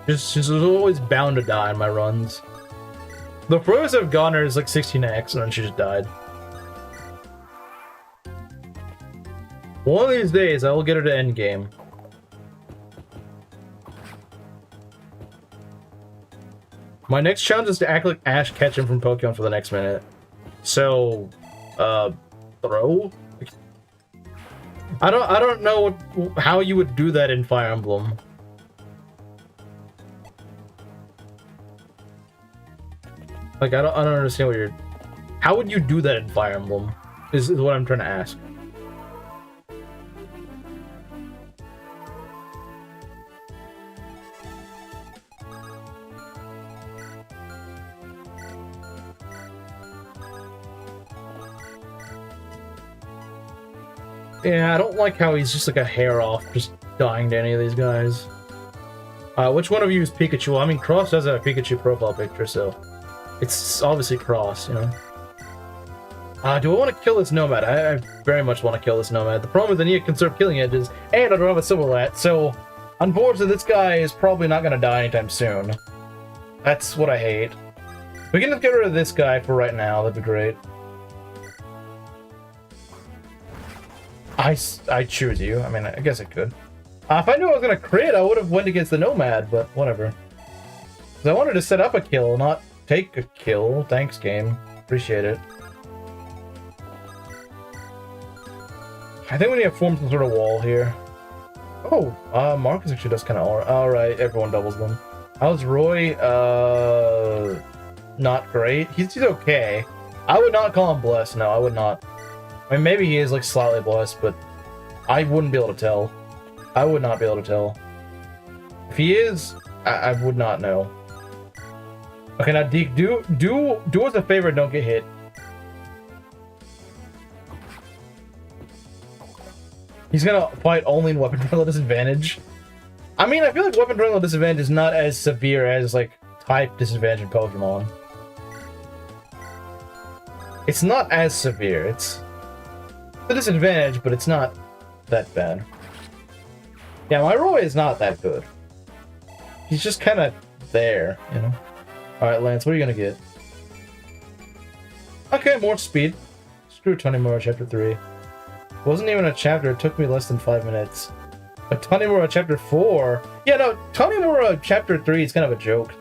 She's always bound to die in my runs. The furthest I've gone her is like 16x and then she just died. One of these days, I will get her to endgame. My next challenge is to act like Ash Ketchum from Pokemon for the next minute. So, throw? I don't know how you would do that in Fire Emblem. Like, I don't understand what you're... How would you do that in Fire Emblem? Is what I'm trying to ask. Yeah, I don't like how he's just like a hair off, just dying to any of these guys. Which one of you is Pikachu? I mean, Cross does have a Pikachu profile picture, so... It's obviously Cross, you know? Do I want to kill this Nomad? I very much want to kill this Nomad. The problem is I need to conserve killing edges, and I don't have a Silverlat, so... Unfortunately, this guy is probably not going to die anytime soon. That's what I hate. We can just get rid of this guy for right now, that'd be great. I choose you. I mean, I guess I could. If I knew I was going to crit, I would have went against the Nomad, but whatever. Because I wanted to set up a kill, not take a kill. Thanks, game. Appreciate it. I think we need to form some sort of wall here. Oh, Marcus actually does kind of alright. Everyone doubles them. How's Roy? Not great. He's okay. I would not call him blessed. No, I would not. I mean, maybe he is, like, slightly blessed, but I wouldn't be able to tell. I would not be able to tell. If he is, I would not know. Okay, now, Deke, do us a favor and don't get hit. He's gonna fight only in weapon rental disadvantage. I mean, I feel like weapon rental disadvantage is not as severe as, like, type disadvantage in Pokemon. It's not as severe. It's a disadvantage, but it's not that bad. Yeah, my Roy is not that good. He's just kind of there, you know? Alright, Lance, what are you gonna get? Okay, more speed. Screw Tanimura Chapter 3. Wasn't even a chapter, it took me less than 5 minutes. But Tanimura Chapter 4... Yeah, no, Tanimura Chapter 3 is kind of a joke.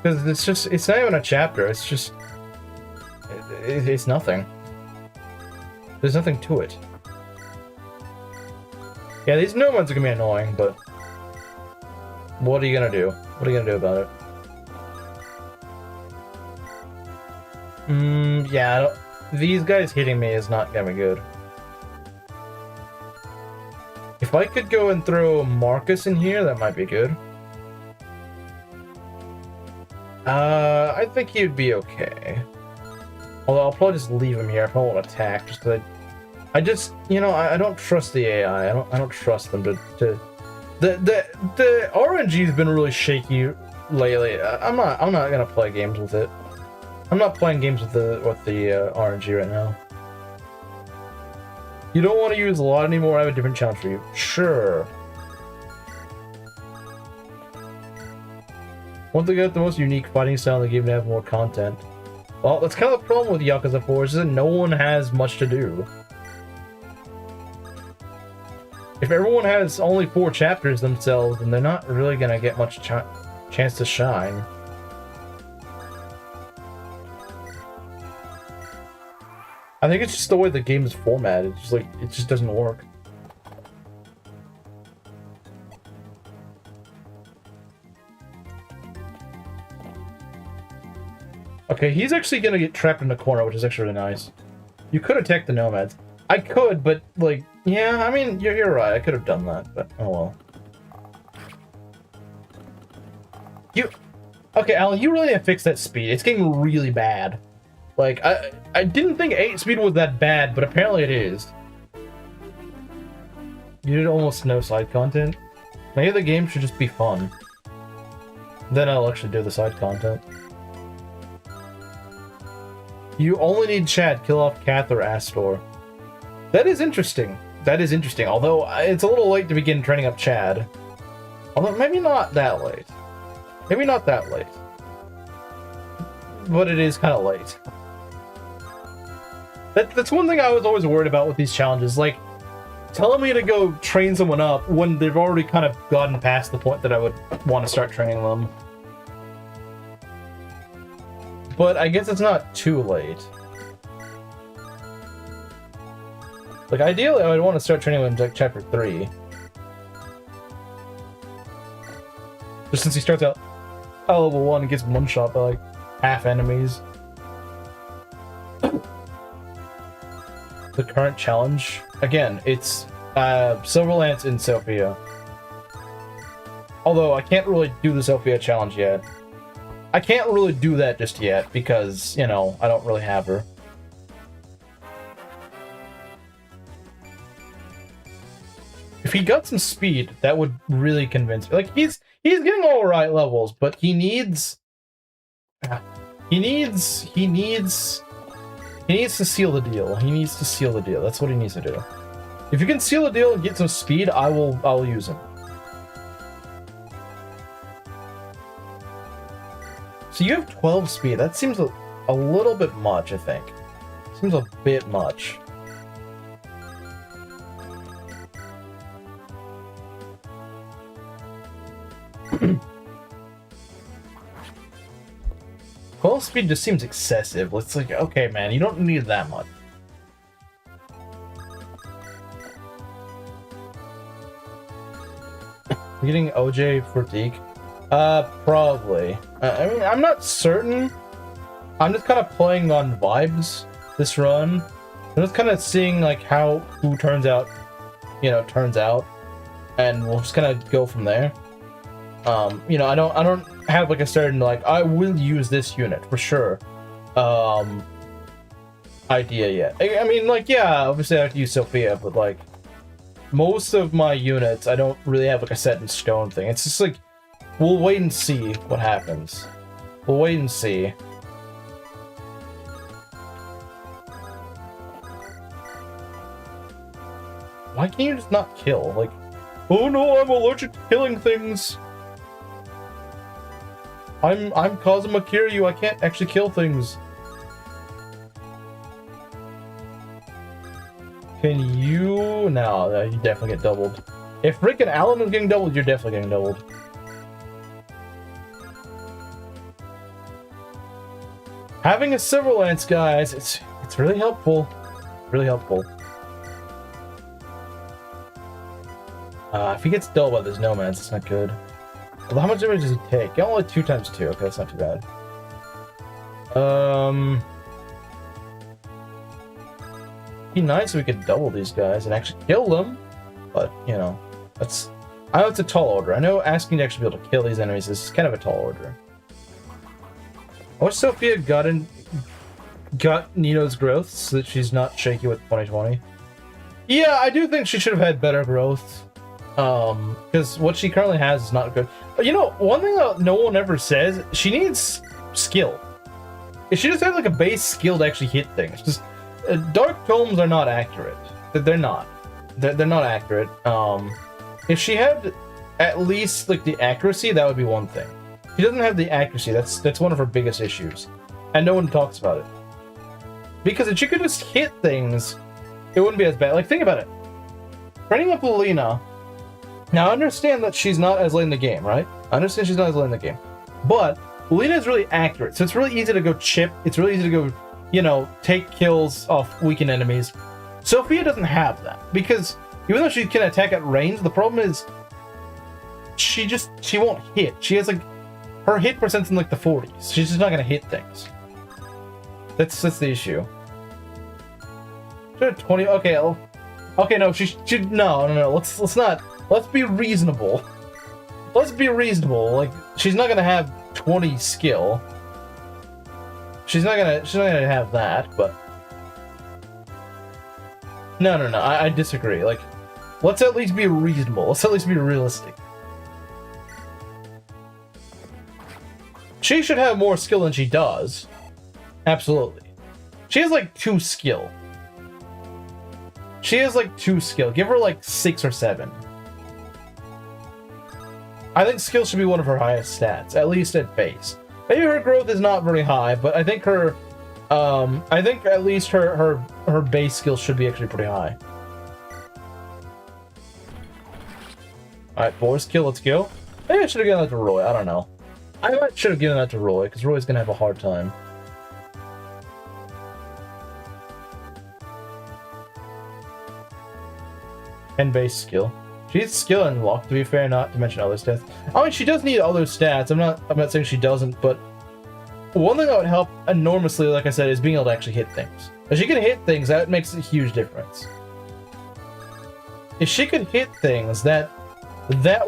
Because it's not even a chapter, it's just... It's nothing. There's nothing to it. Yeah, these new ones are gonna be annoying, but... What are you gonna do? What are you gonna do about it? Yeah, these guys hitting me is not gonna be good. If I could go and throw Marcus in here, that might be good. I think he'd be okay. Although I'll probably just leave him here if I won't attack, just because I just, you know, I don't trust the AI. I don't trust them to the RNG's been really shaky lately. I'm not gonna play games with it. I'm not playing games with the RNG right now. You don't want to use a lot anymore. I have a different challenge for you. Sure. Want to get the most unique fighting style in the game to have more content. Well, that's kind of the problem with Yakuza 4 is that no one has much to do. If everyone has only 4 chapters themselves, then they're not really gonna get much chance to shine. I think it's just the way the game is formatted. It's just like, it just doesn't work. Okay, he's actually gonna get trapped in the corner, which is actually really nice. You could attack the nomads. I could, but like, yeah, I mean, you're right. I could have done that, but oh well. Okay, Alan, you really have to fix that speed. It's getting really bad. Like, I didn't think 8 speed was that bad, but apparently it is. You did almost no side content. Maybe the game should just be fun. Then I'll actually do the side content. You only need Chad, kill off Kath or Astor. That is interesting. That is interesting, although it's a little late to begin training up Chad. Although, maybe not that late. Maybe not that late. But it is kind of late. That's one thing I was always worried about with these challenges, like, telling me to go train someone up when they've already kind of gotten past the point that I would want to start training them. But I guess it's not too late. Like, ideally, I would want to start training him in like, Chapter 3. Just since he starts out at level 1 and gets one-shot by, like, half enemies. The current challenge, again, it's Silverlance in Sophia. Although, I can't really do the Sophia challenge yet. I can't really do that just yet, because, you know, I don't really have her. If he got some speed, that would really convince me. Like, he's getting all right levels, but he needs to seal the deal. He needs to seal the deal. That's what he needs to do. If you can seal the deal and get some speed, I'll use him. So you have 12 speed. That seems a little bit much, I think. Seems a bit much. Well, speed just seems excessive. It's like, okay, man, you don't need that much. I'm getting OJ for Deke? Probably. I mean, I'm not certain. I'm just kind of playing on vibes this run. I'm just kind of seeing, like, who turns out, and we'll just kind of go from there. You know, I don't have like a certain, like, I will use this unit for sure idea yet. I mean, like, yeah, obviously I have to use Sophia, but like most of my units I don't really have like a set in stone thing. It's just like, we'll wait and see what happens. We'll wait and see. Why can't you just not kill? Like, oh no, I'm allergic to killing things. I'm Kazuma Kiryu, I can't actually kill things. Can you? No, you definitely get doubled. If freaking Alan is getting doubled, you're definitely getting doubled. Having a Silverlance, guys, it's really helpful. Really helpful. If he gets doubled by those nomads, it's not good. Well, how much damage does he take? Only 2 times 2. Okay, that's not too bad. Be nice if we could double these guys and actually kill them. But, you know, I know it's a tall order. I know asking to actually be able to kill these enemies is kind of a tall order. I wish Sophia got Nino's growth so that she's not shaky with 2020. Yeah, I do think she should have had better growth. Because what she currently has is not good. But you know, one thing that no one ever says, she needs skill. If she just has like a base skill to actually hit things, just dark tomes are not accurate. They're not. They're not accurate. If she had at least like the accuracy, that would be one thing. She doesn't have the accuracy. That's one of her biggest issues, and no one talks about it. Because if she could just hit things, it wouldn't be as bad. Like, think about it. Training up Lina. Now, I understand that she's not as late in the game, right? I understand she's not as late in the game. But Lina is really accurate, so it's really easy to go chip. It's really easy to go, you know, take kills off weakened enemies. Sophia doesn't have that, because even though she can attack at range, the problem is she won't hit. She has like, her hit percent's in like the 40s. She's just not gonna hit things. That's the issue. 20. Okay, okay, no, no. Let's be reasonable. Let's be reasonable. Like, she's not gonna have 20 skill. She's not gonna have that. But no. I disagree. Like, let's at least be reasonable. Let's at least be realistic. She should have more skill than she does. Absolutely. She has like 2 skill. She has like 2 skill. Give her like 6 or 7. I think skill should be one of her highest stats, at least at base. Maybe her growth is not very high, but I think her, I think at least her base skill should be actually pretty high. Alright, Boar's kill, let's go. Maybe I should have given that to Roy, I don't know. I should have given that to Roy, because Roy's gonna have a hard time. And base skill. She needs skill and luck, to be fair, not to mention other stats. I mean, she does need other stats. I'm not saying she doesn't, but one thing that would help enormously, like I said, is being able to actually hit things. If she can hit things, that makes a huge difference. If she could hit things, that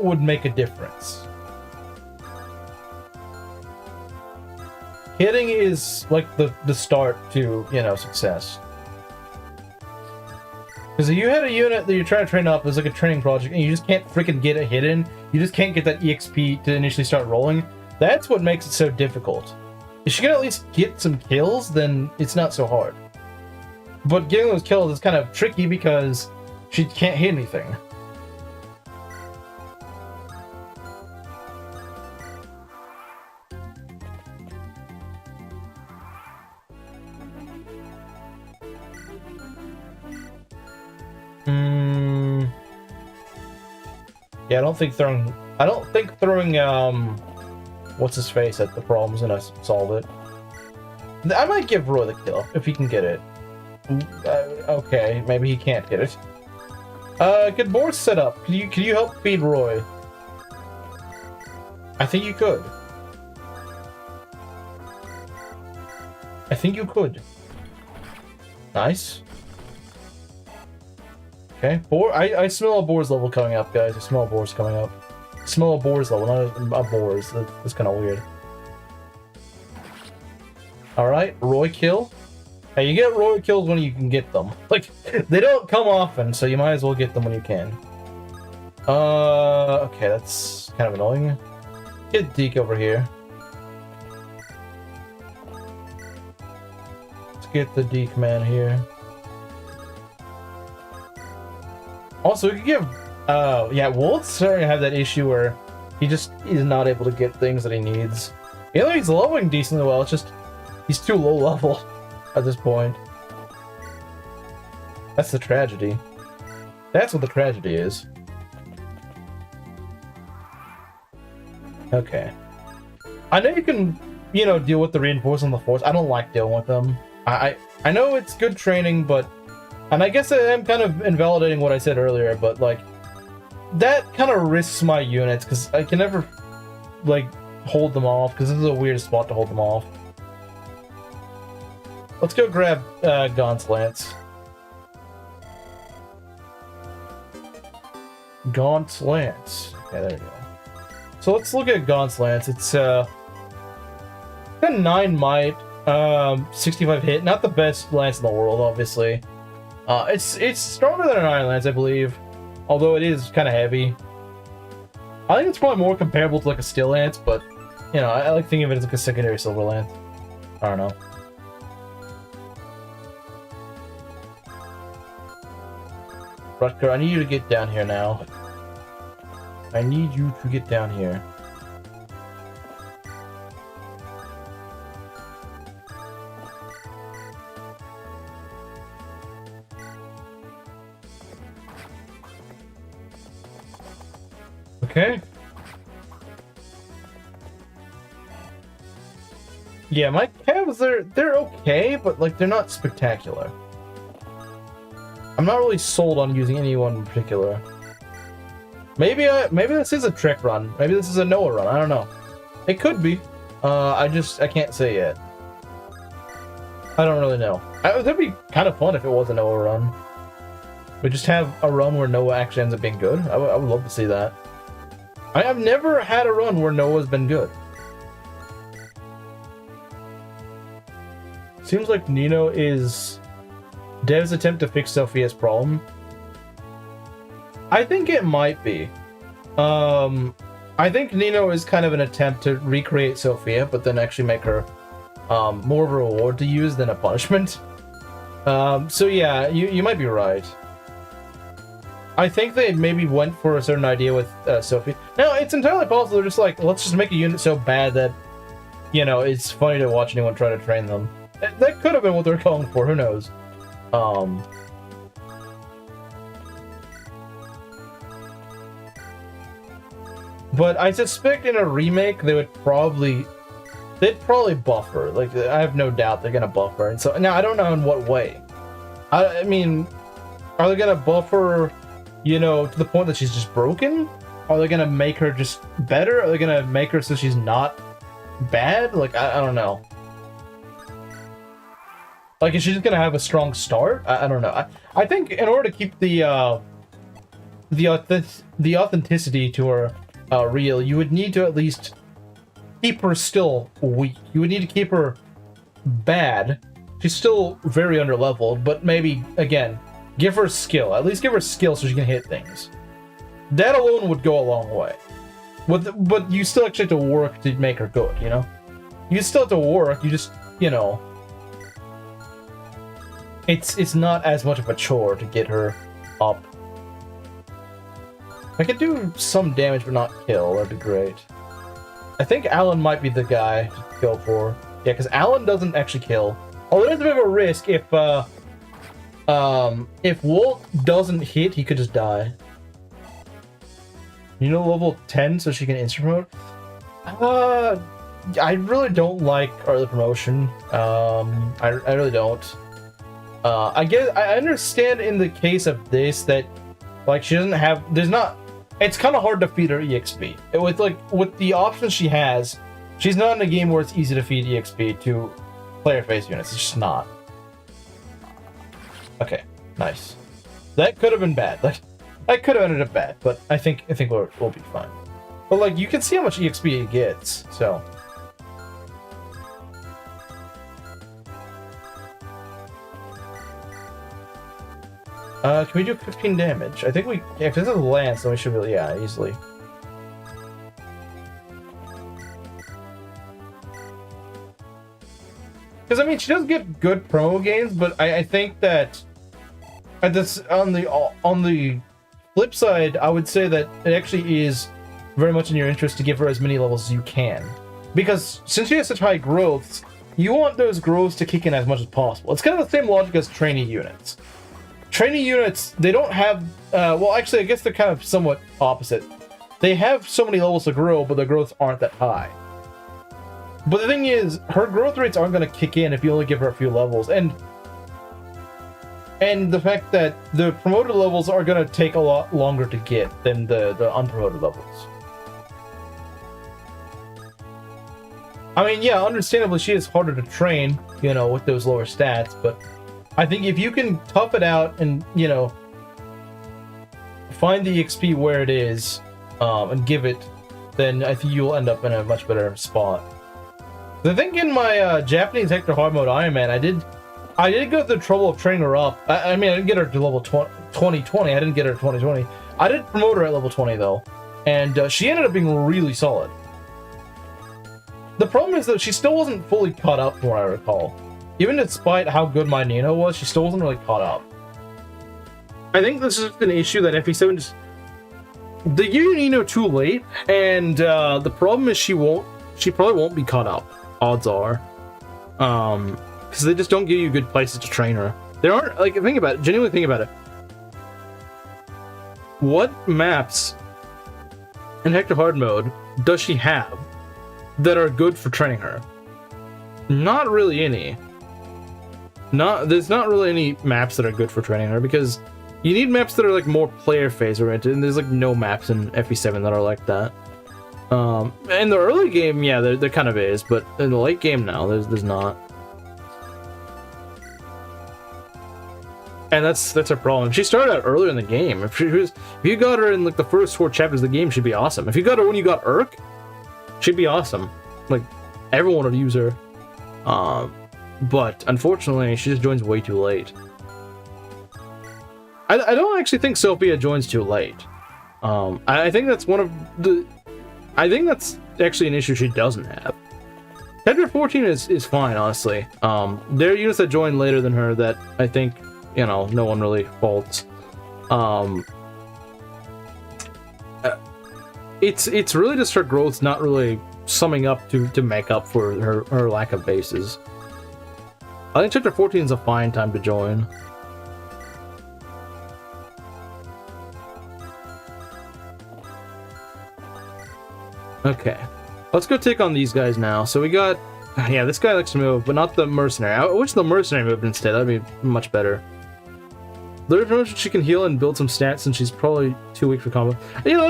would make a difference. Hitting is like the start to, you know, success. Because if you had a unit that you're trying to train up as like a training project and you just can't freaking get a hit in, you just can't get that EXP to initially start rolling, that's what makes it so difficult. If she can at least get some kills, then it's not so hard. But getting those kills is kind of tricky because she can't hit anything. Yeah, I don't think throwing what's his face at the problem's gonna solve it. I might give Roy the kill if he can get it. Okay, maybe he can't get it. Good board setup. Can you help feed Roy? I think you could. I think you could. Nice. Okay, I smell a boar's level coming up, guys. I smell a boar's coming up. I smell a boar's level, not a boar's. That's kind of weird. Alright, Roy kill. Hey, you get Roy kills when you can get them. Like, they don't come often, so you might as well get them when you can. Okay, that's kind of annoying. Get Deke over here. Let's get the Deke man here. Also, we could give, yeah, Wolf's starting to have that issue where he just is not able to get things that he needs. Even though he's leveling decently well, it's just, he's too low level at this point. That's the tragedy. That's what the tragedy is. Okay. I know you can, you know, deal with the reinforcement on the force. I don't like dealing with them. I know it's good training, but... And I guess I am kind of invalidating what I said earlier, but, like, that kind of risks my units, because I can never, like, hold them off, because this is a weird spot to hold them off. Let's go grab Gaunt's Lance. Gaunt's Lance. Okay, there we go. So let's look at Gaunt's Lance. It's got 9 might, 65 hit. Not the best lance in the world, obviously. It's stronger than an Iron Lance, I believe. although it is kind of heavy. I think it's probably more comparable to like a steel lance, but you know, I like thinking of it as like a secondary silver lance. I don't know. Rutger, I need you to get down here now. I need you to get down here. Okay. Yeah, my calves, they're okay, but like they're not spectacular. I'm not really sold on using anyone in particular. Maybe this is a trick run. Maybe this is a Noah run. I don't know. It could be. I can't say yet. I don't really know. That'd be kind of fun if it was a Noah run. We just have a run where Noah actually ends up being good. I would love to see that. I have never had a run where Noah's been good. Seems like Nino is Dev's attempt to fix Sophia's problem. I think it might be. I think Nino is kind of an attempt to recreate Sophia, but then actually make her more of a reward to use than a punishment. So yeah, you might be right. I think they maybe went for a certain idea with Sophie. Now, it's entirely possible they're just like, let's just make a unit so bad that, you know, it's funny to watch anyone try to train them. That could have been what they're going for, who knows. But I suspect in a remake they'd probably buff her. Like, I have no doubt they're gonna buff her. And so now I don't know in what way. I mean, are they gonna buff her, you know, to the point that she's just broken? Are they gonna make her just better? Are they gonna make her so she's not bad? Like, I don't know. Like, is she just gonna have a strong start? I don't know. I think in order to keep the authenticity to her real, you would need to at least keep her still weak. You would need to keep her bad. She's still very underleveled, but maybe, again, give her skill. At least give her skill so she can hit things. That alone would go a long way. But you still actually have to work to make her good, you know? You still have to work, you just, you know... It's not as much of a chore to get her up. If I could do some damage but not kill, that'd be great. I think Alan might be the guy to go for. Yeah, because Alan doesn't actually kill. Although there's a bit of a risk if Walt doesn't hit, he could just die. You know, level 10 so she can instant promote? I really don't like early promotion. I really don't. I guess I understand in the case of this that, like, she doesn't have. There's not. It's kind of hard to feed her EXP. With the options she has, she's not in a game where it's easy to feed EXP to player face units. It's just not. Okay, nice. That could have been bad. That could have ended up bad, but I think we'll be fine. But like, you can see how much EXP it gets, so. Can we do 15 damage? I think we... Yeah, if this is a lance, then we should really... Yeah, easily. Because, I mean, she does get good promo gains, but I think that... At this, on the flip side, I would say that it actually is very much in your interest to give her as many levels as you can. Because since she has such high growths, you want those growths to kick in as much as possible. It's kind of the same logic as trainee units. Trainee units, they don't have... well, actually, I guess they're kind of somewhat opposite. They have so many levels to grow, but their growths aren't that high. But the thing is, her growth rates aren't going to kick in if you only give her a few levels. And the fact that the promoted levels are going to take a lot longer to get than the unpromoted levels. I mean, yeah, understandably, she is harder to train, you know, with those lower stats, but... I think if you can tough it out and, you know, find the XP where it is, and give it, then I think you'll end up in a much better spot. I think in my Japanese Hector hard mode Ironman, I did go through the trouble of training her up. I mean, I didn't get her to level 2020. I didn't get her at 2020. I did promote her at level 20 though, and she ended up being really solid. The problem is that she still wasn't fully caught up from what I recall. Even despite how good my Nino was, she still wasn't really caught up. I think this is an issue that FE7 just... They give you Nino too late, and the problem is she probably won't be caught up, odds are. Because they just don't give you good places to train her. There aren't, like, think about it, genuinely think about it. What maps in Hector Hard mode does she have that are good for training her? Not really any. There's not really any maps that are good for training her, because you need maps that are like more player phase oriented, and there's like no maps in FE7 that are like that. In the early game, yeah, there kind of is, but in the late game now, there's not. And that's a problem. If she started out earlier in the game, if you got her in like the first 4 chapters of the game, she'd be awesome. If you got her when you got Urk, she'd be awesome. Like, everyone would use her. But unfortunately, she just joins way too late. I don't actually think Sophia joins too late. I think that's one of the... I think that's actually an issue she doesn't have. Hector 14 is fine, honestly. There are units that join later than her that I think, you know, no one really faults. It's really just her growth's not really summing up to make up for her lack of bases. I think chapter 14 is a fine time to join. Okay, let's go take on these guys now. So we got, yeah, this guy likes to move, but not the mercenary. I wish the mercenary moved instead. That'd be much better. There's no she can heal and build some stats since she's probably too weak for combo. You know,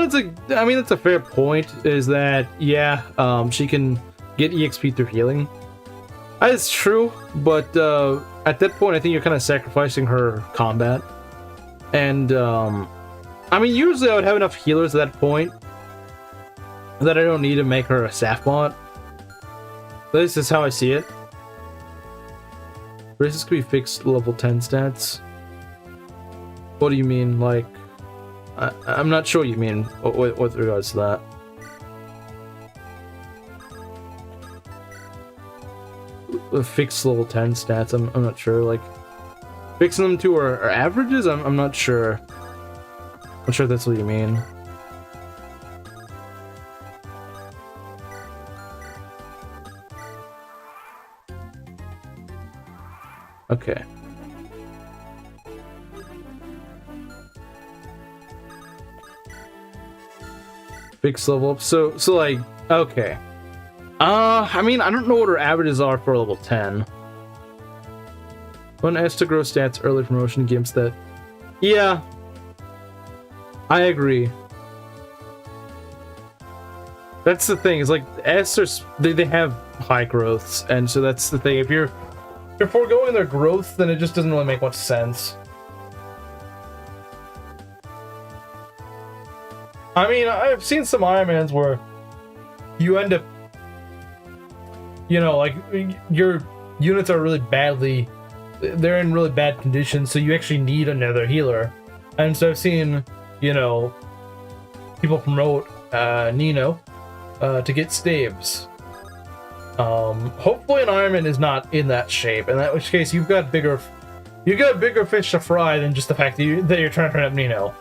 I mean, that's a fair point, is that, yeah, she can get EXP through healing. That is true, but at that point, I think you're kind of sacrificing her combat. And, I mean, usually I would have enough healers at that point that I don't need to make her a staff bot. This is how I see it. Races could be fixed level 10 stats. What do you mean, like... I'm not sure what you mean with regards to that. Fixed level 10 stats, I'm not sure, like... Fixing them to our averages? I'm not sure. I'm not sure if that's what you mean. Okay. Fixed level up. So like, okay. I mean, I don't know what her averages are for level 10. One has to grow stats early promotion games that... Yeah. I agree. That's the thing, is like, Esters, they have high growths, and so that's the thing. If you're foregoing their growth, then it just doesn't really make much sense. I mean, I've seen some Ironmans where you end up, you know, like, your units are really badly, they're in really bad condition, so you actually need another healer. And so I've seen, you know, people promote Nino to get staves. Hopefully an Ironman is not in that shape, in which case you've got bigger fish to fry than just the fact that you're trying to turn up Nino.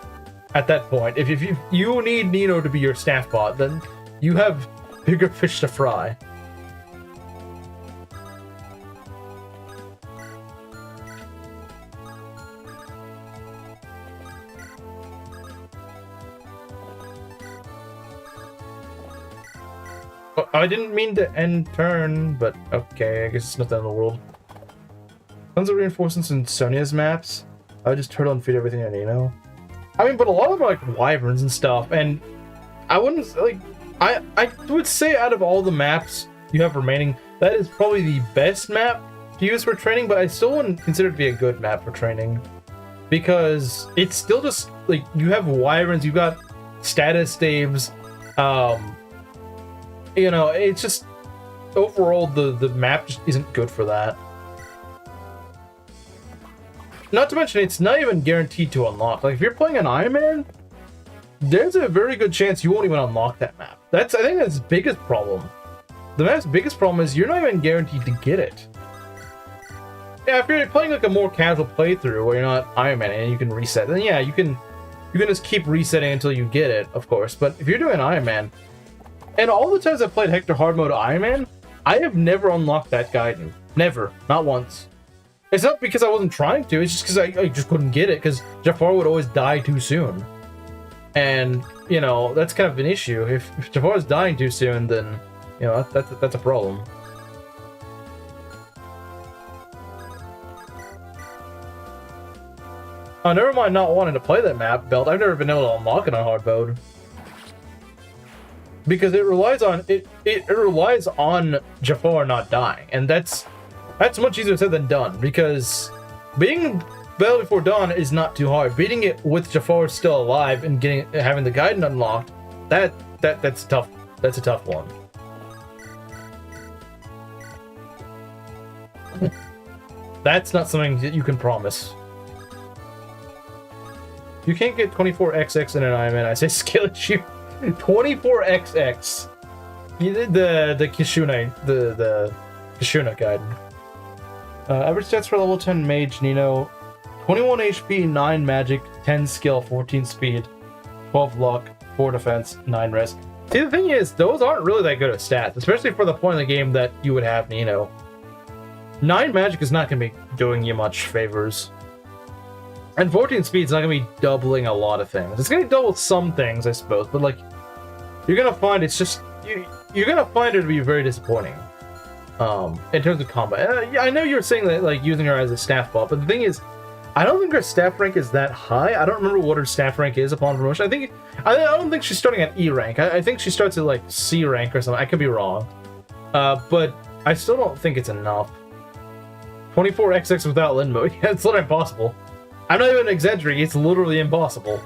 At that point, if you need Nino to be your staff bot, then you have bigger fish to fry. I didn't mean to end turn, but okay, I guess it's not the end of the world. Tons of reinforcements in Sonia's maps. I would just turtle and feed everything I need, you know? I mean, but a lot of them are like wyverns and stuff, and I wouldn't, like, I would say out of all the maps you have remaining, that is probably the best map to use for training, but I still wouldn't consider it to be a good map for training. Because it's still just, like, you have wyverns, you've got status staves, you know, it's just, overall, the map just isn't good for that. not to mention, it's not even guaranteed to unlock. Like, if you're playing an Ironman, there's a very good chance you won't even unlock that map. I think that's the biggest problem. The map's biggest problem is you're not even guaranteed to get it. Yeah, if you're playing like a more casual playthrough where you're not Iron Man and you can reset, then yeah, you can just keep resetting until you get it, of course. But if you're doing Iron Man, and all the times I've played Hector Hard Mode Iron Man, I have never unlocked that Gaiden. Never. Not once. It's not because I wasn't trying to, it's just because I just couldn't get it, because Jafar would always die too soon. And, you know, that's kind of an issue. If Jafar's dying too soon, then, you know, that's a problem. Oh, never mind not wanting to play that map, Belt. I've never been able to unlock it on hard mode. Because it relies on it relies on Jafar not dying, and that's much easier said than done, because beating Battle Before Dawn is not too hard. Beating it with Jafar still alive and having the Gaiden unlocked, that's tough. That's a tough one. That's not something that you can promise. You can't get 24XX in an Ironman. I say skill issue. 24XX. You did the Kishuna, the Kishuna Gaiden. Average stats for level 10 Mage Nino: 21 HP, 9 Magic, 10 Skill, 14 Speed, 12 Luck, 4 Defense, 9 Risk. See, the thing is, those aren't really that good of stats, especially for the point of the game that you would have Nino. 9 Magic is not going to be doing you much favors. And 14 Speed's not going to be doubling a lot of things. It's going to double some things, I suppose, but, like, you're going to find it's just... You're going to find her to be very disappointing. In terms of combat. Yeah, I know you're saying that, like, using her as a staff buff, but the thing is, I don't think her staff rank is that high. I don't remember what her staff rank is upon promotion. I don't think she's starting at E rank. I think she starts at, like, C rank or something. I could be wrong. But I still don't think it's enough. 24XX without Lin mode. Yeah, it's literally impossible. I'm not even exaggerating, it's literally impossible.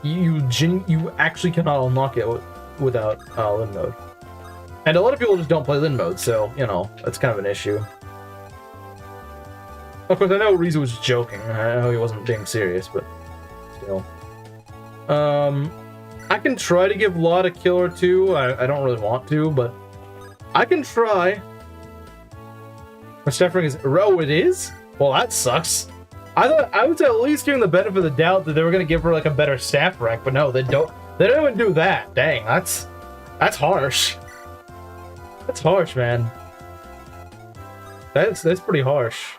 You actually cannot unlock it without Lin mode. And a lot of people just don't play Lin mode, so, you know, that's kind of an issue. Of course, I know Rizu was joking. I know he wasn't being serious, but still. I can try to give Lot a kill or two. I don't really want to, but I can try. My staff rank is... Oh, it is? Well, that sucks. I was at least giving the benefit of the doubt that they were gonna give her like a better staff rank, but no, they don't even do that. Dang, that's harsh. That's harsh, man. That's pretty harsh.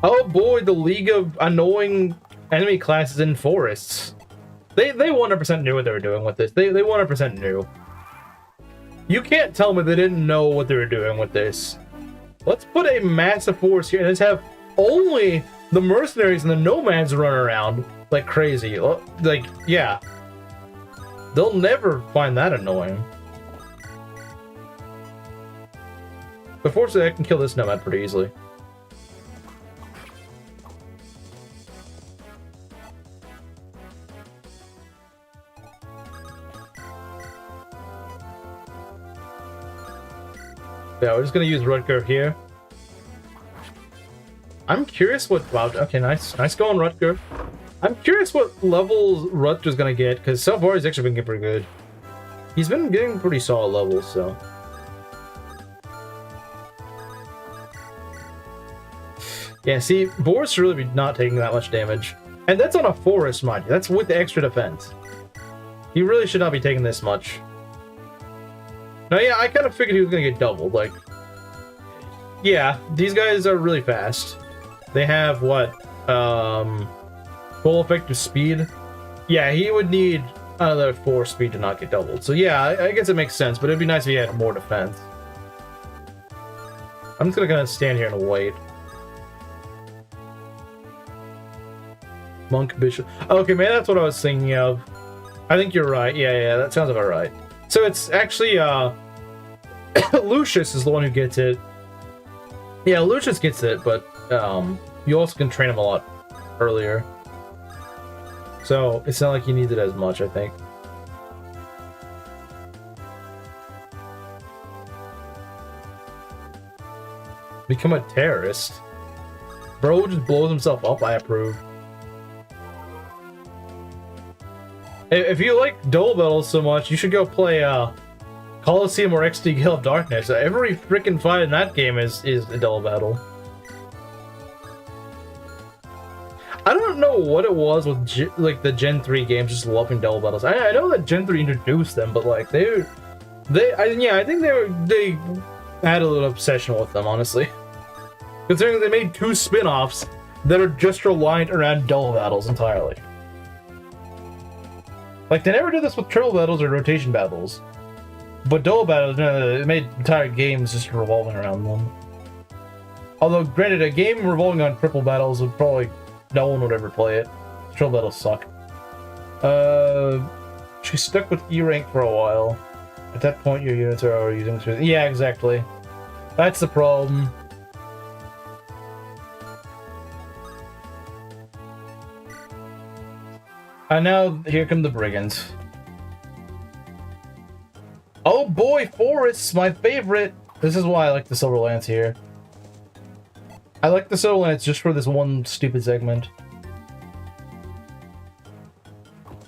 Oh boy, the League of Annoying Enemy Classes in Forests. They 100% knew what they were doing with this. They 100% knew. You can't tell me they didn't know what they were doing with this. Let's put a massive force here and let's have only the mercenaries and the nomads run around like crazy. Like, yeah. They'll never find that annoying. But fortunately, I can kill this nomad pretty easily. Yeah, we're just gonna use Rutger here. I'm curious what... Wow, okay, nice going, Rutger. I'm curious what levels Rutger's gonna get, because so far he's actually been getting pretty good. He's been getting pretty solid levels, so... Yeah, see, Boris should really be not taking that much damage. And that's on a forest, mind you. That's with the extra defense. He really should not be taking this much. No, yeah, I kind of figured he was going to get doubled. Like, yeah, these guys are really fast. They have, what, full effective speed? Yeah, he would need another 4 speed to not get doubled. So yeah, I guess it makes sense, but it'd be nice if he had more defense. I'm just going to kind of stand here and wait. Monk, Bishop. Okay, man, that's what I was thinking of. I think you're right. Yeah, that sounds about right. So it's actually, Lucius is the one who gets it. Yeah, Lucius gets it, but, you also can train him a lot earlier. So, it's not like you need it as much, I think. Become a terrorist? Bro just blows himself up. I approve. If you like duel battles so much, you should go play Coliseum or XD Guild of Darkness. Every freaking fight in that game is a duel battle. I don't know what it was with the Gen 3 games just loving duel battles. I know that Gen 3 introduced them, but like I think they had a little obsession with them, honestly. Considering they made 2 spin-offs that are just reliant around duel battles entirely. Like, they never did this with triple battles or rotation battles. But duel battles, no, it made entire games just revolving around them. Although, granted, a game revolving on triple battles would probably... no one would ever play it. Triple battles suck. She's stuck with E rank for a while. At that point, your units are already using... yeah, exactly. That's the problem. And now, here come the brigands. Oh boy, forests, my favorite! This is why I like the Silver Lance here. I like the Silver Lance just for this one stupid segment.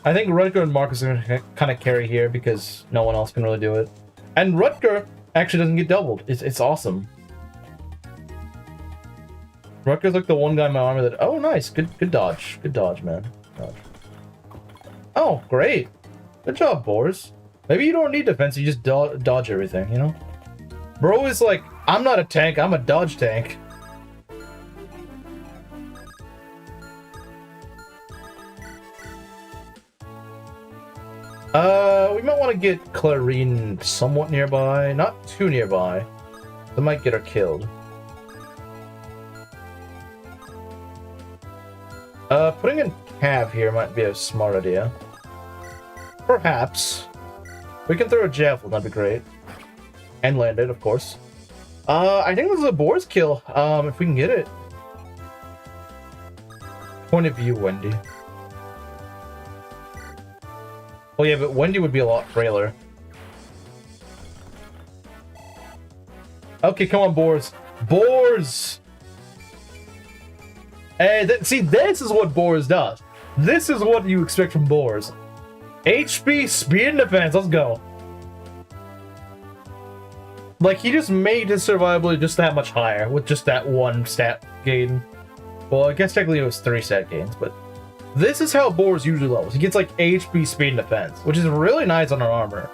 I think Rutger and Marcus are gonna kind of carry here because no one else can really do it. And Rutger actually doesn't get doubled. It's awesome. Rutger's like the one guy in my army that... oh, nice. Good dodge. Good dodge, man. Dodge. Oh, great. Good job, Boars. Maybe you don't need defense, you just dodge everything, you know? Bro is like, I'm not a tank, I'm a dodge tank. We might want to get Clarine somewhat nearby. Not too nearby. That might get her killed. Putting in Cav here might be a smart idea. Perhaps. We can throw a javelin, that'd be great. And land it, of course. I think this is a Boar's kill, if we can get it. Point of view, Wendy. Oh yeah, but Wendy would be a lot frailer. Okay, come on, Boars. Boars! Hey, see, this is what Boars does. This is what you expect from Boars. HP, speed, and defense. Let's go. Like, he just made his survivability just that much higher with just that one stat gain. Well, I guess technically it was 3 stat gains, but this is how Boars usually levels. He gets like HP, speed, and defense, which is really nice on our armor.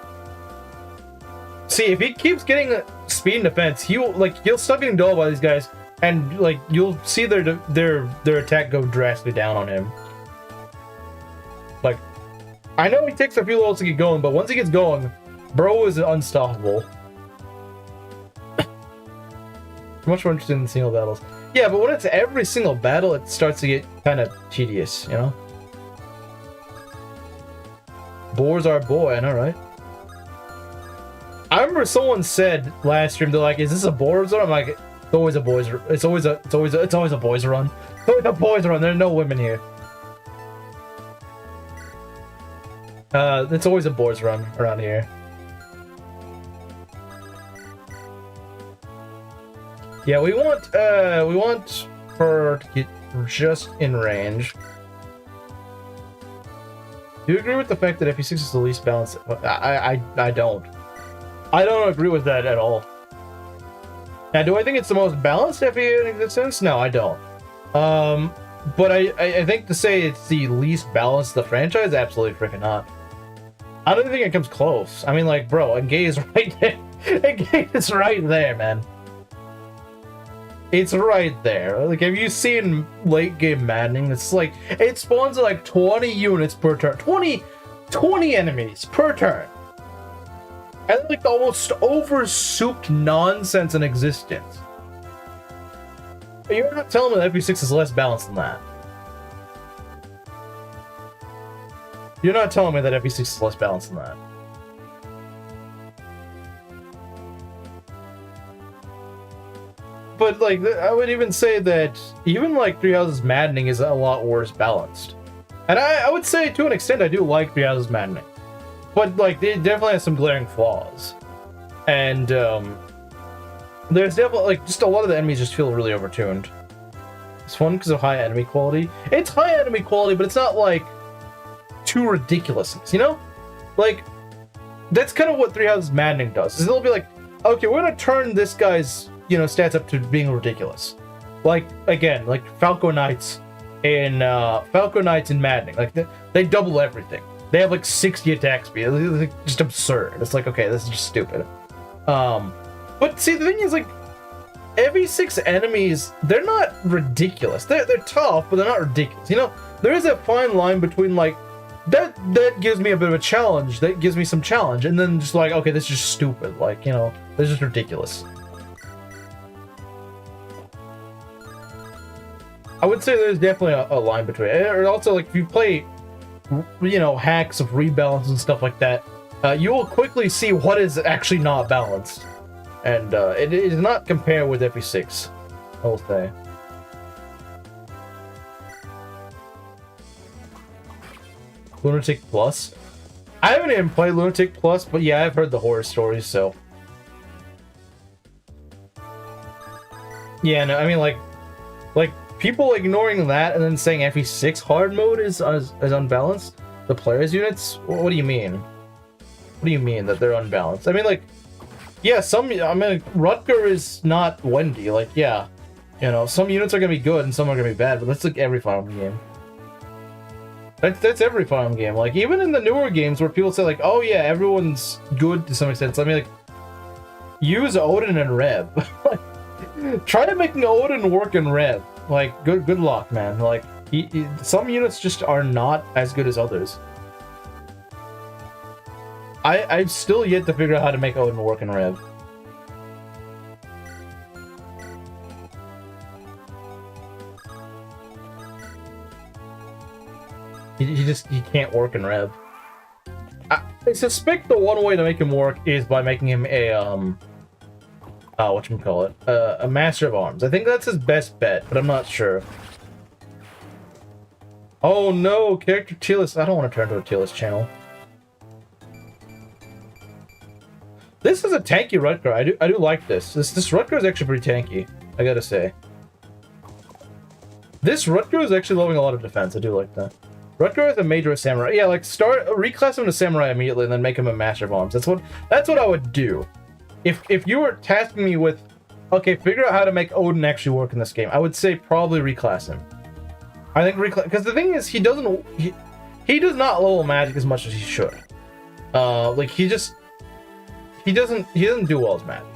See, if he keeps getting speed and defense, he'll stop getting dulled by these guys, and like you'll see their attack go drastically down on him. Like, I know he takes a few levels to get going, but once he gets going, bro is unstoppable. Much more interested in single battles. Yeah, but when it's every single battle, it starts to get kind of tedious, you know? Boar's our boy, I know, right? I remember someone said last stream, they're like, "Is this a Boar's run?" I'm like, "It's always a boys. It's always a boys run. It's always a boys run. There are no women here." It's always a boys run around here. Yeah, we want her to get just in range. Do you agree with the fact that FE6 is the least balanced? I don't. I don't agree with that at all. Now, do I think it's the most balanced FE in existence? No, I don't. But I think to say it's the least balanced the franchise, absolutely freaking not. I don't think it comes close. I mean, like, bro, Engage is right there. Engage is right there, man. It's right there. Like, have you seen late game maddening? It's like, it spawns at like 20 units per turn. 20 enemies per turn. And like the almost over-souped nonsense in existence. But you're not telling me that FE6 is less balanced than that. You're not telling me that FE6 is less balanced than that. But, like, I would even say that even, like, Three Houses Maddening is a lot worse balanced. And I would say, to an extent, I do like Three Houses Maddening. But, like, they definitely have some glaring flaws. And, there's definitely, like, just a lot of the enemies just feel really overtuned. It's fun because of high enemy quality. It's high enemy quality, but it's not like too ridiculous, you know? Like, that's kind of what Three Houses Maddening does. Is it'll be like, okay, we're gonna turn this guy's, you know, stats up to being ridiculous. Like, again, like Falco Knights in Maddening. Like, they double everything. They have like 60 attack speed. It's like just absurd. It's like, okay, this is just stupid. But see, the thing is, like, every 6 enemies, they're not ridiculous. They're tough, but they're not ridiculous. You know, there is a fine line between like that gives me a bit of a challenge. That gives me some challenge, and then just like, okay, this is just stupid. Like, you know, this is just ridiculous. I would say there's definitely a line between it. Or also, like, if you play, you know, hacks of rebalance and stuff like that, you will quickly see what is actually not balanced. And it is not compared with FE6, I will say. Lunatic Plus? I haven't even played Lunatic Plus, but yeah, I've heard the horror stories, so... Yeah, no, I mean, like people ignoring that and then saying FE6 hard mode is unbalanced? The players' units? What do you mean? What do you mean that they're unbalanced? I mean, like... Yeah, Rutger is not Wendy. Like, yeah, you know, some units are gonna be good and some are gonna be bad, but that's like every Fire Emblem game. That's every Fire Emblem game. Like, even in the newer games where people say like, oh yeah, everyone's good to some extent. So, I mean, like, use Odin and Rev. Try to make Odin work in Rev. Like, good luck, man. Like, some units just are not as good as others. I've still yet to figure out how to make Odin work in Rev. He can't work in Rev. I suspect the one way to make him work is by making him a whatchamacallit, a Master of Arms. I think that's his best bet, but I'm not sure. Oh no, character tier list. I don't want to turn to a tier list channel. This is a tanky Rutger. I do like this. This Rutger is actually pretty tanky, I gotta say. This Rutger is actually loving a lot of defense. I do like that. Rutger is a major samurai. Yeah, like reclass him to samurai immediately and then make him a Master of Arms. That's what I would do. If you were tasking me with, okay, figure out how to make Odin actually work in this game, I would say probably reclass him. I think because the thing is, he does not level magic as much as he should. Like he doesn't do well with magic.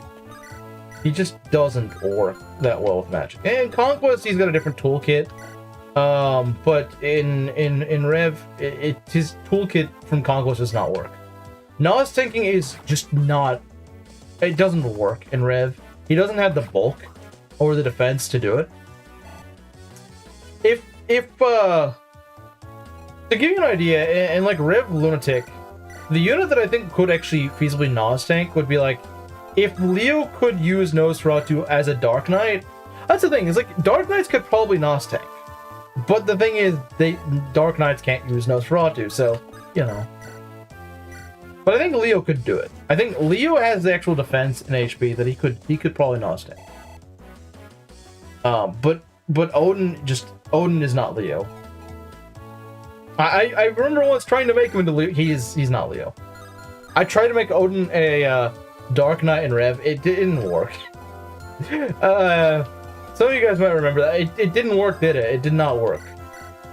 He just doesn't work that well with magic. In Conquest, he's got a different toolkit. But in Rev, his toolkit from Conquest does not work. Knowledge tanking is just not. It doesn't work in Rev. He doesn't have the bulk or the defense to do it. To give you an idea, in like Rev Lunatic, the unit that I think could actually feasibly Nose tank would be like, if Leo could use Nosferatu as a Dark Knight. That's the thing, is like Dark Knights could probably Nose tank. But the thing is, Dark Knights can't use Nosferatu, so, you know. But I think Leo could do it. I think Leo has the actual defense and HP that he could probably Nose tank. But Odin is not Leo. I remember once trying to make him into Leo. He's not Leo. I tried to make Odin a Dark Knight in Rev. It didn't work. Some of you guys might remember that. It didn't work, did it? It did not work.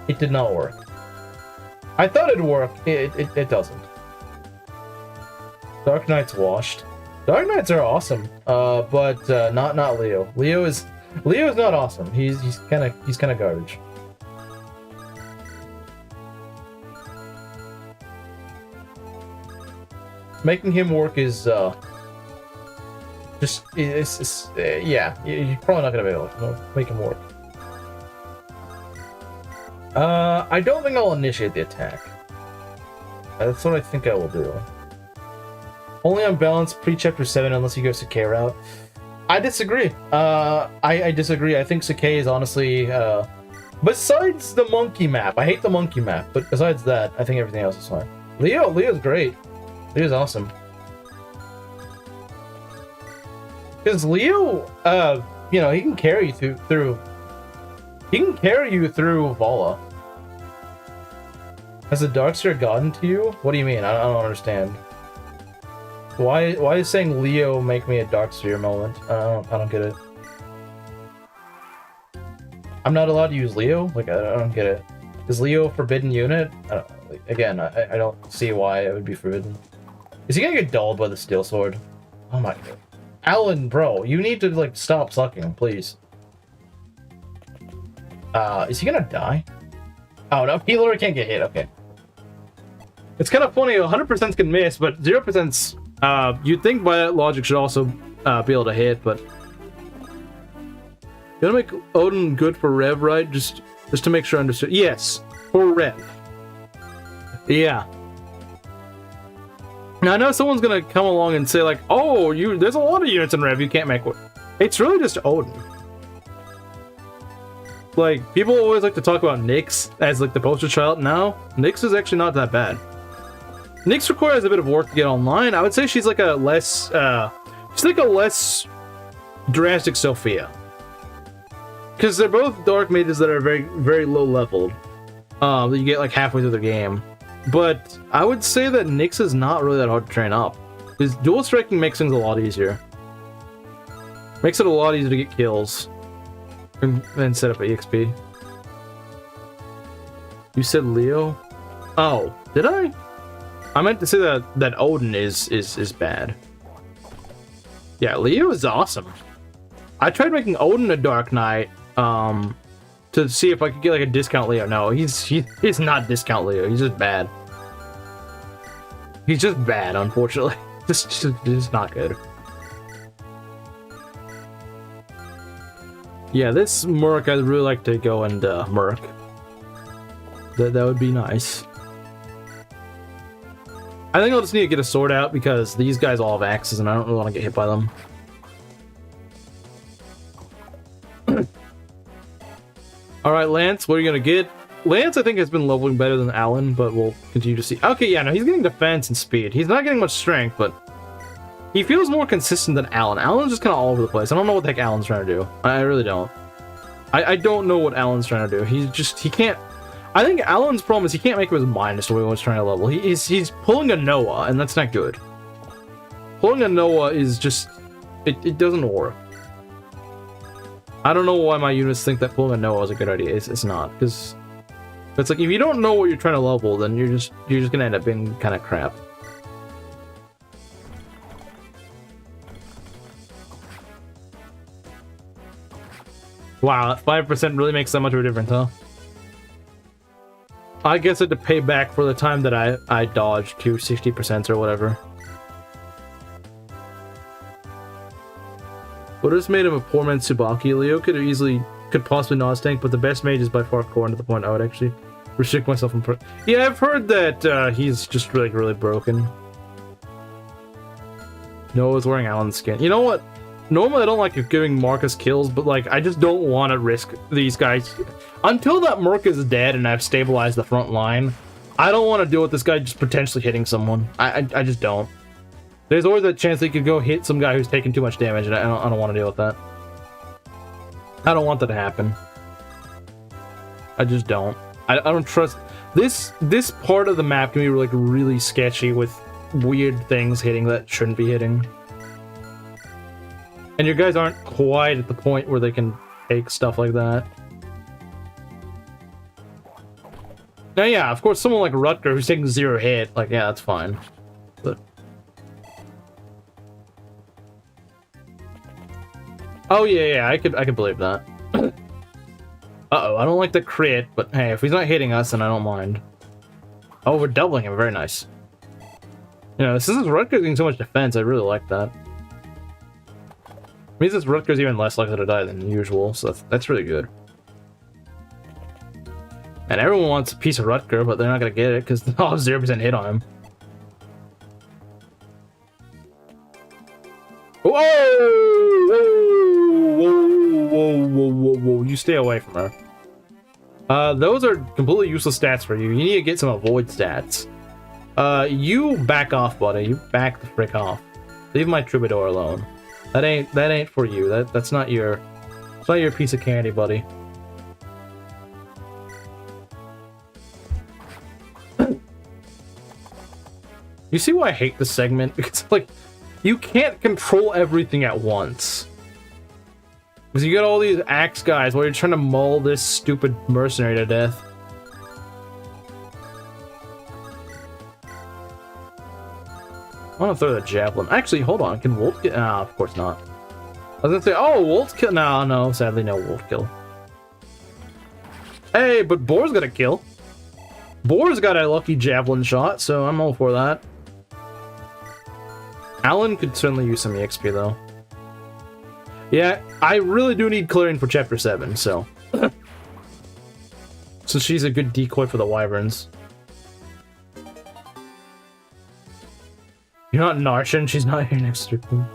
It did not work. I thought it'd work. It doesn't. Dark Knight's washed. Dark Knights are awesome, but not Leo. Leo's not awesome. He's kind of garbage. Making him work is yeah, you're probably not gonna be able to make him work. I don't think I'll initiate the attack. That's what I think I will do. Only on balance pre-chapter 7 unless you go Sakai route. I disagree. I disagree. I think Sakai is honestly besides the monkey map. I hate the monkey map, but besides that, I think everything else is fine. Leo's great. Leo's awesome. Because Leo, you know, he can carry you through He can carry you through Vala. Has the Darkseer gotten to you? What do you mean? I don't understand. Why is saying Leo make me a Darkseer moment? I don't get it. I'm not allowed to use Leo? Like, I don't get it. Is Leo a forbidden unit? Again, I don't see why it would be forbidden. Is he gonna get dulled by the steel sword? Oh my god. Alan, bro, you need to, like, stop sucking, please. Is he gonna die? Oh, no, he literally can't get hit, okay. It's kind of funny, 100% can miss, but 0%'s, you'd think by that logic should also be able to hit, but... You wanna make Odin good for Rev, right? Just to make sure I understood. Yes, for Rev. Yeah. Now, I know someone's gonna come along and say, like, oh, there's a lot of units in Rev, you can't make one. It's really just Odin. Like, people always like to talk about Nyx as, like, the poster child. No, Nyx is actually not that bad. Nyx requires a bit of work to get online. I would say she's like a less, drastic Sophia. Because they're both dark mages that are very, very low leveled. That you get, like, halfway through the game. But I would say that Nyx is not really that hard to train up. Because dual striking makes things a lot easier. Makes it a lot easier to get kills. And set up EXP. You said Leo? Oh, did I? I meant to say that Odin is bad. Yeah, Leo is awesome. I tried making Odin a Dark Knight, to see if I could get like a discount Leo. No, he's not discount Leo. He's just bad. He's just bad, unfortunately. Just not good. Yeah, this Merc, I'd really like to go and Merc. That would be nice. I think I'll just need to get a sword out because these guys all have axes and I don't really want to get hit by them. Alright, Lance, what are you gonna get? Lance, I think, has been leveling better than Alan, but we'll continue to see. Okay, yeah, no, he's getting defense and speed. He's not getting much strength, but he feels more consistent than Alan. Alan's just kind of all over the place. I don't know what the heck Alan's trying to do. I really don't. I don't know what Alan's trying to do. He can't... I think Alan's problem is he can't make up his mind as to what he's trying to level. He's pulling a Noah, and that's not good. Pulling a Noah is just... It doesn't work. I don't know why my units think that pulling a Noah is a good idea. It's not, because it's like if you don't know what you're trying to level, then you're just gonna end up being kind of crap. Wow, that 5% really makes that much of a difference, huh? I guess I had to pay back for the time that I dodged to 60% or whatever. What has made him a poor man's Tsubaki? Leo could possibly not tank, but the best mage is by far Korn to the point I would actually restrict myself from. Yeah, I've heard that he's just really broken. Noah's wearing Alan's skin. You know what? Normally I don't like giving Marcus kills, but like I just don't want to risk these guys. Until that Merc is dead and I've stabilized the front line, I don't want to deal with this guy just potentially hitting someone. I just don't. There's always a chance they could go hit some guy who's taking too much damage, and I don't want to deal with that. I don't want that to happen. I just don't. I don't trust... This part of the map can be like really sketchy with weird things hitting that shouldn't be hitting. And your guys aren't quite at the point where they can take stuff like that. Now, yeah, of course, someone like Rutger who's taking 0 hit, like, yeah, that's fine. But... Oh, yeah, I could believe that. Uh-oh, I don't like the crit, but hey, if he's not hitting us, then I don't mind. Oh, we're doubling him, very nice. You know, since Rutger's getting so much defense, I really like that. Means this Rutger's even less likely to die than usual, so that's really good. And everyone wants a piece of Rutger, but they're not gonna get it, because they'll have 0% hit on him. Whoa, you stay away from her. Those are completely useless stats for you. You need to get some avoid stats. You back off, buddy. You back the frick off. Leave my troubadour alone. That ain't for you. That's not your piece of candy, buddy. You see why I hate this segment? Because, like, you can't control everything at once. Because you got all these axe guys while you're trying to maul this stupid mercenary to death. I want to throw the javelin. Actually, hold on. Can wolf kill? Ah, of course not. I was gonna say, oh, wolf kill. No, sadly, no wolf kill. Hey, but Boar's got a kill. Boar's got a lucky javelin shot, so I'm all for that. Alan could certainly use some EXP, though. Yeah, I really do need clearing for Chapter 7, so... So she's a good decoy for the wyverns. You're not Narshan, she's not here next to her.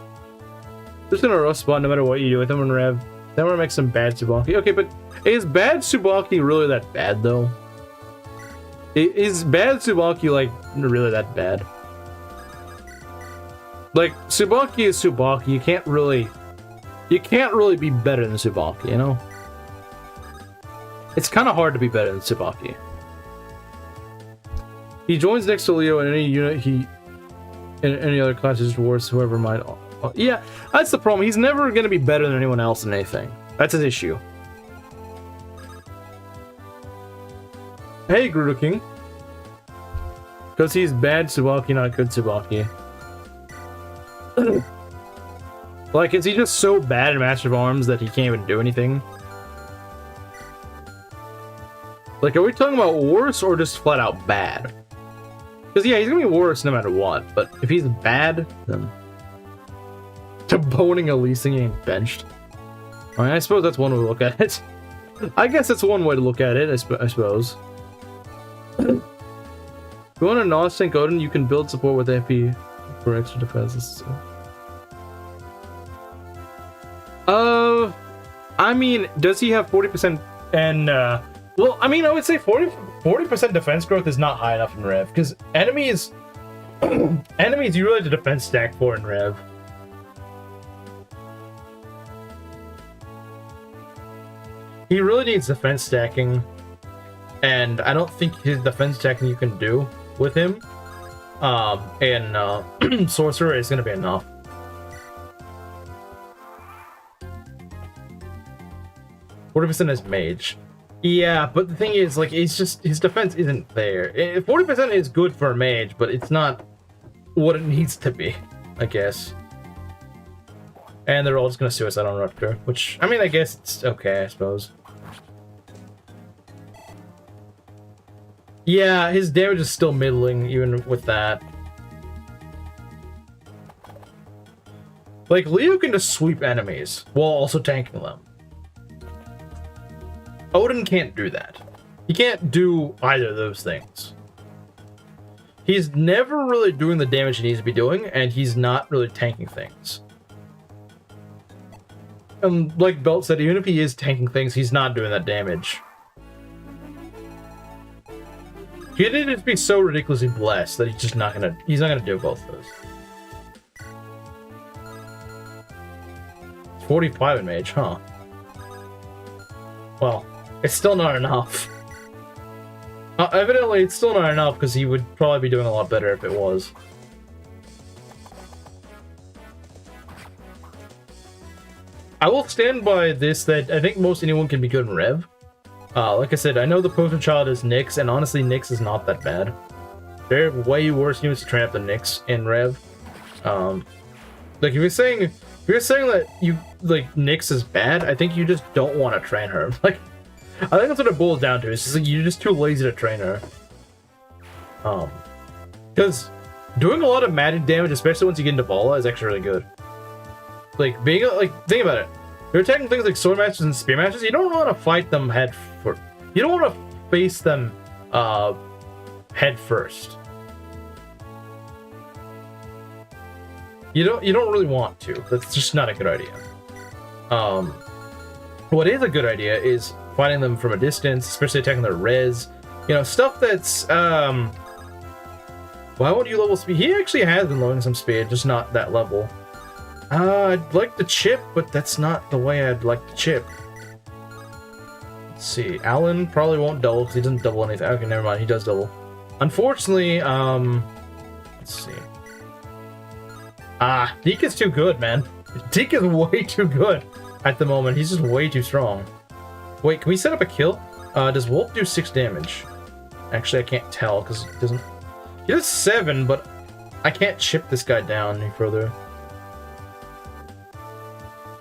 Just gonna rough spot no matter what you do with them and Rev. Then we're gonna make some bad Tsubaki. Okay, but is bad Tsubaki really that bad, though? Is bad Tsubaki, like, really that bad? Like, Tsubaki is Tsubaki, you can't really be better than Tsubaki, you know? It's kind of hard to be better than Tsubaki. He joins next to Leo in any unit in any other classes towards whoever might... Yeah, that's the problem. He's never going to be better than anyone else in anything. That's his issue. Hey, Gerudo King. Because he's bad Tsubaki, not good Tsubaki. Like, is he just so bad at Master of Arms that he can't even do anything? Like, are we talking about worse or just flat out bad? Because, yeah, he's gonna be worse no matter what, but if he's bad, then... Deboning a leasing getting benched. I mean, I suppose that's one way to look at it. I guess that's one way to look at it, I suppose. If you want a non-tank Odin, you can build support with AP for extra defenses. So. I mean, does he have 40% and, well, I mean, I would say 40% defense growth is not high enough in Rev, because enemies you really have to defense stack for in Rev. He really needs defense stacking, and I don't think his defense stacking you can do with him, and Sorcerer is going to be enough. %40 is Mage. Yeah, but the thing is, like, he's just, his defense isn't there. 40% is good for a Mage, but it's not what it needs to be, I guess. And they're all just going to suicide on Rutger, which, I mean, I guess it's okay, I suppose. Yeah, his damage is still middling, even with that. Like, Leo can just sweep enemies, while also tanking them. Odin can't do that. He can't do either of those things. He's never really doing the damage he needs to be doing, and he's not really tanking things. And like Belt said, even if he is tanking things, he's not doing that damage. He need to be so ridiculously blessed that he's not gonna do both of those. 45 in Mage, huh? Well, it's still not enough. Evidently, it's still not enough because he would probably be doing a lot better if it was. I will stand by this that I think most anyone can be good in Rev. Like I said, I know the poster child is Nyx, and honestly, Nyx is not that bad. There are way worse units to train up than Nyx in Rev. Like if you're saying that you like Nyx is bad, I think you just don't want to train her. Like, I think that's what it boils down to. It's just like you're just too lazy to train her. Because doing a lot of magic damage, especially once you get into Vala, is actually really good. Like being think about it. You're attacking things like sword matches and spear matches. You don't want to fight them you don't want to face them head first. You don't really want to. That's just not a good idea. What is a good idea is fighting them from a distance, especially attacking their res. You know, stuff that's why won't you level speed? He actually has been leveling some speed, just not that level. I'd like to chip, but that's not the way I'd like to chip. Let's see. Alan probably won't double because he doesn't double anything. Okay, never mind. He does double. Unfortunately, Let's see. Ah, Deke is too good, man. Deke is way too good at the moment. He's just way too strong. Wait, can we set up a kill? Does Wolf do 6 damage? Actually, I can't tell because he doesn't... He does 7, but I can't chip this guy down any further.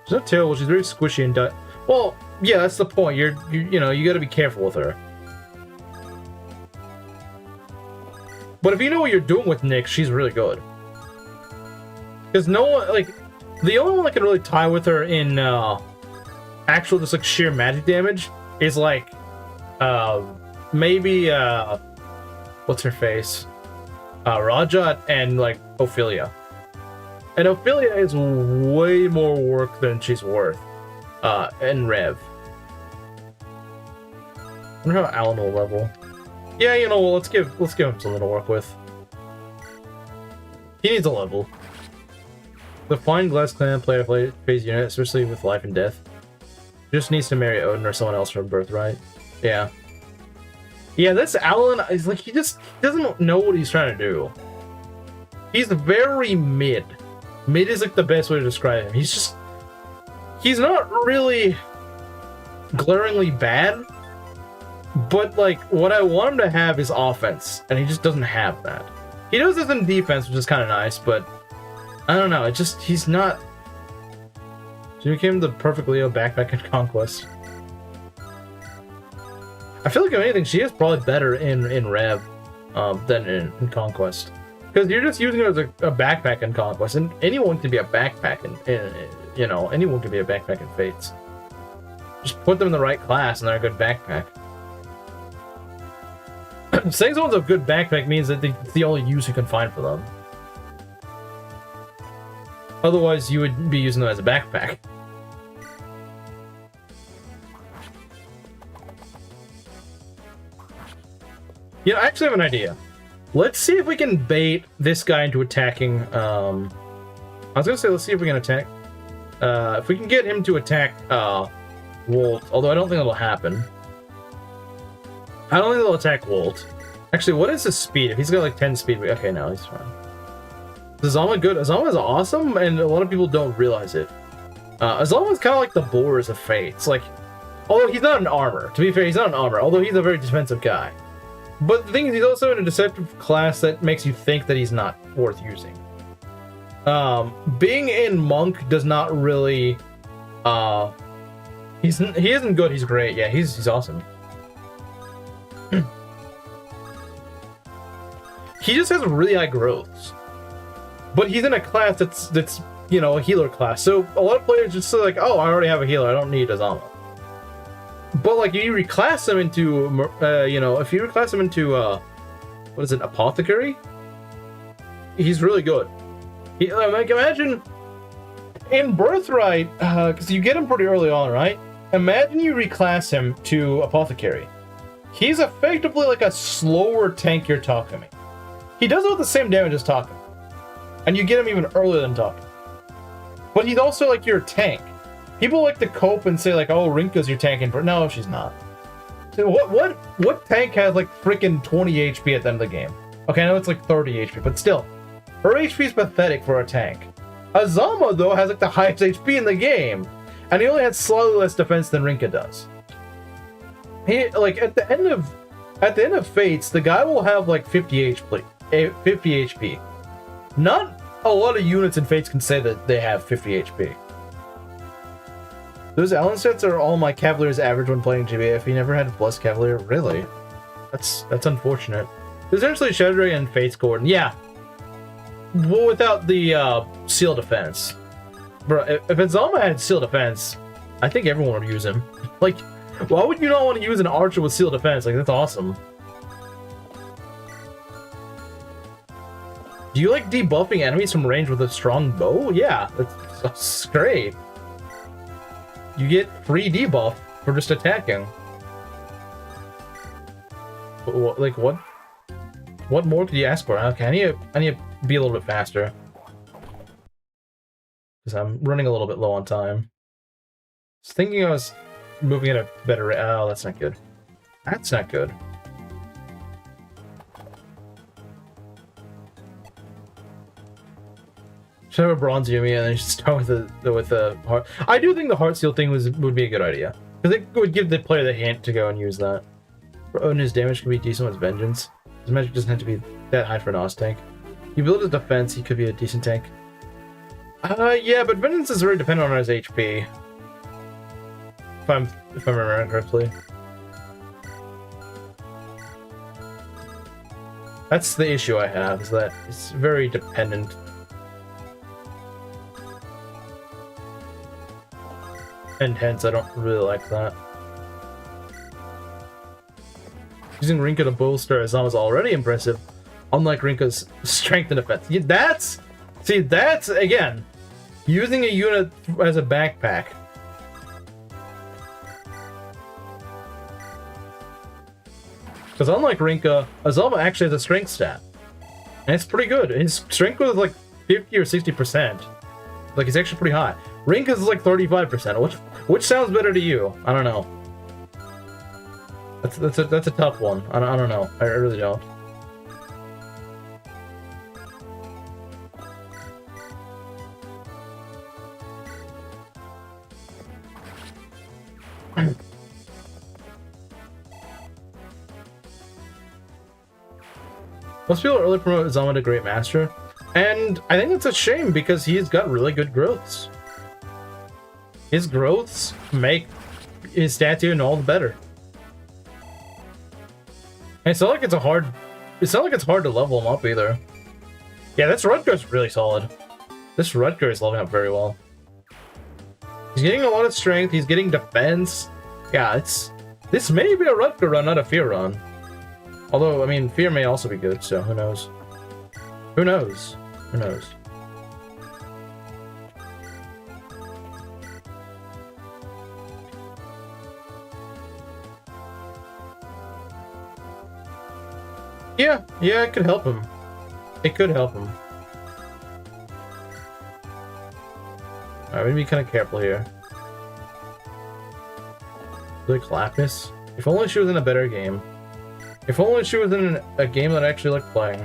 She's not terrible. She's very squishy and... Well, yeah, that's the point. You know, you gotta be careful with her. But if you know what you're doing with Nyx, she's really good. Because no one, like, the only one that can really tie with her in, actual just, like, sheer magic damage is, like, maybe, what's her face? Rajat and, like, Ophelia. And Ophelia is way more work than she's worth, and Rev. I wonder how Alan will level. Yeah, you know, well, let's give him something to work with. He needs a level. The Flying Glass Clan player phase unit, especially with life and death. Just needs to marry Odin or someone else from Birthright. Yeah. Yeah, this Alan is like, he doesn't know what he's trying to do. He's very mid. Mid is like the best way to describe him. He's not really glaringly bad, but like what I want him to have is offense, and he just doesn't have that. He does this in defense, which is kind of nice, but I don't know. He's not. She became the perfect Leo backpack in Conquest. I feel like if anything, she is probably better in Rev than in Conquest. Because you're just using her as a backpack in Conquest, and anyone can be a backpack you know, anyone can be a backpack in Fates. Just put them in the right class and they're a good backpack. Saying someone's a good backpack means that it's the only use you can find for them. Otherwise, you would be using them as a backpack. You know, I actually have an idea. Let's see if we can bait this guy into attacking, I was gonna say, let's see if we can attack, if we can get him to attack, Wolt, although I don't think it'll happen. I don't think they'll attack Wolt. Actually, what is his speed? If he's got like 10 speed, okay, no, he's fine. Is Azama good? Azama is awesome, and a lot of people don't realize it. Azama is kind of like the Boars of Fates. Like, although he's not an armor. To be fair, he's not an armor, although he's a very defensive guy. But the thing is, he's also in a deceptive class that makes you think that he's not worth using. Being in Monk does not really... he isn't good, he's great. Yeah, he's awesome. He just has really high growths. But he's in a class that's you know, a healer class. So a lot of players just say like, oh, I already have a healer, I don't need Azama. But like, you reclass him into, you know, if you reclass him into, what is it, Apothecary? He's really good. Like, imagine in Birthright, because you get him pretty early on, right? Imagine you reclass him to Apothecary. He's effectively like a slower tankier Takumi. He does about the same damage as Takumi. And you get him even earlier than Takumi. But he's also like your tank. People like to cope and say like, oh, Rinka's your tank, but no, she's not. So what tank has like freaking 20 HP at the end of the game? Okay, I know it's like 30 HP, but still, her HP is pathetic for a tank. Azama though has like the highest HP in the game, and he only has slightly less defense than Rinka does. He like at the end of Fates, the guy will have like 50 HP. Not a lot of units in Fates can say that they have 50 HP. Those Allen sets are all my Cavalier's average when playing GBA. He never had a Blessed Cavalier. Really? That's unfortunate. There's essentially Shadow Dragon and Fates Gordon. Yeah. Well, without the Seal Defense. Bro, if Azama had Seal Defense, I think everyone would use him. Like, why would you not want to use an Archer with Seal Defense? Like, that's awesome. Do you like debuffing enemies from range with a strong bow? Yeah, that's great. You get free debuff for just attacking. Like, what more could you ask for? Okay, I need to be a little bit faster. Because I'm running a little bit low on time. I was thinking I was moving at a better rate. Oh, that's not good. That's not good. Should have a bronze Yumi and then just start with the heart. I do think the heart seal thing would be a good idea because it would give the player the hint to go and use that. And his damage could be decent with vengeance. His magic doesn't have to be that high for an Oz tank. You build his defense, he could be a decent tank. Yeah, but vengeance is very dependent on his HP. If I'm remembering correctly. That's the issue I have, is that it's very dependent. And hence, I don't really like that. Using Rinka to bolster Azama is already impressive, unlike Rinka's strength and defense. Yeah, that's, again, using a unit as a backpack. Because unlike Rinka, Azama actually has a strength stat. And it's pretty good. His strength was like 50 or 60%. Like, it's actually pretty high. Rinka's is like 35%. Which sounds better to you? I don't know. That's a tough one. I don't know. I really don't. Most people early promote Zama to Great Master, and I think it's a shame because he's got really good growths. His growths make his stats even all the better. And it's not like it's hard to level him up either. Yeah, this Rutger's really solid. This Rutger is leveling up very well. He's getting a lot of strength, he's getting defense. Yeah, this may be a Rutger run, not a Fear run. Although, I mean, Fear may also be good, so who knows? Who knows? Who knows? Yeah, it could help him. It could help him. Alright, we need to be kind of careful here. Really Clapness? If only she was in a better game. If only she was in a game that I actually liked playing.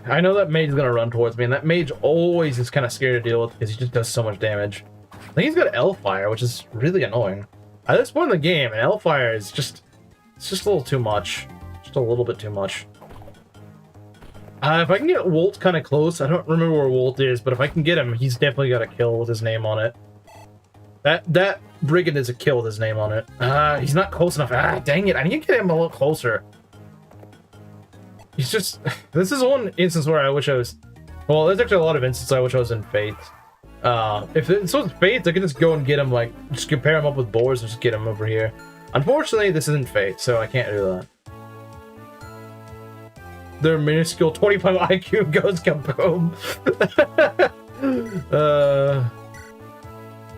I know that mage's gonna run towards me, and that mage always is kind of scary to deal with because he just does so much damage. I think he's got Elfire, which is really annoying. At this point in the game, an Elfire is just... it's just a little too much. Just a little bit too much. If I can get Wolt kind of close, I don't remember where Wolt is, but if I can get him, he's definitely got a kill with his name on it. That Brigand is a kill with his name on it. He's not close enough. Dang it, I need to get him a little closer. He's just... this is one instance where I wish I was... well, there's actually a lot of instances I wish I was in Fate. If it's Fate, I can just go and get him, like, just compare him up with Boars and just get him over here. Unfortunately, this isn't Fate, so I can't do that. Their minuscule 25 IQ goes kaboom.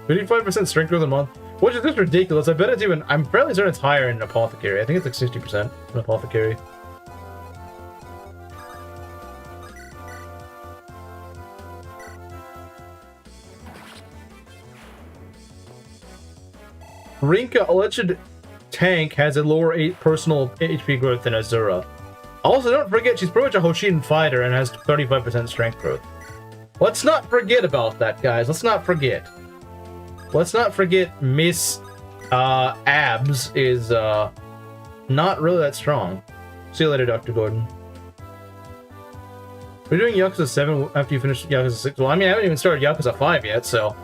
55% strength growth a month, which is just ridiculous. I bet it's even... I'm fairly certain it's higher in Apothecary. I think it's like 60% in Apothecary. Rinka, alleged tank, has a lower personal HP growth than Azura. Also, don't forget, she's pretty much a Hoshin fighter and has 35% strength growth. Let's not forget about that, guys. Let's not forget. Let's not forget Miss Abs is not really that strong. See you later, Dr. Gordon. We're doing Yakuza 7 after you finish Yakuza 6. Well, I mean, I haven't even started Yakuza 5 yet, so...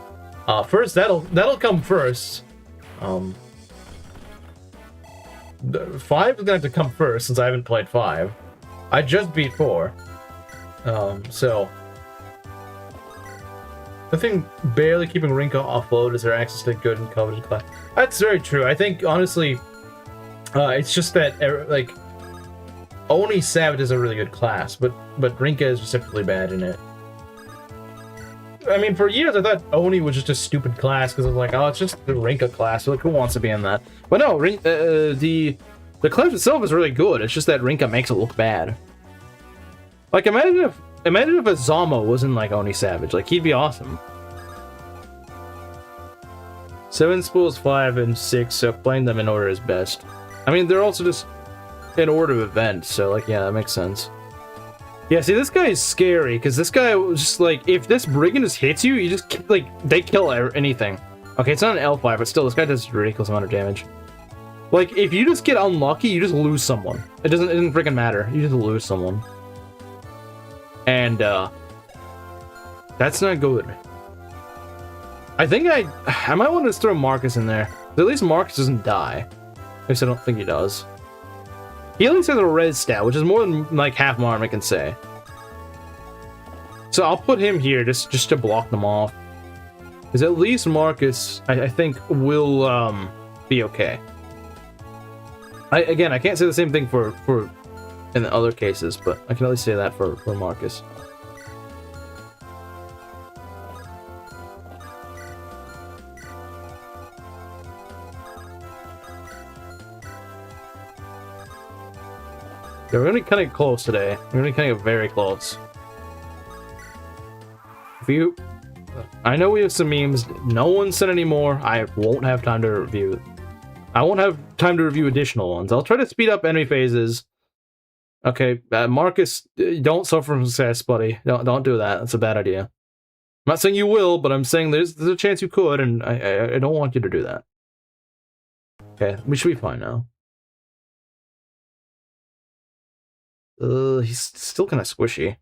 first, that'll come first. 5 is gonna have to come first since I haven't played 5. I just beat 4. So the thing barely keeping Rinka offload is her access to good and coveted class. That's very true. I think honestly, it's just that like Oni Savage is a really good class, but Rinka is specifically bad in it. I mean, for years I thought Oni was just a stupid class because I was like, oh, it's just the Rinka class. Like, who wants to be in that? But no, the class itself is really good. It's just that Rinka makes it look bad. Like, imagine if Azama was in like Oni Savage. Like, he'd be awesome. 7 spools, 5 and 6, so playing them in order is best. I mean, they're also just in order of events, so like, yeah, that makes sense. Yeah, see, this guy is scary, because this guy was just like, if this brigand just hits you, you just, like, they kill anything. Okay, it's not an L5, but still, this guy does a ridiculous amount of damage. Like, if you just get unlucky, you just lose someone. It doesn't freaking matter. You just lose someone. And, that's not good. I think I might want to just throw Marcus in there. At least Marcus doesn't die. At least I don't think he does. He at least has a res stat, which is more than, like, half my arm, I can say. So I'll put him here just to block them off. Because at least Marcus, I think, will, be okay. Again, I can't say the same thing for in the other cases, but I can at least say that for Marcus. Yeah, we're gonna be cutting it close today. We're gonna be cutting it very close. I know we have some memes. No one said any more. I won't have time to review. I won't have time to review additional ones. I'll try to speed up enemy phases. Okay, Marcus, don't suffer from success, buddy. Don't do that. That's a bad idea. I'm not saying you will, but I'm saying there's a chance you could, and I don't want you to do that. Okay, we should be fine now. He's still kind of squishy.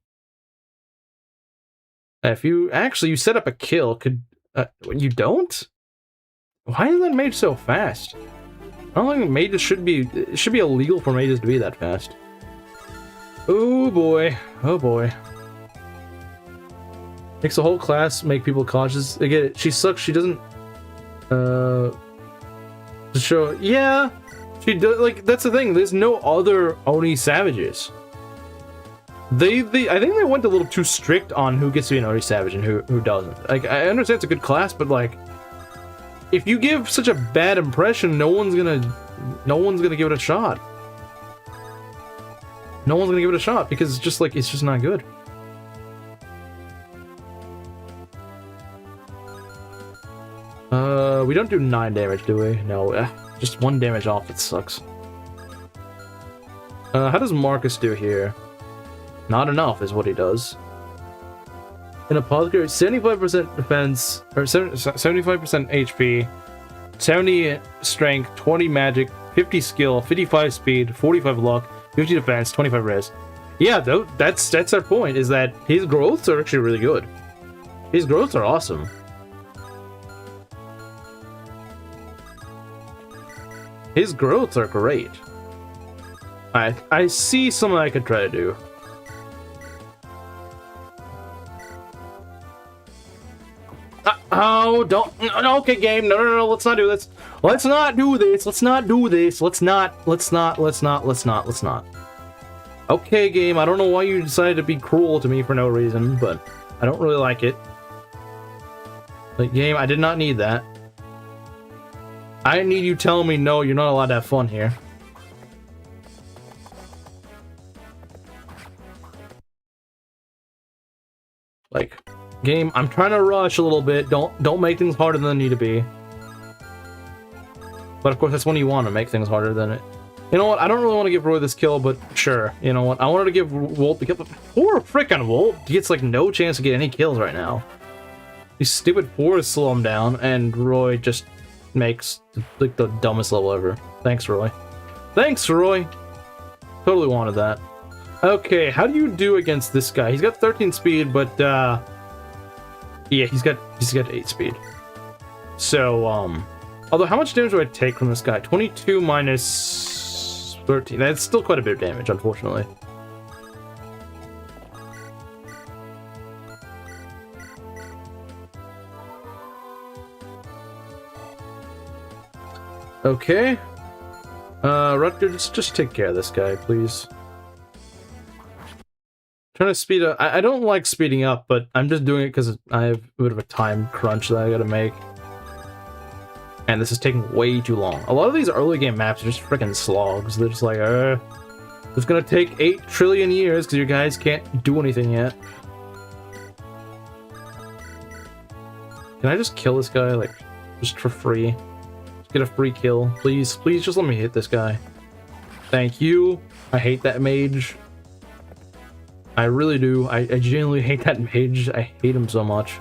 If you set up a kill, you don't? Why is that mage so fast? I don't think mages should be. It should be illegal for mages to be that fast. Oh boy. Oh boy. Makes the whole class make people cautious. Again, she sucks. She doesn't. To show. Yeah. She does. Like, that's the thing. There's no other Oni savages. I think they went a little too strict on who gets to be an Oni savage and who doesn't. Like, I understand it's a good class, but like, if you give such a bad impression, no one's gonna give it a shot. No one's gonna give it a shot because it's just not good. We don't do 9 damage, do we? No, just 1 damage off. It sucks. How does Marcus do here? Not enough is what he does. An apothecary, 75% defense, or 75% HP, 70 strength, 20 magic, 50 skill, 55 speed, 45 luck, 50 defense, 25 res. Yeah, that's our point, is that his growths are actually really good. His growths are awesome. His growths are great. I see something I could try to do. Oh, don't. No, okay, game. No. Let's not do this. Let's not do this. Let's not do this. Let's not. Okay, game. I don't know why you decided to be cruel to me for no reason, but I don't really like it. Like, game, I did not need that. I didn't need you telling me no, you're not allowed to have fun here. Like, game, I'm trying to rush a little bit. Don't make things harder than they need to be. But of course, that's when you want to make things harder than it. You know what? I don't really want to give Roy this kill, but sure. You know what? I wanted to give Volt the kill, but poor frickin' Volt gets like no chance to get any kills right now. These stupid fours slow him down, and Roy just makes like the dumbest level ever. Thanks, Roy. Thanks, Roy. Totally wanted that. Okay, how do you do against this guy? He's got 13 speed, but yeah, he's got 8 speed. So although how much damage do I take from this guy? 22 minus 13. That's still quite a bit of damage, unfortunately. Okay. Rutger, just take care of this guy, please. Trying to speed up. I don't like speeding up, but I'm just doing it because I have a bit of a time crunch that I gotta make. And this is taking way too long. A lot of these early game maps are just freaking slogs. They're just like, it's gonna take 8 trillion years because you guys can't do anything yet. Can I just kill this guy? Like, just for free. Just get a free kill. Please, please just let me hit this guy. Thank you. I hate that mage. I really do. I genuinely hate that mage. I hate him so much.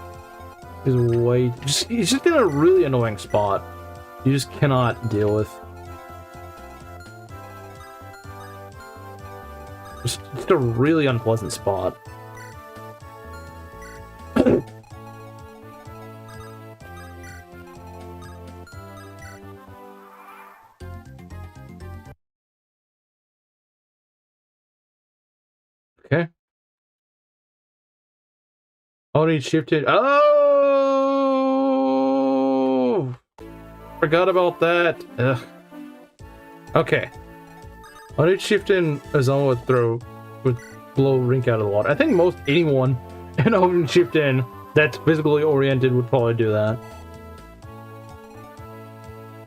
He's just in a really annoying spot. You just cannot deal with. Just a really unpleasant spot. Okay. Oh, he shifted. Oh! Forgot about that. Ugh. Okay. Oh, he shift in Azama would blow Rink out of the water. I think most anyone in Open Shift in that's physically oriented would probably do that.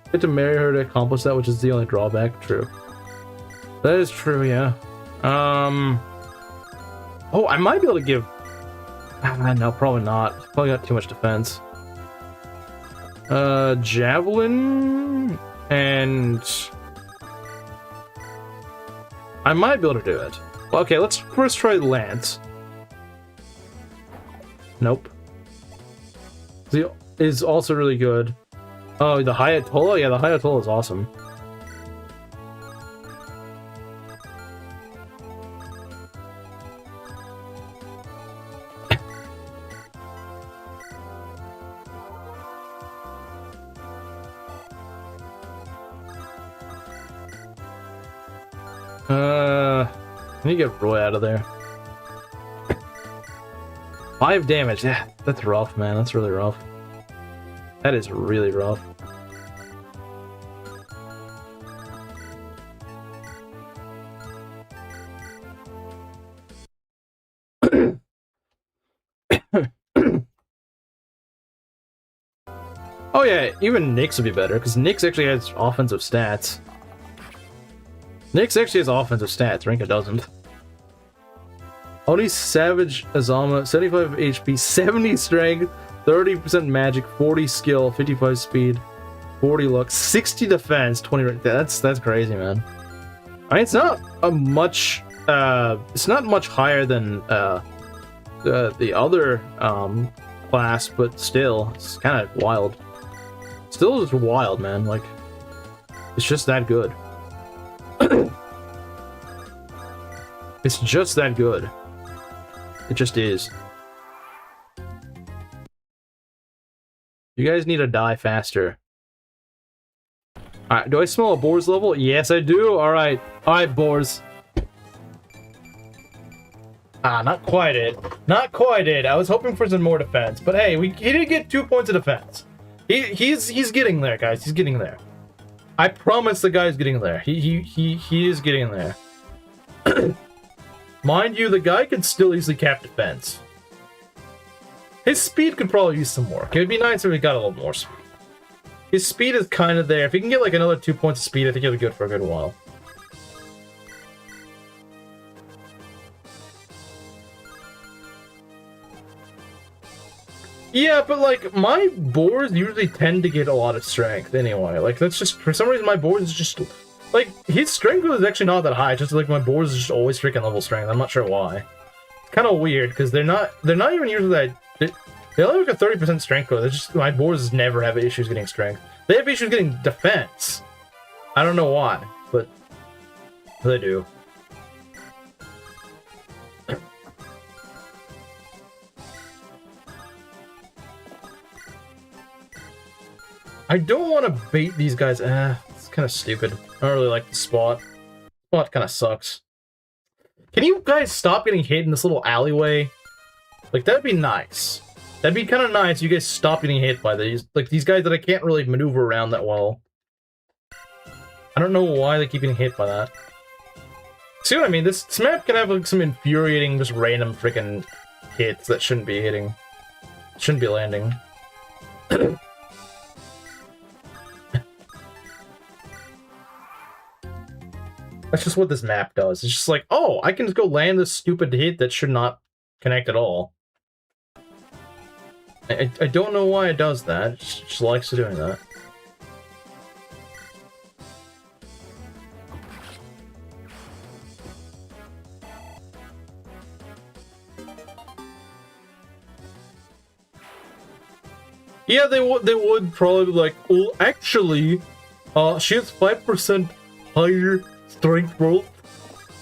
You have to marry her to accomplish that, which is the only drawback. True. That is true, yeah. Oh, I might be able to give... no, probably not. Probably got too much defense. Javelin... and... I might be able to do it. Well, okay, let's first try Lance. Nope. The is also really good. Oh, the Hayatola? Yeah, the Hayatola is awesome. I need to get Roy out of there. 5 damage. Yeah, that's rough, man. That's really rough. That is really rough. Oh yeah, even Nyx would be better, because Nyx actually has offensive stats. Nyx actually has offensive stats, Rinka doesn't. Only Savage Azama, 75 HP, 70 strength, 30% magic, 40 skill, 55 speed, 40 luck, 60 defense, 20... That's crazy, man. I mean, it's not a much... it's not much higher than the other class, but still, it's kind of wild. Still just wild, man. Like, it's just that good. It's just that good. It just is. You guys need to die faster. Alright, do I smell a Boar's level? Yes, I do. Alright. Alright, Boars. Not quite it. Not quite it. I was hoping for some more defense. But hey, he did get 2 points of defense. He's getting there, guys. He's getting there. I promise the guy's getting there. He is getting there. Mind you, the guy can still easily cap defense. His speed could probably use some work. It would be nice if he got a little more speed. His speed is kind of there. If he can get like another 2 points of speed, I think he'll be good for a good while. Yeah, but like, my boars usually tend to get a lot of strength anyway. Like, that's just, for some reason, my boars is just, like, his strength is actually not that high. It's just like my boars is just always freaking level strength. I'm not sure why. It's kind of weird, because they're not even usually that, they only have like a 30% strength growth. It's just, my boars never have issues getting strength. They have issues getting defense. I don't know why, but they do. I don't want to bait these guys. It's kind of stupid. I don't really like the spot. Spot kind of sucks. Can you guys stop getting hit in this little alleyway? Like, that'd be nice. That'd be kind of nice if you guys stop getting hit by these. Like, these guys that I can't really maneuver around that well. I don't know why they keep getting hit by that. See what I mean? This map can have, like, some infuriating, just random freaking hits that shouldn't be hitting. Shouldn't be landing. That's just what this map does. It's just like, oh, I can just go land this stupid hit that should not connect at all. I don't know why it does that. It just likes doing that. Yeah, they would probably be like, well, actually, she has 5% higher strength growth.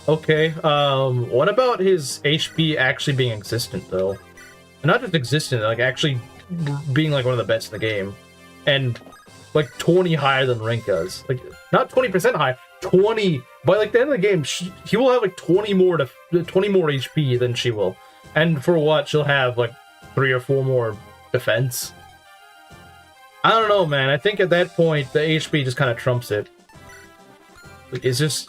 Okay, what about his HP actually being existent, though? And not just existent, like, actually being, like, one of the best in the game. And, like, 20 higher than Rinka's. Like, not 20% high, 20! By, like, the end of the game, he will have, like, 20 more HP than she will. And for what? She'll have, like, 3 or 4 more defense. I don't know, man. I think at that point, the HP just kind of trumps it. Like, it's just,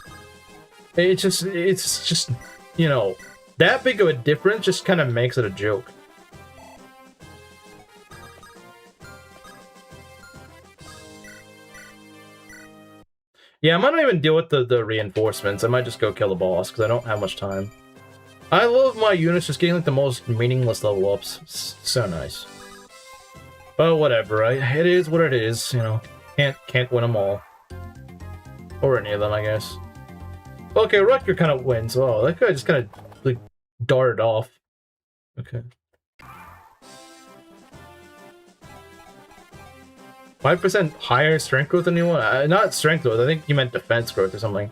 you know, that big of a difference just kind of makes it a joke. Yeah, I might not even deal with the reinforcements. I might just go kill the boss, because I don't have much time. I love my units just getting, like, the most meaningless level ups. It's so nice. But whatever, it is what it is, you know. Can't win them all. Or any of them, I guess. Okay, Rutger kind of wins. Oh, that guy just kind of, like, darted off. Okay. 5% higher strength growth than anyone? Not strength growth, I think you meant defense growth or something.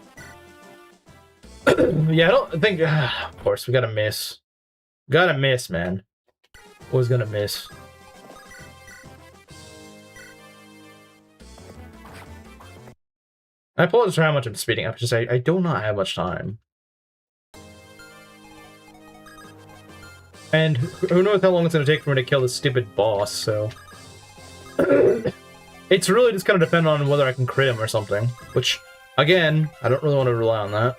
Yeah, I don't think... of course, we gotta miss. Gotta miss, man. Always gonna miss. I apologize for how much I'm speeding up, just I do not have much time. And who knows how long it's going to take for me to kill this stupid boss, so... It's really just kind of dependent on whether I can crit him or something. Which, again, I don't really want to rely on that.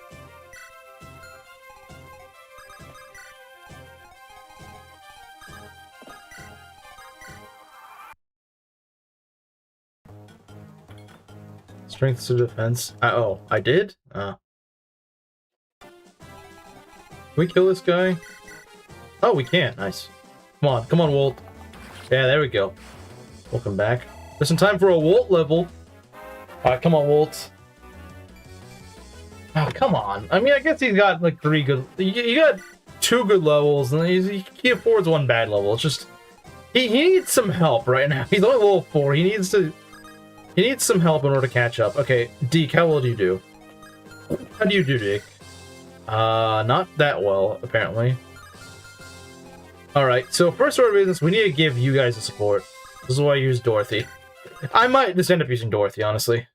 Strength to defense. Oh, I did? Can we kill this guy? Oh, we can't. Nice. Come on, Walt. Yeah, there we go. Welcome back. There's some time for a Walt level. Alright, come on, Walt. Oh, come on. I mean, I guess he's got, like, 3 good... You got 2 good levels, and he affords 1 bad level. It's just... He needs some help right now. He's only level 4. He needs some help in order to catch up. Okay, Deke, how well do you do? How do you do, Deke? Not that well, apparently. Alright, so first order of business, we need to give you guys the support. This is why I use Dorothy. I might just end up using Dorothy, honestly.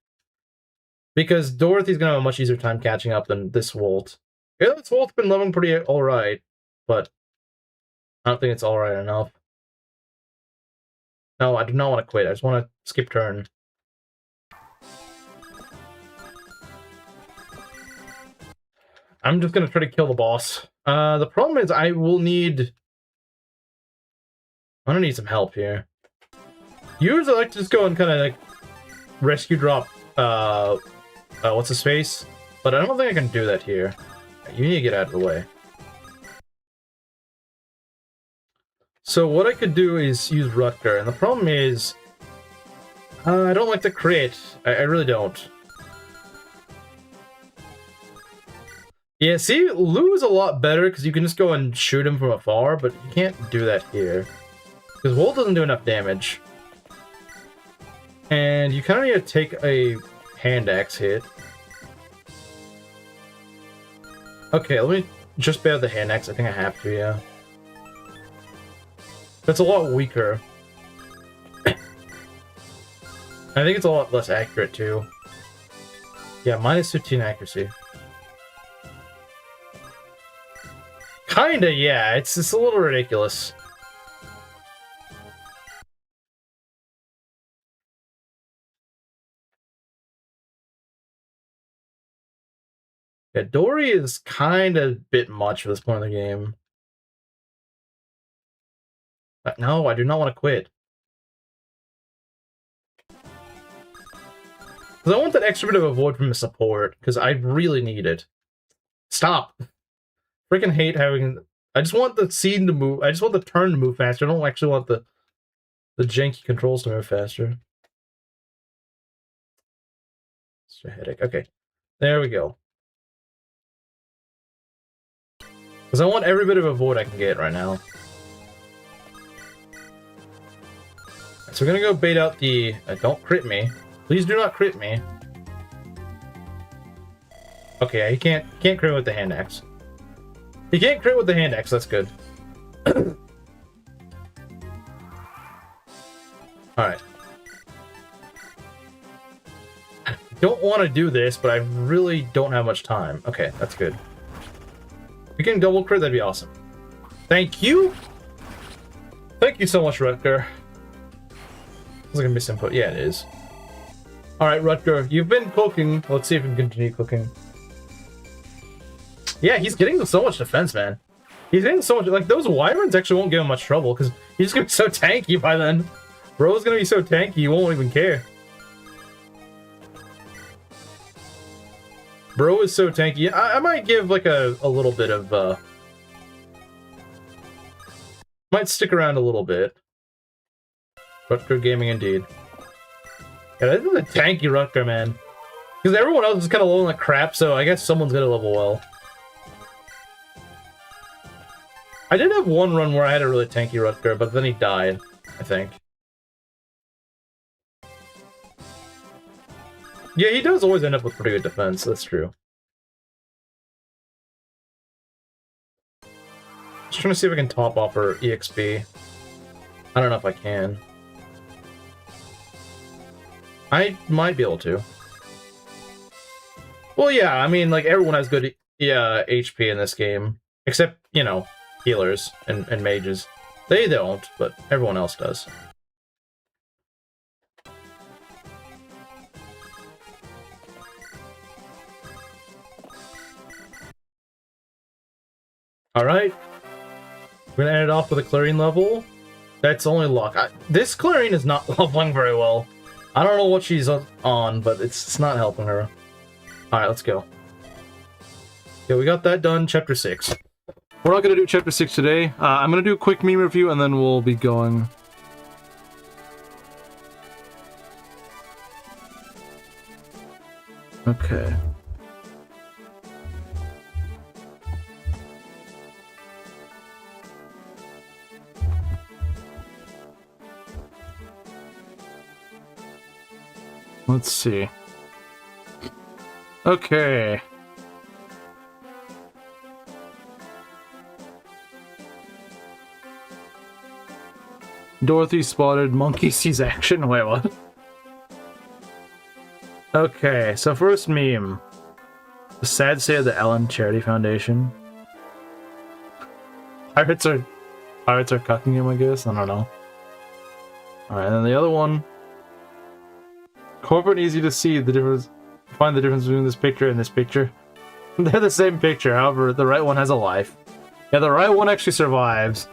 Because Dorothy's gonna have a much easier time catching up than this Walt. Yeah, this Walt's been leveling pretty alright, but I don't think it's alright enough. No, I do not want to quit. I just want to skip turn. I'm just gonna try to kill the boss. The problem is I will need... I'm gonna need some help here. Usually I like to just go and kind of like rescue drop, what's his face? But I don't think I can do that here. You need to get out of the way. So what I could do is use Rutger, and the problem is... I don't like the crit. I really don't. Yeah, see, Lou is a lot better because you can just go and shoot him from afar, but you can't do that here. Because Walt doesn't do enough damage. And you kind of need to take a hand axe hit. Okay, let me just bear the hand axe. I think I have to, yeah. That's a lot weaker. I think it's a lot less accurate, too. Yeah, minus 15 accuracy. Kinda, yeah. It's a little ridiculous. Yeah, Dory is kind of a bit much for this point of the game. But no, I do not want to quit. Because I want that extra bit of avoid from the support, because I really need it. Stop! Freaking hate having... I just want the scene to move... I just want the turn to move faster. I don't actually want the the janky controls to move faster. It's a headache. Okay, there we go. Because I want every bit of avoid I can get right now. So we're gonna go bait out the... don't crit me. Please do not crit me. Okay, he can't crit with the hand axe. He can't crit with the hand axe, that's good. Alright. Don't want to do this, but I really don't have much time. Okay, that's good. If we can double crit, that'd be awesome. Thank you! Thank you so much, Rutger. Is it gonna be some input? Yeah, it is. Alright, Rutger, you've been cooking. Let's see if we can continue cooking. Yeah, he's getting so much defense, man. He's getting so much... Like, those wyverns actually won't give him much trouble, because he's just gonna be so tanky by then. Bro's gonna be so tanky, he won't even care. Bro is so tanky. I might give, like, a little bit of, might stick around a little bit. Rutger Gaming indeed. Yeah, this is a tanky Rutger, man. Because everyone else is kind of leveling like crap, so I guess someone's gonna level well. I did have one run where I had a really tanky Rutger, but then he died, I think. Yeah, he does always end up with pretty good defense, that's true. Just trying to see if I can top off her EXP. I don't know if I can. I might be able to. Well, yeah, I mean, like, everyone has good HP in this game. Except, you know, healers and mages. They don't, but everyone else does. Alright. We're gonna end it off with a Clarine level. That's only luck. This Clarine is not leveling very well. I don't know what she's on, but it's not helping her. Alright, let's go. Okay, we got that done. Chapter 6. We're not going to do Chapter 6 today. I'm going to do a quick meme review, and then we'll be going. Okay. Let's see. Okay. Dorothy spotted monkey sees action. Wait, what? Okay, so first meme. The sad state of the Ellen Charity Foundation. Pirates are cucking him, I guess. I don't know. Alright, and then the other one. Corporate easy to see the difference. Find the difference between this picture and this picture. They're the same picture, however, the right one has a life. Yeah, the right one actually survives.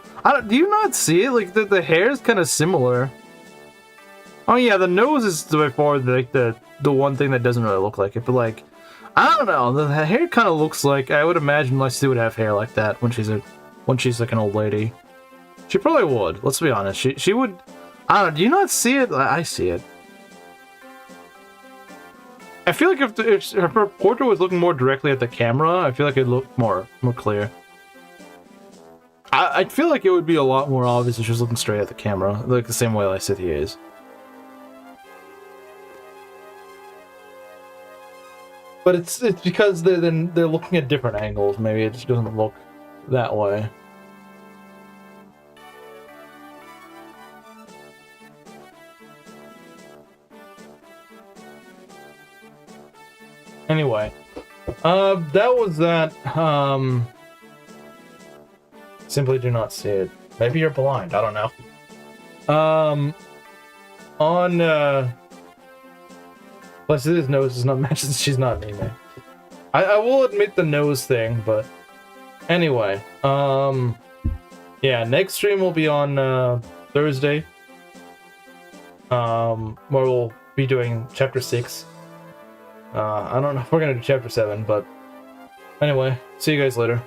Do you not see it? Like, the hair is kind of similar. Oh yeah, the nose is by far like the one thing that doesn't really look like it, but like, I don't know, the hair kind of looks like, I would imagine Leslie would have hair like that when she's like an old lady. She probably would, let's be honest. She would, I don't know, do you not see it? I see it. I feel like if her portrait was looking more directly at the camera, I feel like it'd look more clear. I feel like it would be a lot more obvious if she was looking straight at the camera, like the same way Lysithea is. But it's because they're looking at different angles. Maybe it just doesn't look that way. Anyway, that was that. Simply do not see it. Maybe you're blind. I don't know. On plus his nose does not match since she's not anime. I will admit the nose thing, but anyway, yeah, next stream will be on Thursday. Where we'll be doing chapter 6. I don't know if we're gonna do chapter 7, but anyway, see you guys later.